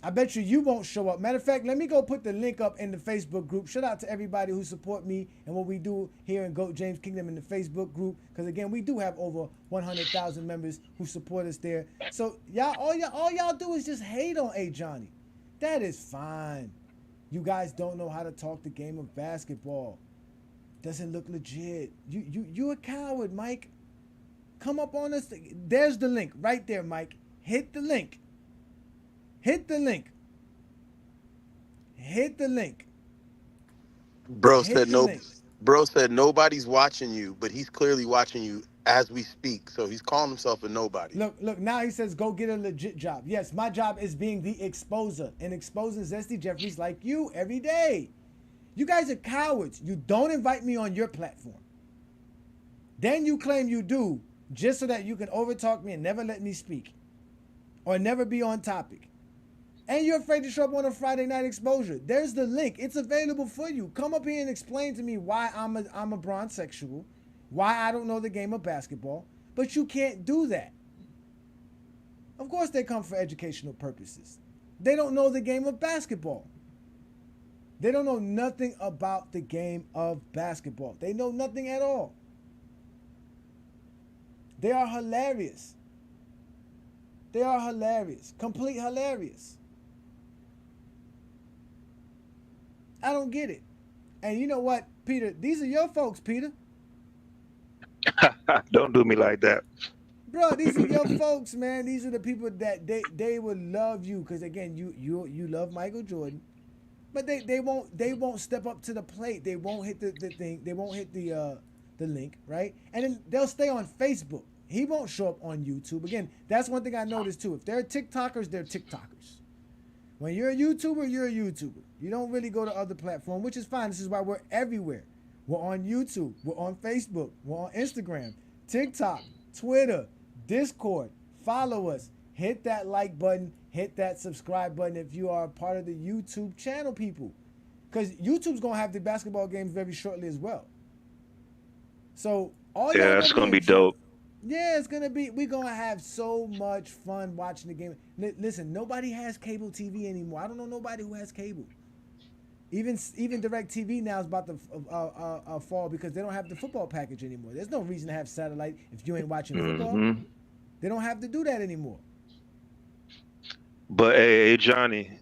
I bet you won't show up. Matter of fact, let me go put the link up in the Facebook group. Shout out to everybody who support me and what we do here in GOAT James Kingdom in the Facebook group. Because again, we do have over 100,000 members who support us there. So all y'all do is just hate on Ajani. That is fine. You guys don't know how to talk the game of basketball. Doesn't look legit. You a coward, Mike. Come up on us. There's the link right there, Mike. Hit the link. Hit the link. Hit the link. Bro said no. Bro said nobody's watching you, but he's clearly watching you as we speak. So he's calling himself a nobody. Look. Now he says, go get a legit job. Yes, my job is being the exposer and exposing Zesty Jeffries like you every day. You guys are cowards. You don't invite me on your platform. Then you claim you do just so that you can overtalk me and never let me speak or never be on topic. And you're afraid to show up on a Friday night exposure. There's the link. It's available for you. Come up here and explain to me why I'm a bronsexual, why I don't know the game of basketball. But you can't do that. Of course they come for educational purposes. They don't know the game of basketball. They don't know nothing about the game of basketball. They know nothing at all. They are hilarious. They are hilarious. Complete hilarious. I don't get it. And you know what, Peter? These are your folks, Peter. Don't do me like that. Bro, these are your folks, man. These are the people that they would love you because again, you love Michael Jordan, but they won't step up to the plate. They won't hit the thing. They won't hit the link, right? And then they'll stay on Facebook. He won't show up on YouTube. Again, that's one thing I noticed too. If they're TikTokers, they're TikTokers. When you're a YouTuber, you're a YouTuber. You don't really go to other platforms, which is fine. This is why we're everywhere. We're on YouTube. We're on Facebook. We're on Instagram, TikTok, Twitter, Discord. Follow us. Hit that like button. Hit that subscribe button if you are a part of the YouTube channel, people. Because YouTube's going to have the basketball games very shortly as well. So, all Yeah, it's going to be dope. Yeah, it's going to be, we're going to have so much fun watching the game. Listen, nobody has cable TV anymore. I don't know nobody who has cable. Even DirecTV now is about to fall because they don't have the football package anymore. There's no reason to have satellite if you ain't watching football. They don't have to do that anymore. But hey, Johnny,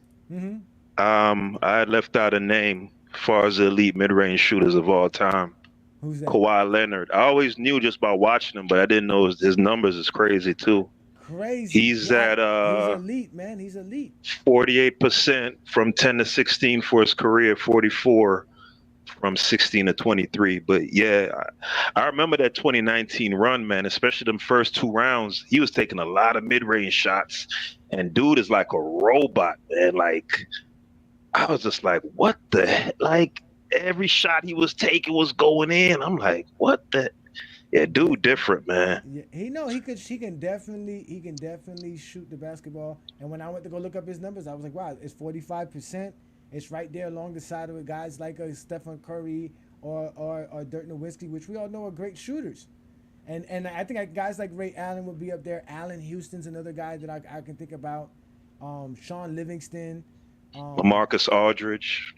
I had left out a name as far as the elite mid-range shooters of all time. Who's that? Kawhi Leonard. I always knew just by watching him, but I didn't know his numbers is crazy too. Crazy. He's at he's elite, man. He's elite. 48% from 10 to 16 for his career, 44 from 16 to 23. But yeah, I remember that 2019 run, man, especially them first 2 rounds. He was taking a lot of mid-range shots, and dude is like a robot, man. Like, I was just like, what the heck? Like, every shot he was taking was going in. I'm like, what the? Yeah, dude, different, man. Yeah, he can definitely shoot the basketball. And when I went to go look up his numbers, I was like, wow, it's 45%. It's right there along the side of it. Guys like Stephen Curry or Dirk Nowitzki, which we all know are great shooters. And I think guys like Ray Allen would be up there. Allen Houston's another guy that I can think about. Sean Livingston. LaMarcus Aldridge.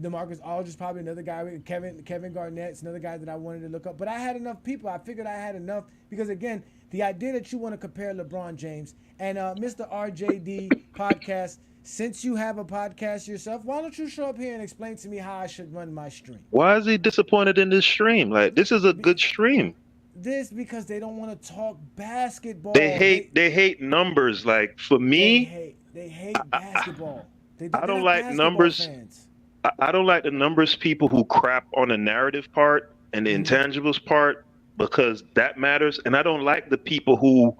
DeMarcus Aldridge is probably another guy. Kevin Garnett's another guy that I wanted to look up. But I had enough people. I figured I had enough because, again, the idea that you want to compare LeBron James and Mr. RJD podcast, since you have a podcast yourself, why don't you show up here and explain to me how I should run my stream? Why is he disappointed in this stream? Like, this is a good stream. This because they don't want to talk basketball. They hate numbers. Like, for me, they hate basketball. I don't like numbers. Fans. I don't like the numbers people who crap on the narrative part and the intangibles part because that matters. And I don't like the people who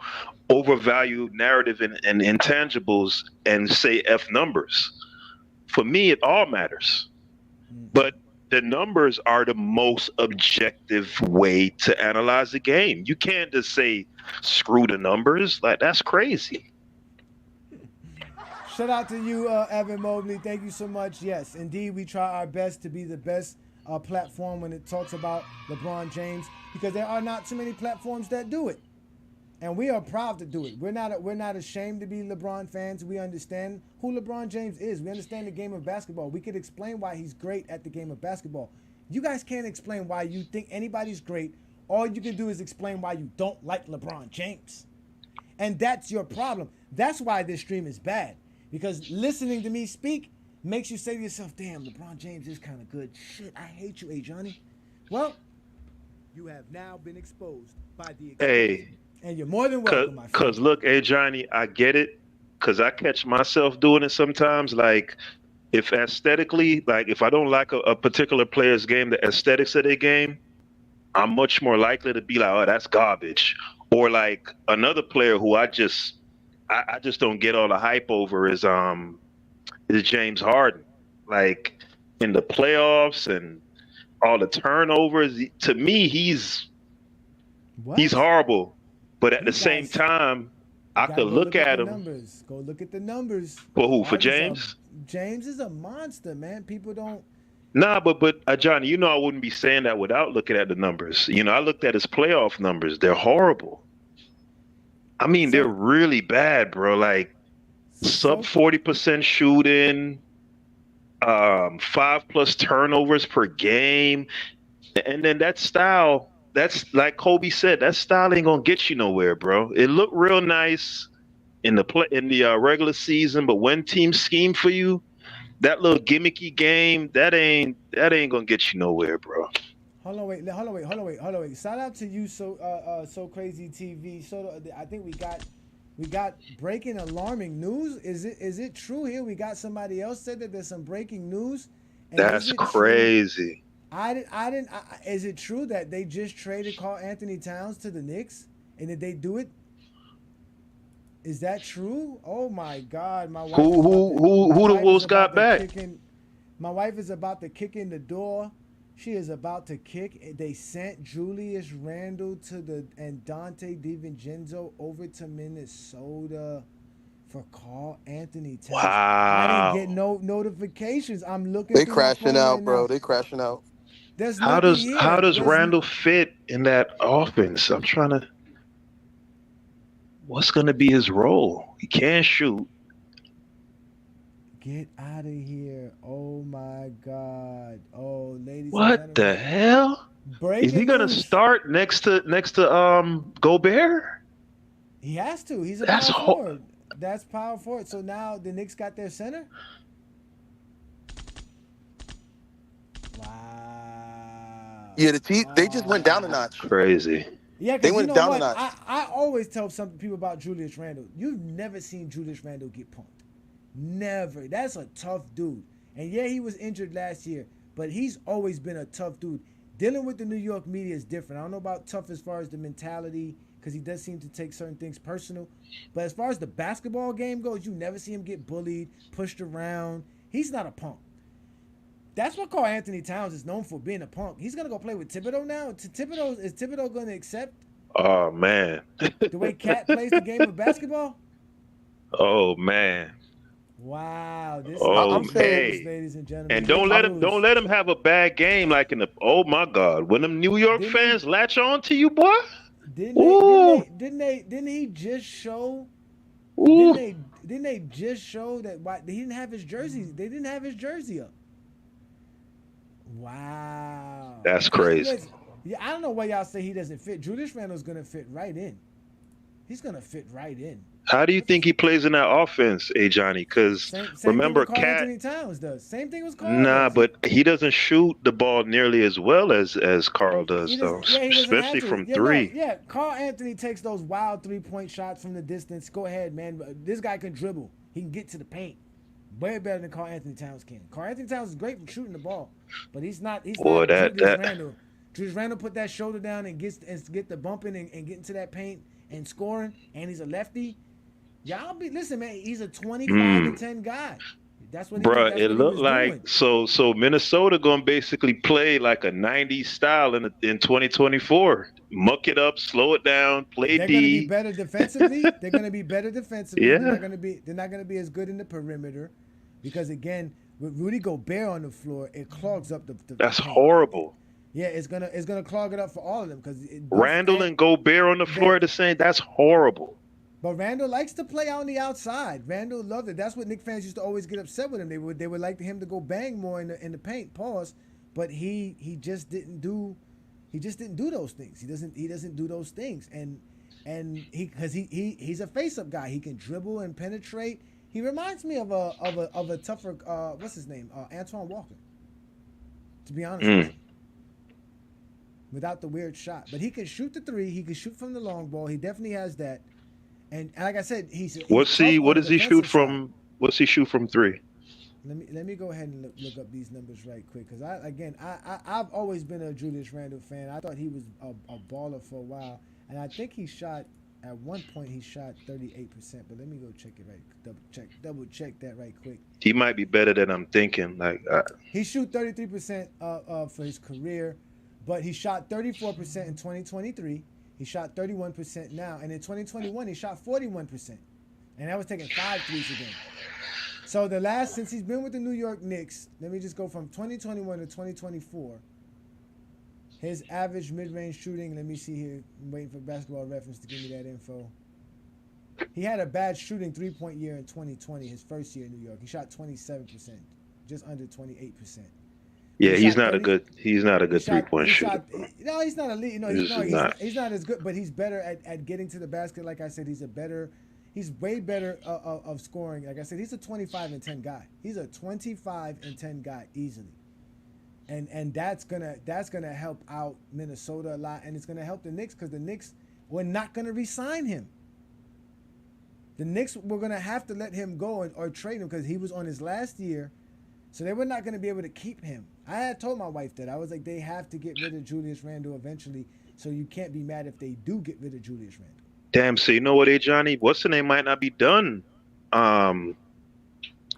overvalue narrative and intangibles and say F numbers. For me, it all matters. But the numbers are the most objective way to analyze the game. You can't just say, screw the numbers. Like, that's crazy. Shout out to you, Evan Mobley. Thank you so much. Yes, indeed, we try our best to be the best platform when it talks about LeBron James because there are not too many platforms that do it, and we are proud to do it. We're not ashamed to be LeBron fans. We understand who LeBron James is. We understand the game of basketball. We could explain why he's great at the game of basketball. You guys can't explain why you think anybody's great. All you can do is explain why you don't like LeBron James, and that's your problem. That's why this stream is bad. Because listening to me speak makes you say to yourself, damn, LeBron James is kind of good. Shit, I hate you, Ajani. Well, you have now been exposed by the and you're more than welcome, my friend. Because look, Ajani, I get it. Because I catch myself doing it sometimes. Like, if aesthetically, like if I don't like a particular player's game, the aesthetics of their game, I'm much more likely to be like, oh, that's garbage. Or like another player who I just don't get all the hype over is James Harden. Like in the playoffs and all the turnovers, to me he's horrible. But at the same time, I could look at him. Go look at the numbers. For who? For James? James is a monster, man. People don't. Nah, but Johnny, I wouldn't be saying that without looking at the numbers. I looked at his playoff numbers. They're horrible. I mean, they're So really bad, bro. Like sub so 40% shooting, 5+ turnovers per game. And then that style, that's like Kobe said, that style ain't gonna get you nowhere, bro. It looked real nice in the regular season, but when teams scheme for you, that little gimmicky game, that ain't gonna get you nowhere, bro. hold on, wait. Shout out to you, so crazy TV. So I think we got breaking alarming news. Is it true here? We got somebody else said that there's some breaking news, and is That's it true? crazy. Is it true that they just traded Karl Anthony Towns to the Knicks, and did they do it? Is that true? Oh my God, my wife Who is about who to. who My who the wife is Wolves about got to back? kick in. My wife is about to kick in the door. She is about to kick. They sent Julius Randle to the and Dante DiVincenzo over to Minnesota for Karl Anthony Towns. I didn't get Wow. no notifications. I'm looking They through my crashing phone right out, bro. now. They crashing out. There's How nothing does how here. does Randall fit in that offense? I'm trying to. What's gonna be his role? He can't shoot. Get out of here. Oh my God. Oh, ladies and What the gentlemen. hell? Is he Breaking gonna news. start next to Gobert? He has to. He's a That's power ho- forward. That's power forward. So now the Knicks got their center? Wow. Yeah, they just went down a Wow. notch. crazy. Yeah, They because you went know down a what? notch. I always tell some people about Julius Randle. You've never seen Julius Randle get punked. Never. That's a tough dude. And yeah, he was injured last year, but he's always been a tough dude. Dealing with the New York media is different. I don't know about tough as far as the mentality, because he does seem to take certain things personal. But as far as the basketball game goes, you never see him get bullied, pushed around. He's not a punk. That's what Karl Anthony Towns is known for, being a punk. He's gonna go play with Thibodeau now. Is Thibodeau gonna accept Oh man. the way Cat plays the game of basketball? Oh man. Wow, this is Oh I'm big saying, news, hey. ladies and And gentlemen. don't Big let him don't news. let him have a bad game like in the oh my God. When them New York Didn't they? fans latch on to you, boy. Didn't they? Didn't Ooh. they? Didn't they? Didn't he just show? Didn't Ooh. they? Didn't they just show that? Why he didn't have his jersey? They didn't have his jersey up. Wow. That's crazy. Yeah, I don't know why y'all say he doesn't fit. Julius Randle's gonna fit right in. He's gonna fit right in. How do you think he plays in that offense, Ajani? Because Same thing remember, with Karl Cat. Anthony Towns does. Same thing with Karl Nah, does. but he doesn't shoot the ball nearly as well as Carl He does, though, doesn't. Yeah, he doesn't have especially to. from Yeah, no. three. Yeah, Karl Anthony takes those wild 3-point shots from the distance. Go ahead, man. This guy can dribble. He can get to the paint. Way better than Karl Anthony Towns can. Karl Anthony Towns is great for shooting the ball, but he's not. He's Boy, not that Julius that Randle. Julius Randle put that shoulder down and get the bumping and get into that paint and scoring. And he's a lefty. Listen, man. He's a 25 and mm, 10 guy. That's what he was. bruh, That's it what he looked was like doing. so Minnesota gonna basically play like a '90s style in 2024. Muck it up, slow it down, play They're going to be D. better defensively. They're going to be better defensively. They're Yeah, not going to be. They're not going to be as good in the perimeter, because again, with Rudy Gobert on the floor, it clogs up the that's paint. horrible. Yeah, it's gonna clog it up for all of them, because Randall and Gobert on the floor at the same. That's horrible. But Randall likes to play on the outside. Randall loved it. That's what Knicks fans used to always get upset with him. They would like him to go bang more in the paint. Pause. But he just didn't do those things. He doesn't do those things. And he's a face-up guy. He can dribble and penetrate. He reminds me of a tougher what's his name? Antoine Walker. To be honest with Mm. you. Without the weird shot. But he can shoot the three. He can shoot from the long ball. He definitely has that. And like I said, he's tough What on the does he shoot defensive side. from? What's he shoot from three? Let me go ahead and look up these numbers right quick, because I've always been a Julius Randle fan. I thought he was a baller for a while, and I think he shot at one point he shot 38%. But let me go check it double check that right quick. He might be better than I'm thinking. Like, He shoot 33% for his career, but he shot 34% in 2023. He shot 31% now, and in 2021 he shot 41%, and that was taking 5 threes a game. So since he's been with the New York Knicks, let me just go from 2021 to 2024. His average mid-range shooting, let me see here. I'm waiting for Basketball Reference to give me that info. He had a bad shooting 3-point year in 2020, his first year in New York. He shot 27%, just under 28%. Yeah, He he's shot not a 30. good 3-point shooter. No, he's not elite. No, This is not. he's not as good, but he's better at getting to the basket. Like I said, he's way better of scoring. Like I said, he's a 25 and 10 guy. He's a 25 and 10 guy easily. And that's gonna help out Minnesota a lot, and it's gonna help the Knicks because the Knicks were not gonna re-sign him. The Knicks were gonna have to let him go or trade him because he was on his last year, so they were not gonna be able to keep him. I had told my wife that. I was like, they have to get rid of Julius Randle eventually, so you can't be mad if they do get rid of Julius Randle. Damn, so you know what, Ajani? What's the name might not be done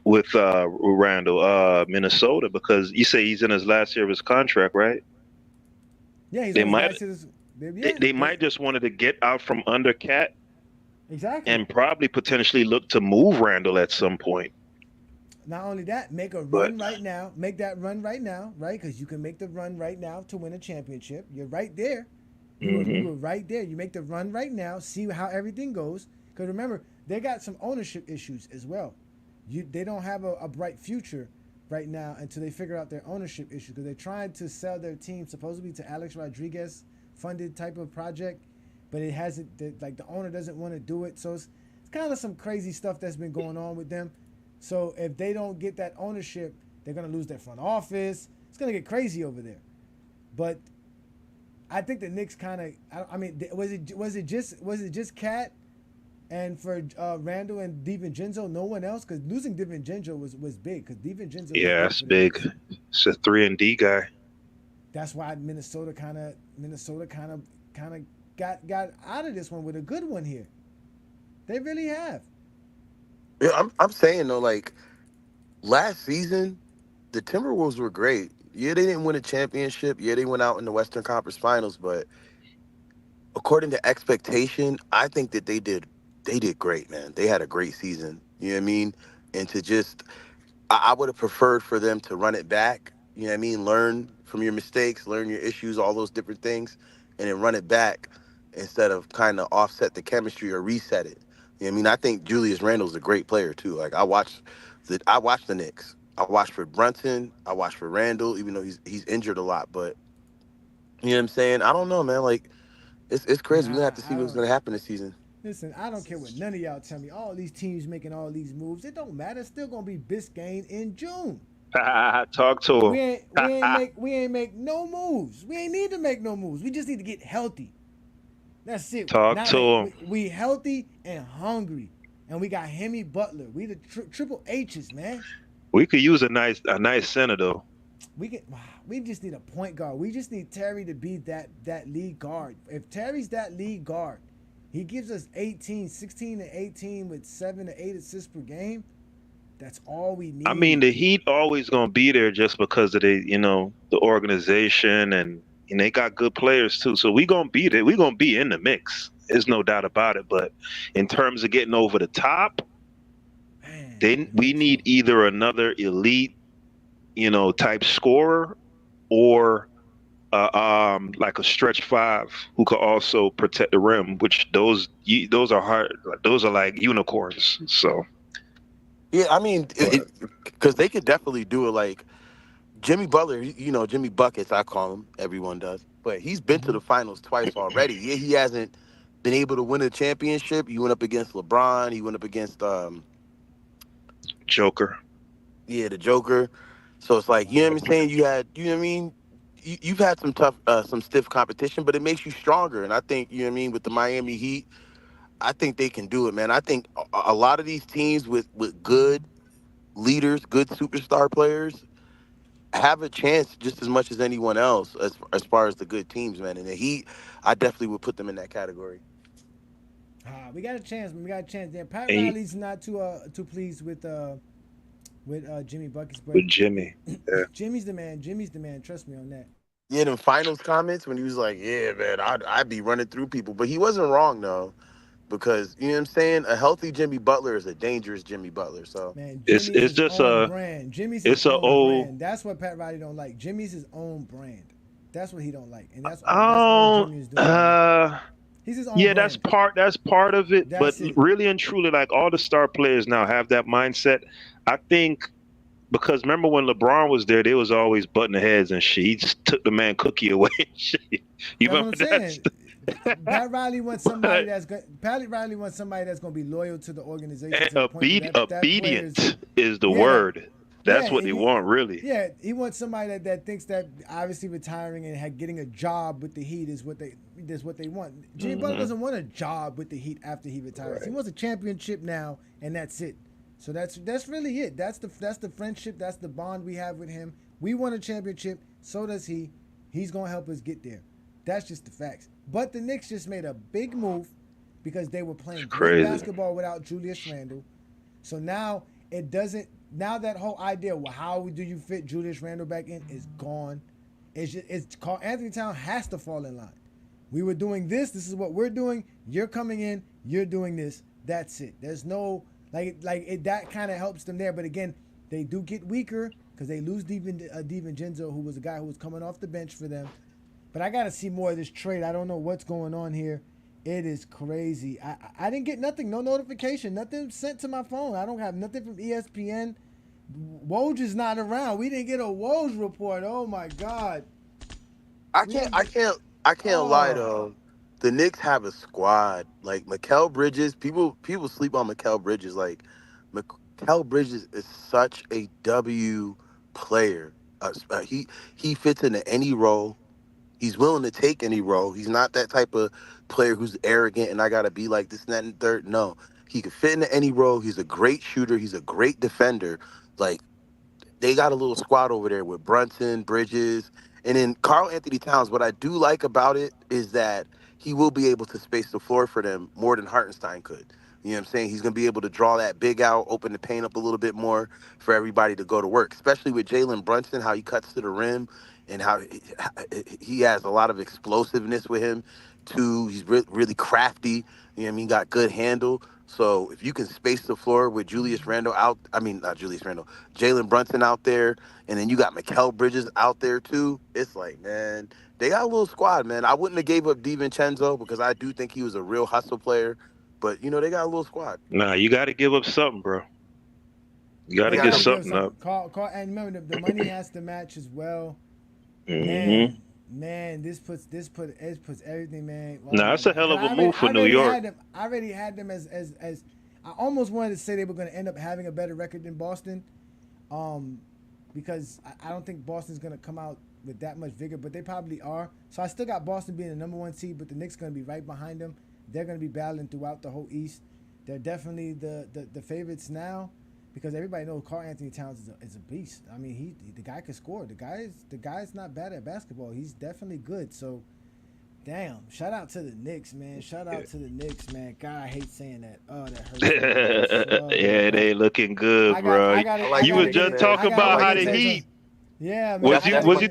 with Randall, Minnesota, because you say he's in his last year of his contract, right? Yeah, he's They on his might last year. they might just wanted to get out from under Cat Exactly. and probably potentially look to move Randall at some point. Not only that, make a But- run right now. Make that run right now, right? Because you can make the run right now to win a championship. You're right there. You were right there. You make the run right now, see how everything goes. Because remember, they got some ownership issues as well. They don't have a bright future right now until they figure out their ownership issue. Because they're trying to sell their team supposedly to Alex Rodriguez funded type of project, but it hasn't. Like the owner doesn't want to do it. So it's kind of some crazy stuff that's been going on with them. So if they don't get that ownership, they're gonna lose their front office. It's gonna get crazy over there. But I think the Knicks kind of. I mean, was it just Cat, and for Randall and DiVincenzo, no one else? Because losing DiVincenzo was big. Because DiVincenzo. Yeah, it's big. It's a 3-and-D guy. That's why Minnesota kind of got out of this one with a good one here. They really have. Yeah, I'm saying though, like last season, the Timberwolves were great. Yeah, they didn't win a championship. Yeah, they went out in the Western Conference Finals, but according to expectation, I think that they did great, man. They had a great season. You know what I mean? And to just, I would have preferred for them to run it back. You know what I mean? Learn from your mistakes, learn your issues, all those different things, and then run it back instead of kind of offset the chemistry or reset it. You know what I mean? I think Julius Randle's a great player too. Like I watched the Knicks. I watched for Brunson. I watched for Randle, even though he's injured a lot. But you know what I'm saying? I don't know, man. Like it's crazy. We're gonna have to see what's gonna happen this season. Listen, I don't care what none of y'all tell me. All these teams making all these moves, it don't matter. It's still gonna be Biscayne in June. Talk to him. We ain't make no moves. We ain't need to make no moves. We just need to get healthy. That's it. Talk to him. We healthy and hungry, and we got Hemi Butler. We the triple H's, man. We could use a nice center though. We just need a point guard. We just need Terry to be that lead guard. If Terry's that lead guard, he gives us 16 to 18 with 7 to 8 assists per game. That's all we need. I mean, the Heat always gonna be there just because of the organization and they got good players too. So we gonna be there. We gonna be in the mix. There's no doubt about it. But in terms of getting over the top, we need either another elite, type scorer, or like a stretch five who could also protect the rim. Which those are hard. Those are like unicorns. So. Yeah, I mean, because they could definitely do it. Like Jimmy Butler, Jimmy Buckets, I call him. Everyone does, but he's been to the finals twice already. Yeah, he hasn't been able to win a championship. He went up against LeBron. He went up against Joker. Yeah, the Joker. So it's like, you know what I'm saying? You had, you know what I mean? You've had some tough, some stiff competition, but it makes you stronger. And I think, you know what I mean, with the Miami Heat, I think they can do it, man. I think a lot of these teams with good leaders, good superstar players, have a chance just as much as anyone else as far as the good teams, man. And the Heat, I definitely would put them in that category. We got a chance. We got a chance there. Pat Riley's not too pleased with Jimmy Buckets, but with Jimmy, yeah. Jimmy's the man. Trust me on that. Yeah, them finals comments when he was like, "Yeah, man, I'd be running through people," but he wasn't wrong though. Because, you know what I'm saying? A healthy Jimmy Butler is a dangerous Jimmy Butler. So man, it's just a brand. Jimmy's his own old brand. That's what Pat Riley don't like. Jimmy's his own brand. That's what he don't like. And that's what Jimmy is doing. He's his own Yeah, brand. that's part of it. But That's it. really and truly, like all the star players now have that mindset. I think because remember when LeBron was there, they was always butting heads and shit. He just took the man cookie away and shit. You That's what I'm remember saying. Pat Riley wants somebody that? that's good. Pat Riley wants somebody that's going to be loyal to the organization to the point that players. Obedient is the Yeah, word. yeah, That's what they want, really. yeah. He wants somebody that thinks that obviously retiring and getting a job with the Heat is what they want. Jimmy Butler doesn't want a job with the Heat after he retires. He wants a championship now, and that's it. So that's really it. That's the friendship. That's the bond we have with him. We want a championship. So does he. He's gonna help us get there. That's just the facts. But the Knicks just made a big move because they were playing great basketball without Julius Randle. So now it doesn't. Now that whole idea, well, how do you fit Julius Randle back in, is gone. It's called Anthony Town has to fall in line. We were doing this. This is what we're doing. You're coming in. You're doing this. That's it. There's no that kind of helps them there. But again, they do get weaker because they lose DiVincenzo, who was a guy who was coming off the bench for them. But I got to see more of this trade. I don't know what's going on here. It is crazy. I didn't get nothing, no notification, nothing sent to my phone. I don't have nothing from ESPN. Woj is not around. We didn't get a Woj report. Oh my God. I can't lie though. The Knicks have a squad. Like Mikal Bridges, people sleep on Mikal Bridges. Like Mikal Bridges is such a W player. He fits into any role. He's willing to take any role. He's not that type of player who's arrogant and I gotta be like this and that and third. No, he can fit into any role. He's a great shooter. He's a great defender. Like they got a little squad over there with Brunson, Bridges, and then Karl Anthony Towns. What I do like about it is that he will be able to space the floor for them more than Hartenstein could. You know what I'm saying? He's going to be able to draw that big out, open the paint up a little bit more for everybody to go to work, especially with Jalen Brunson, how he cuts to the rim and how he has a lot of explosiveness with him, too. He's really crafty. You know what I mean? Got good handle. So if you can space the floor with Julius Randle not Julius Randle, Jalen Brunson out there, and then you got Mikal Bridges out there too, it's like, man, they got a little squad, man. I wouldn't have gave up DiVincenzo because I do think he was a real hustle player, but, you know, they got a little squad. Nah, you got to give up something, bro. You got to get something up. And remember, the money has to match as well. Mm-hmm. Man, this puts everything, man. Oh, nah, that's a hell of a move for New York. I already had them as I almost wanted to say they were going to end up having a better record than Boston, because I don't think Boston's going to come out with that much vigor, but they probably are. So I still got Boston being the number one seed, but the Knicks going to be right behind them. They're going to be battling throughout the whole East. They're definitely the favorites now, because everybody knows Karl Anthony Towns is a beast. I mean, the guy can score. The guy's not bad at basketball. He's definitely good. So, damn, shout out to the Knicks, man. Shout out to the Knicks, man. God, I hate saying that. Oh, that hurts. Yeah, they looking good, bro. You was just talking about how the Heat. Yeah, man. Was you?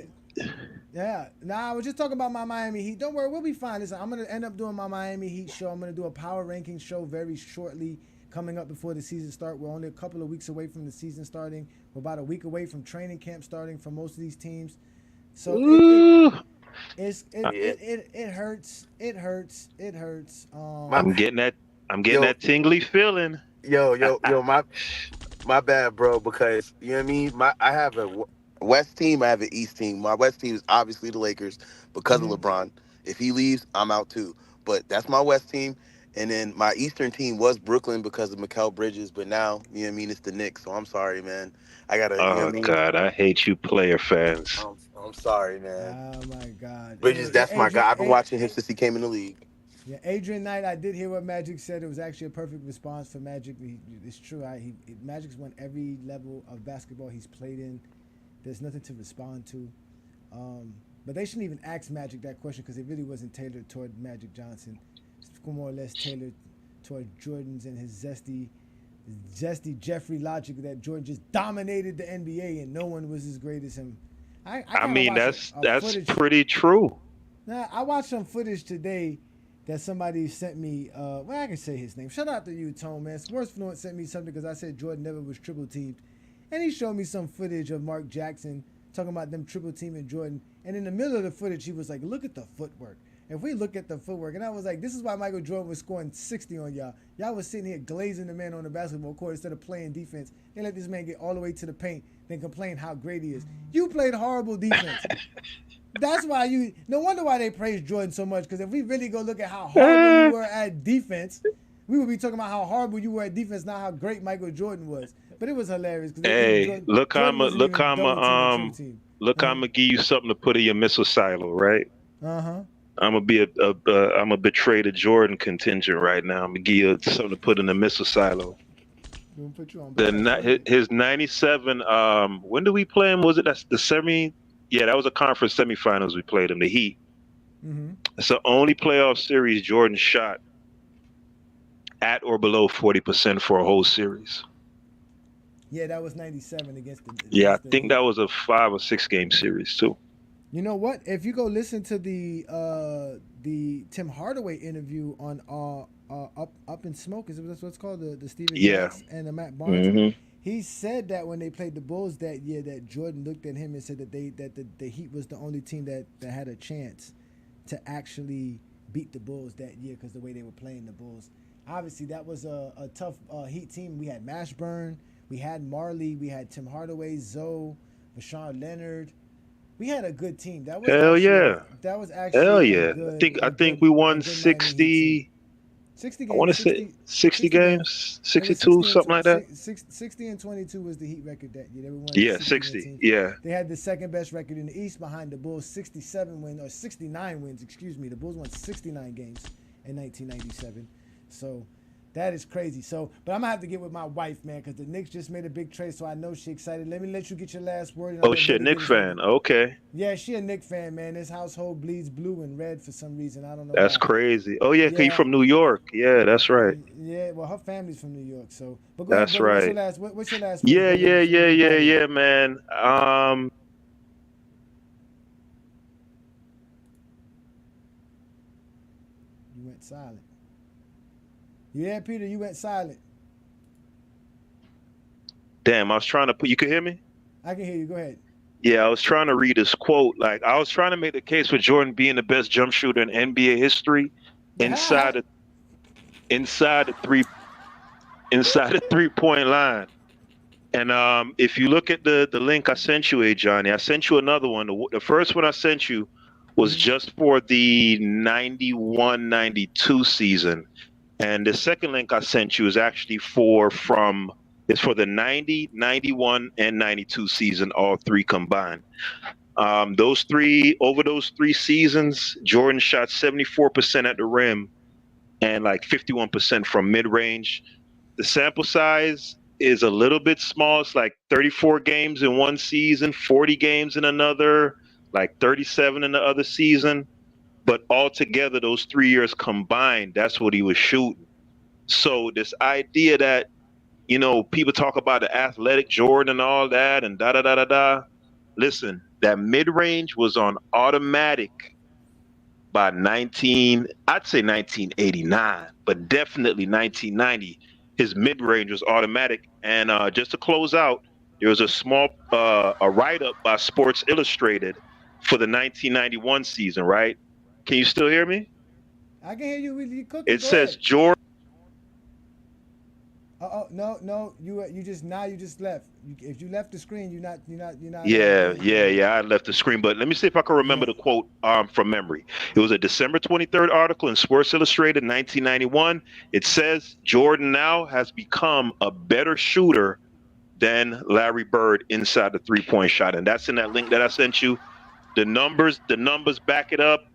Yeah. Nah, I was just talking about my Miami Heat. Don't worry, we'll be fine. Listen, I'm going to end up doing my Miami Heat show. I'm going to do a power ranking show very shortly, coming up before the season start. We're only a couple of weeks away from the season starting. We're about a week away from training camp starting for most of these teams. So it hurts. It hurts. I'm getting that tingly feeling. Yo, my bad, bro, because you know what I mean? I have a West team, I have an East team. My West team is obviously the Lakers because of LeBron. If he leaves, I'm out too. But that's my West team. And then my Eastern team was Brooklyn because of Mikal Bridges, but now, you know what I mean, it's the Knicks. So I'm sorry, man. I gotta. Oh, you know what I mean? God, I hate you, player fans. I'm sorry, man. Oh my God, Bridges, that's my guy. I've been watching him since he came in the league. Yeah, Adrian Knight. I did hear what Magic said. It was actually a perfect response for Magic. It's true. Magic's won every level of basketball he's played in. There's nothing to respond to. But they shouldn't even ask Magic that question because it really wasn't tailored toward Magic Johnson. It's more or less tailored toward Jordan's and his zesty Jeffrey logic that Jordan just dominated the NBA and no one was as great as him. I mean, that's pretty true. Now, I watched some footage today that somebody sent me. Well, I can say his name. Shout out to you, Tone, man. Sports Fluent sent me something because I said Jordan never was triple teamed. And he showed me some footage of Mark Jackson talking about them triple teaming Jordan. And in the middle of the footage, he was like, look at the footwork. if we look at the footwork, and I was like, this is why Michael Jordan was scoring 60 on y'all. Y'all was sitting here glazing the man on the basketball court instead of playing defense. They let this man get all the way to the paint, then complain how great he is. You played horrible defense. That's why you. No wonder why they praise Jordan so much. Because if we really go look at how horrible you were at defense, we would be talking about how horrible you were at defense, not how great Michael Jordan was. But it was hilarious. Hey, look, I'm gonna give you something to put in your missile silo, right? I'm gonna betray the Jordan contingent right now. I'm gonna give you something to put in the missile silo. Put you on his 97. When did we play him? Was it that's the semi? Yeah, that was a conference semifinals. We played him. The Heat. It's the only playoff series Jordan shot at or below 40% for a whole series. Yeah, that was 97 against the. Yeah, I think that was a 5 or 6 game series too. You know what? If you go listen to the Tim Hardaway interview on Up in Smoke, is that's what's called the Steven Jackson and the Matt Barnes. He said that when they played the Bulls that year, that Jordan looked at him and said that the Heat was the only team that had a chance to actually beat the Bulls that year because the way they were playing the Bulls. Obviously, that was a tough Heat team. We had Mashburn, we had Marley, we had Tim Hardaway, Zoe, Rashawn Leonard. We had a good team. That was That was actually good, I think we won 60. 60 games. I want to say 60 games, 62, something like that. 60 and 22 was the Heat record that year. They won 60. Yeah. They had the second best record in the East behind the Bulls, 67 wins or 69 wins. Excuse me. The Bulls won 69 games in 1997. So that is crazy. So, but I'm gonna have to get with my wife, man, because the Knicks just made a big trade, so I know she's excited. Let me let you get your last word. Oh shit, Knicks fan. Okay. Yeah, she a Knicks fan, man. This household bleeds blue and red for some reason. I don't know. That's crazy. Oh yeah, because you're from New York. Yeah, that's right. Yeah, well, her family's from New York, so. But go that's ahead, right. What's your last? Yeah, man. You went silent. Yeah, Peter, you went silent. Damn, I was trying to put. You can hear me? I can hear you. Go ahead. Yeah, I was trying to read this quote. Like I was trying to make the case for Jordan being the best jump shooter in NBA history inside the 3-point line. And if you look at the link I sent you, Ajani, I sent you another one. The first one I sent you was just for the 91-92 season. And the second link I sent you is actually for the 90, 91, and 92 season, all three combined. Over those three seasons, Jordan shot 74% at the rim and like 51% from mid-range. The sample size is a little bit small. It's like 34 games in one season, 40 games in another, like 37 in the other season. But altogether, those 3 years combined, that's what he was shooting. So this idea that, people talk about the athletic Jordan and all that and da-da-da-da-da. Listen, that mid-range was on automatic by I'd say 1989, but definitely 1990. His mid-range was automatic. And just to close out, there was a small a write-up by Sports Illustrated for the 1991 season, right? Can you still hear me? I can hear you. It says Jordan. No, you just left. If you left the screen, you're not. Yeah. I left the screen, but let me see if I can remember the quote from memory. It was a December 23rd article in Sports Illustrated, 1991. It says Jordan now has become a better shooter than Larry Bird inside the 3-point shot, and that's in that link that I sent you. The numbers back it up.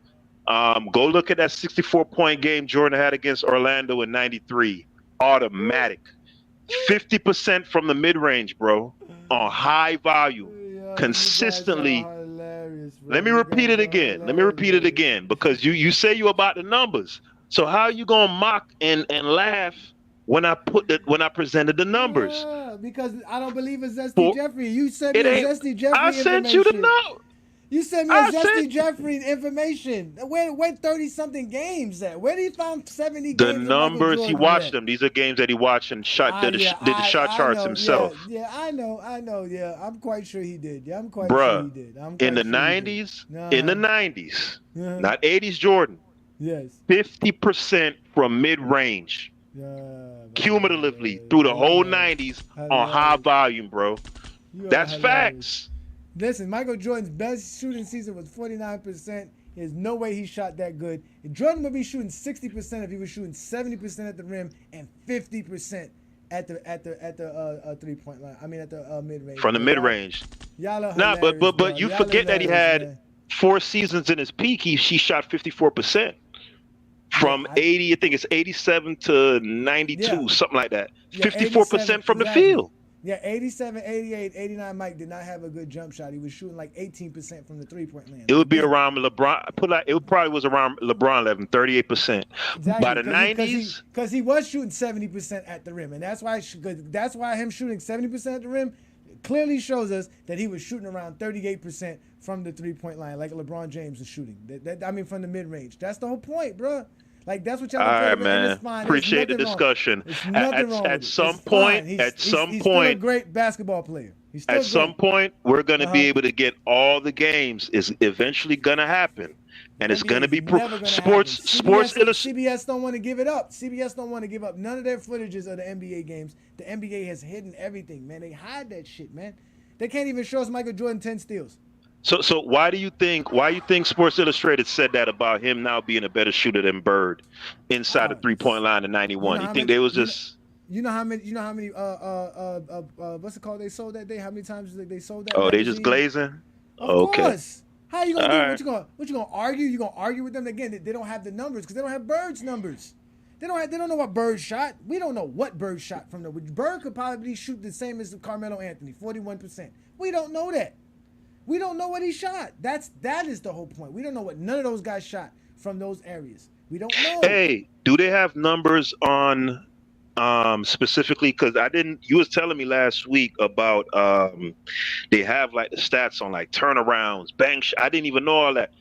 Go look at that 64-point game Jordan had against Orlando in '93. Automatic. 50% from the mid-range, bro, on high volume, consistently. Let me repeat it again, because you say you about the numbers. So how are you gonna mock and laugh when I presented the numbers? Yeah, because I don't believe it's Zesty Jeffrey. You sent me Zesty Jeffrey. I sent you the note. You sent me a I Zesty said Jeffrey information. Where 30-something games at? Where did he find 70 the games of Michael numbers he Jordan watched at? them. These are games that he watched and did the shot I charts know. Yeah, himself. yeah, I know. Yeah, I'm quite sure he did. Yeah, I'm quite sure Bruh, he did. I'm in quite the sure he did. 90s, in the Uh-huh. 90s, Uh-huh. not 80s Jordan, Yes. 50% from mid-range Yeah, cumulatively through the whole hilarious. 90s on high Hilarious. volume, bro. You are That's hilarious. facts. Listen, Michael Jordan's best shooting season was 49%. There's no way he shot that good. Jordan would be shooting 60% if he was shooting 70% at the rim and 50% at the 3-point line. I mean at the mid range. From the mid-range. Y'all are Nah, hilarious. but dog. you Y'all forget that he hilarious, had man. 4 seasons in his peak. He shot 54% from Yeah, 80. I think it's 87 to 92, yeah. something like that. Yeah, 54% from the exactly. field. Yeah, 87, 88, 89. Mike did not have a good jump shot. He was shooting like 18% from the 3-point land. It would be Again, around LeBron. It probably was around LeBron level, 38%. By exactly, the 90s, because he was shooting 70% at the rim, and that's why him shooting 70% at the rim clearly shows us that he was shooting around 38% from the 3-point line, like LeBron James is shooting. I mean, from the mid range. That's the whole point, bro. Like that's what y'all all are right, afraid of, and man. it's fine. Appreciate the There's nothing discussion. wrong. There's nothing wrong with At it. some It's point, fine. at some He's still a point, great basketball player. He's still at some great. point, we're gonna be Uh-huh. able to get all the games. Is eventually gonna happen, and it's gonna be never gonna sports. happen. Sports Illustrated. CBS don't want to give it up. CBS don't want to give up none of their footages of the NBA games. The NBA has hidden everything, man. They hide that shit, man. They can't even show us Michael Jordan 10 steals. So why you think Sports Illustrated said that about him now being a better shooter than Bird inside the 3-point line in '91? You think they was just You know how many what's it called they sold that day? How many times they sold that? oh they magazine? just glazing? Of Okay. course. How you gonna All do? right. What you gonna argue? You gonna argue with them again? They don't have the numbers because they don't have Bird's numbers. They don't know what Bird shot. We don't know what Bird shot from the. Bird could probably shoot the same as Carmelo Anthony, 41%. We don't know that. We don't know what he shot. That is the whole point. We don't know what none of those guys shot from those areas. We don't know. Hey, do they have numbers on specifically? Because I didn't. You was telling me last week about they have like the stats on like turnarounds, I didn't even know all that.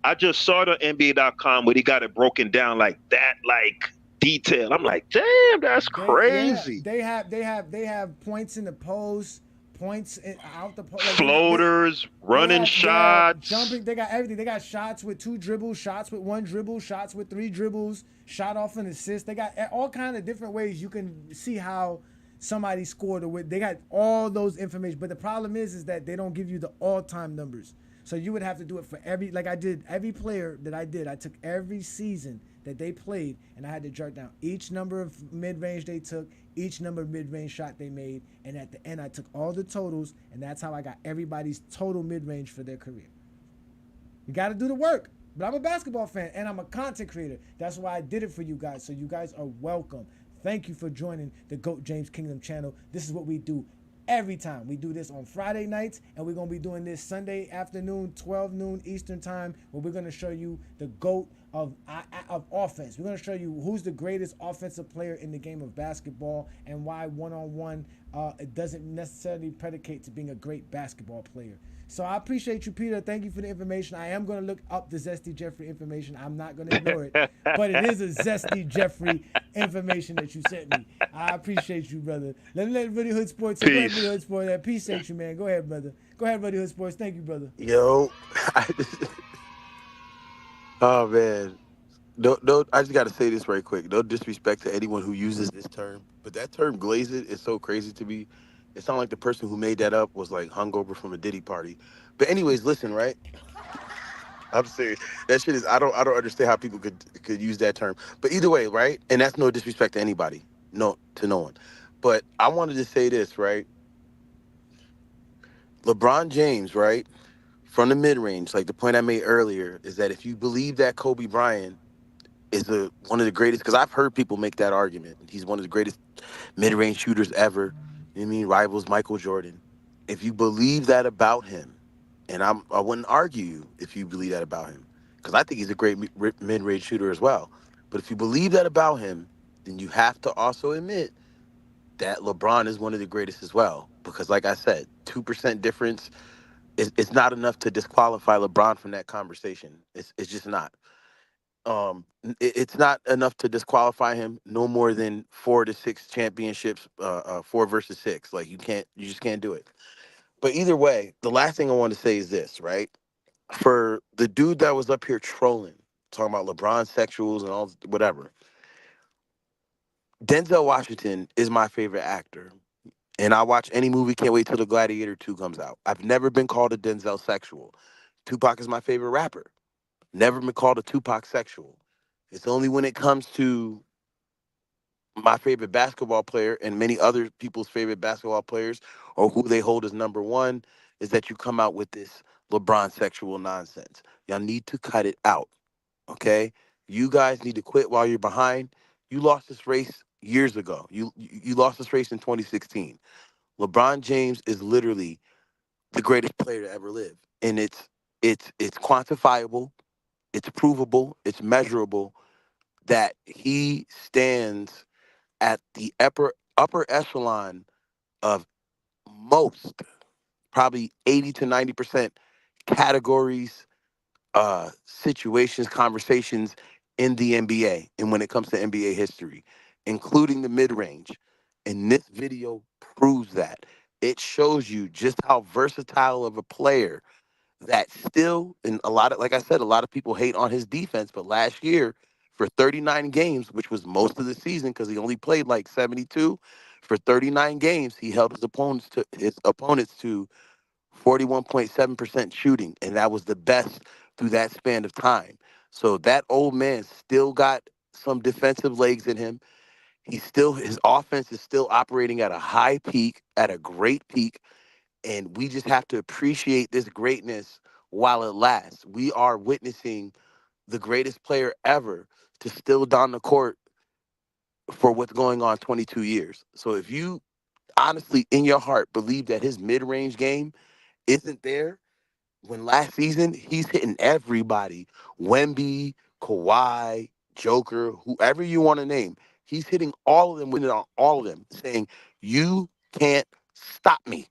I just saw it on NBA.com where they got it broken down like that, like detail. I'm like, damn, that's crazy. They have points in the post, points out the post. Floaters, running shots, jumping. They got everything. They got shots with 2 dribbles, shots with 1 dribble, shots with 3 dribbles, shot off an assist. They got all kind of different ways you can see how somebody scored or with. They got all those information. But the problem is that they don't give you the all-time numbers. So you would have to do it for every player that I did. I took every season that they played, and I had to jot down each number of mid-range they took, each number of mid-range shot they made, and at the end I took all the totals, and that's how I got everybody's total mid-range for their career. You got to do the work. But I'm a basketball fan, and I'm a content creator. That's why I did it for you guys, so you guys are welcome. Thank you for joining the GOAT James Kingdom channel. This is what we do every time. We do this on Friday nights, and we're going to be doing this Sunday afternoon, 12 noon Eastern time, where we're going to show you the GOAT of offense. We're going to show you who's the greatest offensive player in the game of basketball and why one-on-one it doesn't necessarily predicate to being a great basketball player. So I appreciate you, Peter. Thank you for the information. I am going to look up the Zesty Jeffrey information. I'm not going to ignore it, but it is a Zesty Jeffrey information that you sent me. I appreciate you, brother. Let Buddy Hood Sports. Go ahead, Buddy Hood Sports. I appreciate you, man. Go ahead, brother. Go ahead, Buddy Hood Sports. Thank you, brother. Yo, oh man, no. I just got to say this right quick. No disrespect to anyone who uses this term, but that term "glaze it" is so crazy to me. It sounds like the person who made that up was like hungover from a Diddy party. But anyways, listen, right? I'm serious. That shit is I don't understand how people could use that term. But either way, right? And that's no disrespect to anybody. No one. But I wanted to say this, right? LeBron James, right? From the mid-range, like the point I made earlier, is that if you believe that Kobe Bryant is one of the greatest, because I've heard people make that argument. He's one of the greatest mid-range shooters ever. You know what I mean? Rivals Michael Jordan. If you believe that about him, and I wouldn't argue you if you believe that about him, because I think he's a great mid-range shooter as well. But if you believe that about him, then you have to also admit that LeBron is one of the greatest as well. Because like I said, 2% difference it's not enough to disqualify LeBron from that conversation. It's just not. It's not enough to disqualify him. No more than 4 to 6 championships, 4 versus 6. Like you just can't do it. But either way, the last thing I want to say is this, right? For the dude that was up here trolling, talking about LeBron sexuals and all whatever, Denzel Washington is my favorite actor. And I watch any movie, can't wait till the Gladiator 2 comes out. I've never been called a Denzel sexual. Tupac is my favorite rapper. Never been called a Tupac sexual. It's only when it comes to my favorite basketball player and many other people's favorite basketball players or who they hold as number one is that you come out with this LeBron sexual nonsense. Y'all need to cut it out, okay? You guys need to quit while you're behind. You lost this race years ago. You lost this race in 2016. LeBron James is literally the greatest player to ever live, and it's quantifiable, it's provable, it's measurable that he stands at the upper echelon of most, probably 80 to 90% categories, situations, conversations in the NBA and when it comes to NBA history, including the mid range. And this video proves that. It shows you just how versatile of a player that still, and a lot of, like I said, a lot of people hate on his defense, but last year for 39 games, which was most of the season because he only played like 72, for 39 games, he held his opponents to 41.7% shooting, and that was the best through that span of time. So that old man still got some defensive legs in him. His offense is still operating at a high peak, at a great peak, and we just have to appreciate this greatness while it lasts. We are witnessing the greatest player ever to still don the court for what's going on 22 years. So if you honestly in your heart believe that his mid-range game isn't there, when last season he's hitting everybody, Wemby, Kawhi, Joker, whoever you want to name, he's hitting all of them, winning on all of them, saying, you can't stop me.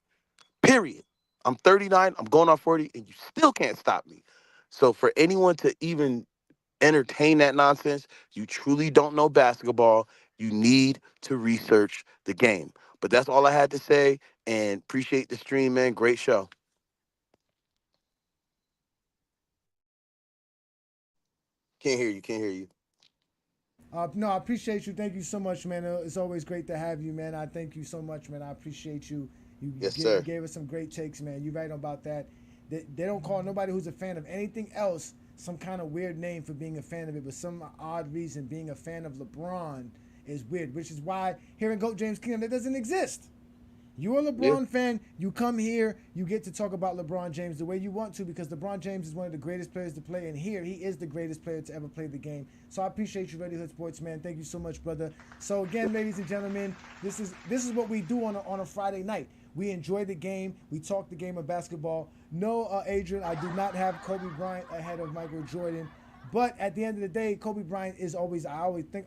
Period. I'm 39, I'm going on 40, and you still can't stop me. So for anyone to even entertain that nonsense, you truly don't know basketball. You need to research the game. But that's all I had to say, and appreciate the stream, man. Great show. Can't hear you, can't hear you. No, I appreciate you. Thank you so much, man. It's always great to have you, man. I thank you so much, man. I appreciate you. Yes, You sir. gave us some great takes, man. You're right about that. They don't call nobody who's a fan of anything else some kind of weird name for being a fan of it, but some odd reason being a fan of LeBron is weird, which is why here in GOAT James Kingdom, that doesn't exist. You're a Yeah. LeBron fan. You come here, you get to talk about LeBron James the way you want to because LeBron James is one of the greatest players to play. And here, he is the greatest player to ever play the game. So I appreciate you, Ready Hood Sports, man. Thank you so much, brother. So again, ladies and gentlemen, this is what we do on a Friday night. We enjoy the game. We talk the game of basketball. No, Adrian, I do not have Kobe Bryant ahead of Michael Jordan. But at the end of the day, Kobe Bryant is always, I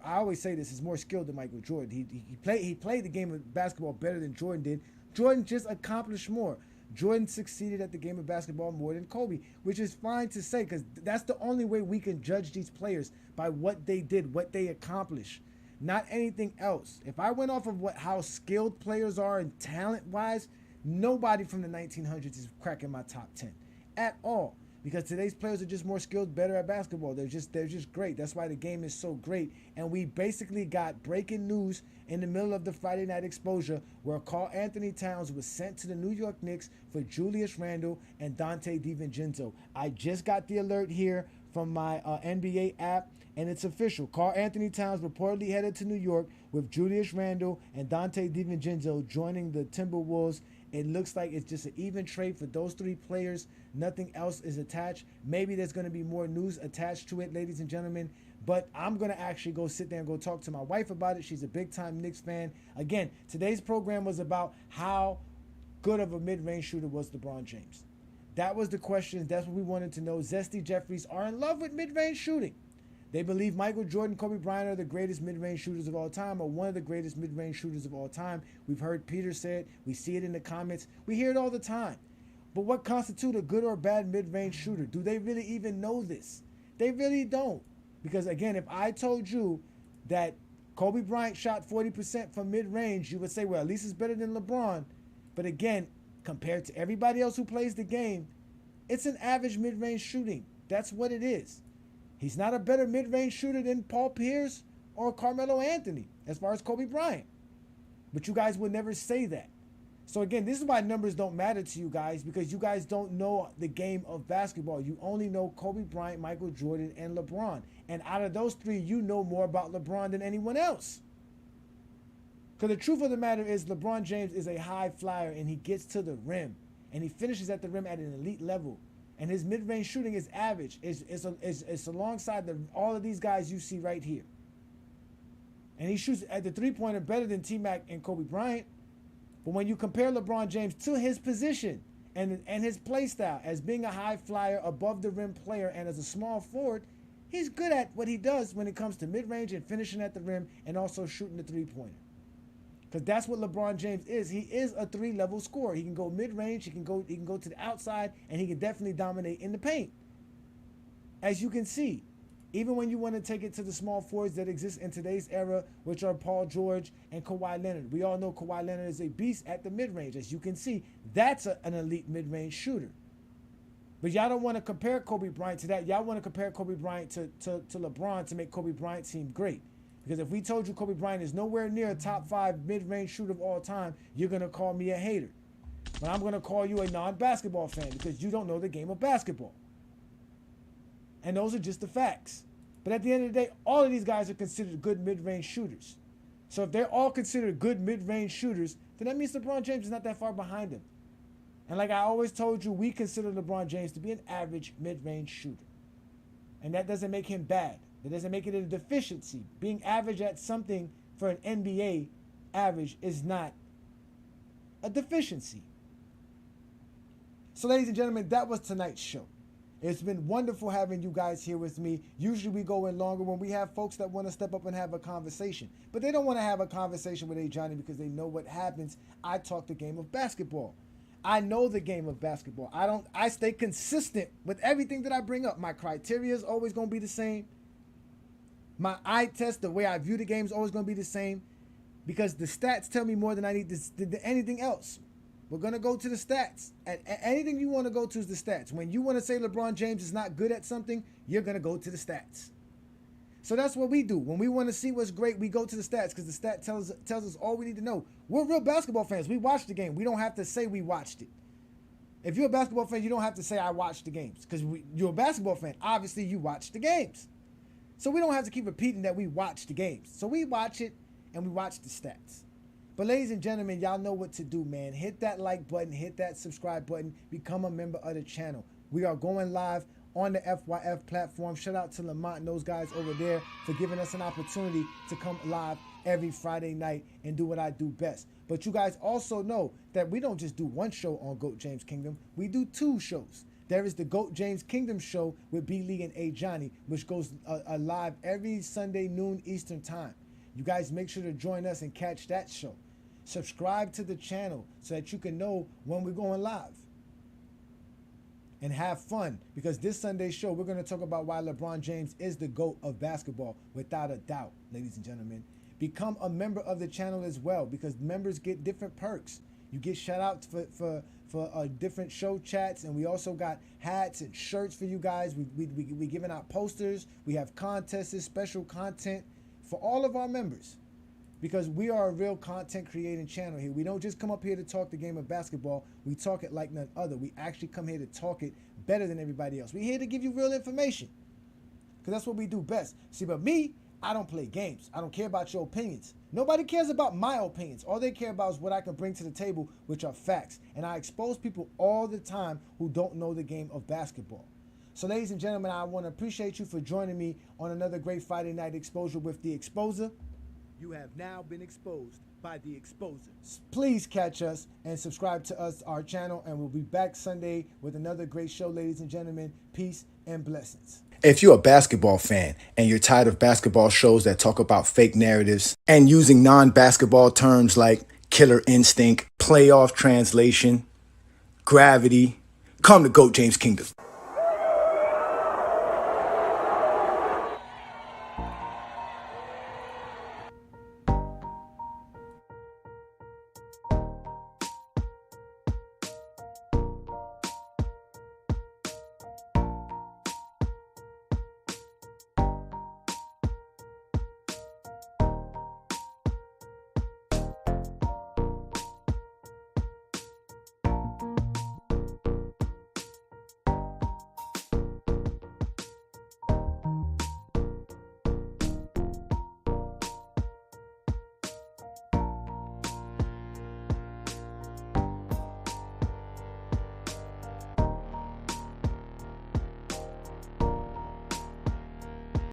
always say this, is more skilled than Michael Jordan. He played the game of basketball better than Jordan did. Jordan just accomplished more. Jordan succeeded at the game of basketball more than Kobe, which is fine to say because that's the only way we can judge these players, by what they did, what they accomplished, not anything else. If I went off of how skilled players are and talent-wise, nobody from the 1900s is cracking my top 10 at all. Because today's players are just more skilled, better at basketball. They're just great. That's why the game is so great. And we basically got breaking news in the middle of the Friday night exposure where Karl Anthony Towns was sent to the New York Knicks for Julius Randle and Dante DiVincenzo. I just got the alert here from my NBA app, and it's official. Karl Anthony Towns reportedly headed to New York with Julius Randle and Dante DiVincenzo joining the Timberwolves. It looks like it's just an even trade for those three players. Nothing else is attached. Maybe there's going to be more news attached to it, ladies and gentlemen. But I'm going to actually go sit there and go talk to my wife about it. She's a big-time Knicks fan. Again, today's program was about how good of a mid-range shooter was LeBron James. That was the question. That's what we wanted to know. Zesty Jeffries are in love with mid-range shooting. They believe Michael Jordan, Kobe Bryant are the greatest mid-range shooters of all time, or one of the greatest mid-range shooters of all time. We've heard Peter say it. We see it in the comments. We hear it all the time. But what constitutes a good or bad mid-range shooter? Do they really even know this? They really don't. Because again, if I told you that Kobe Bryant shot 40% from mid-range, you would say, well, at least it's better than LeBron. But again, compared to everybody else who plays the game, it's an average mid-range shooting. That's what it is. He's not a better mid-range shooter than Paul Pierce or Carmelo Anthony as far as Kobe Bryant. But you guys would never say that. So again, this is why numbers don't matter to you guys, because you guys don't know the game of basketball. You only know Kobe Bryant, Michael Jordan, and LeBron. And out of those three, you know more about LeBron than anyone else. Because the truth of the matter is LeBron James is a high flyer, and he gets to the rim. And he finishes at the rim at an elite level. And his mid-range shooting is average. It's alongside all of these guys you see right here. And he shoots at the three-pointer better than T-Mac and Kobe Bryant. But when you compare LeBron James to his position and his play style as being a high flyer, above the rim player, and as a small forward, he's good at what he does when it comes to mid-range and finishing at the rim and also shooting the three-pointer. Because that's what LeBron James is. He is a three-level scorer. He can go mid-range, he can go to the outside, and he can definitely dominate in the paint. As you can see, even when you want to take it to the small forwards that exist in today's era, which are Paul George and Kawhi Leonard. We all know Kawhi Leonard is a beast at the mid-range. As you can see, that's an elite mid-range shooter. But y'all don't want to compare Kobe Bryant to that. Y'all want to compare Kobe Bryant to LeBron to make Kobe Bryant seem great. Because if we told you Kobe Bryant is nowhere near a top 5 mid-range shooter of all time, you're going to call me a hater. But I'm going to call you a non-basketball fan because you don't know the game of basketball. And those are just the facts. But at the end of the day, all of these guys are considered good mid-range shooters. So if they're all considered good mid-range shooters, then that means LeBron James is not that far behind them. And like I always told you, we consider LeBron James to be an average mid-range shooter. And that doesn't make him bad. That doesn't make it a deficiency. Being average at something for an NBA average is not a deficiency. So ladies and gentlemen, that was tonight's show. It's been wonderful having you guys here with me. Usually we go in longer when we have folks that want to step up and have a conversation. But they don't want to have a conversation with Ajani because they know what happens. I talk the game of basketball. I know the game of basketball. I stay consistent with everything that I bring up. My criteria is always going to be the same. My eye test, the way I view the game is always going to be the same. Because the stats tell me more than I need anything else. We're going to go to the stats. And anything you want to go to is the stats. When you want to say LeBron James is not good at something, you're going to go to the stats. So that's what we do. When we want to see what's great, we go to the stats because the stat tells us all we need to know. We're real basketball fans. We watch the game. We don't have to say we watched it. If you're a basketball fan, you don't have to say I watched the games because you're a basketball fan. Obviously, you watch the games. So we don't have to keep repeating that we watch the games. So we watch it and we watch the stats. But ladies and gentlemen, y'all know what to do, man. Hit that like button, hit that subscribe button, become a member of the channel. We are going live on the FYF platform. Shout out to Lamont and those guys over there for giving us an opportunity to come live every Friday night and do what I do best. But you guys also know that we don't just do one show on GOAT James Kingdom. We do 2 shows. There is the GOAT James Kingdom show with B-League and Ajani, which goes live every Sunday noon Eastern time. You guys make sure to join us and catch that show. Subscribe to the channel so that you can know when we're going live. And have fun, because this Sunday's show, we're going to talk about why LeBron James is the GOAT of basketball, without a doubt, ladies and gentlemen. Become a member of the channel as well, because members get different perks. You get shout outs for different show chats, and we also got hats and shirts for you guys. We giving out posters. We have contests, special content for all of our members. Because we are a real content creating channel here. We don't just come up here to talk the game of basketball. We talk it like none other. We actually come here to talk it better than everybody else. We're here to give you real information. Because that's what we do best. See, but me, I don't play games. I don't care about your opinions. Nobody cares about my opinions. All they care about is what I can bring to the table, which are facts. And I expose people all the time who don't know the game of basketball. So ladies and gentlemen, I want to appreciate you for joining me on another great Friday night exposure with The Exposer. You have now been exposed by The Exposer. Please catch us and subscribe to us, our channel, and we'll be back Sunday with another great show, ladies and gentlemen. Peace and blessings. If you're a basketball fan and you're tired of basketball shows that talk about fake narratives and using non-basketball terms like killer instinct, playoff translation, gravity, Come to GOAT James Kingdom.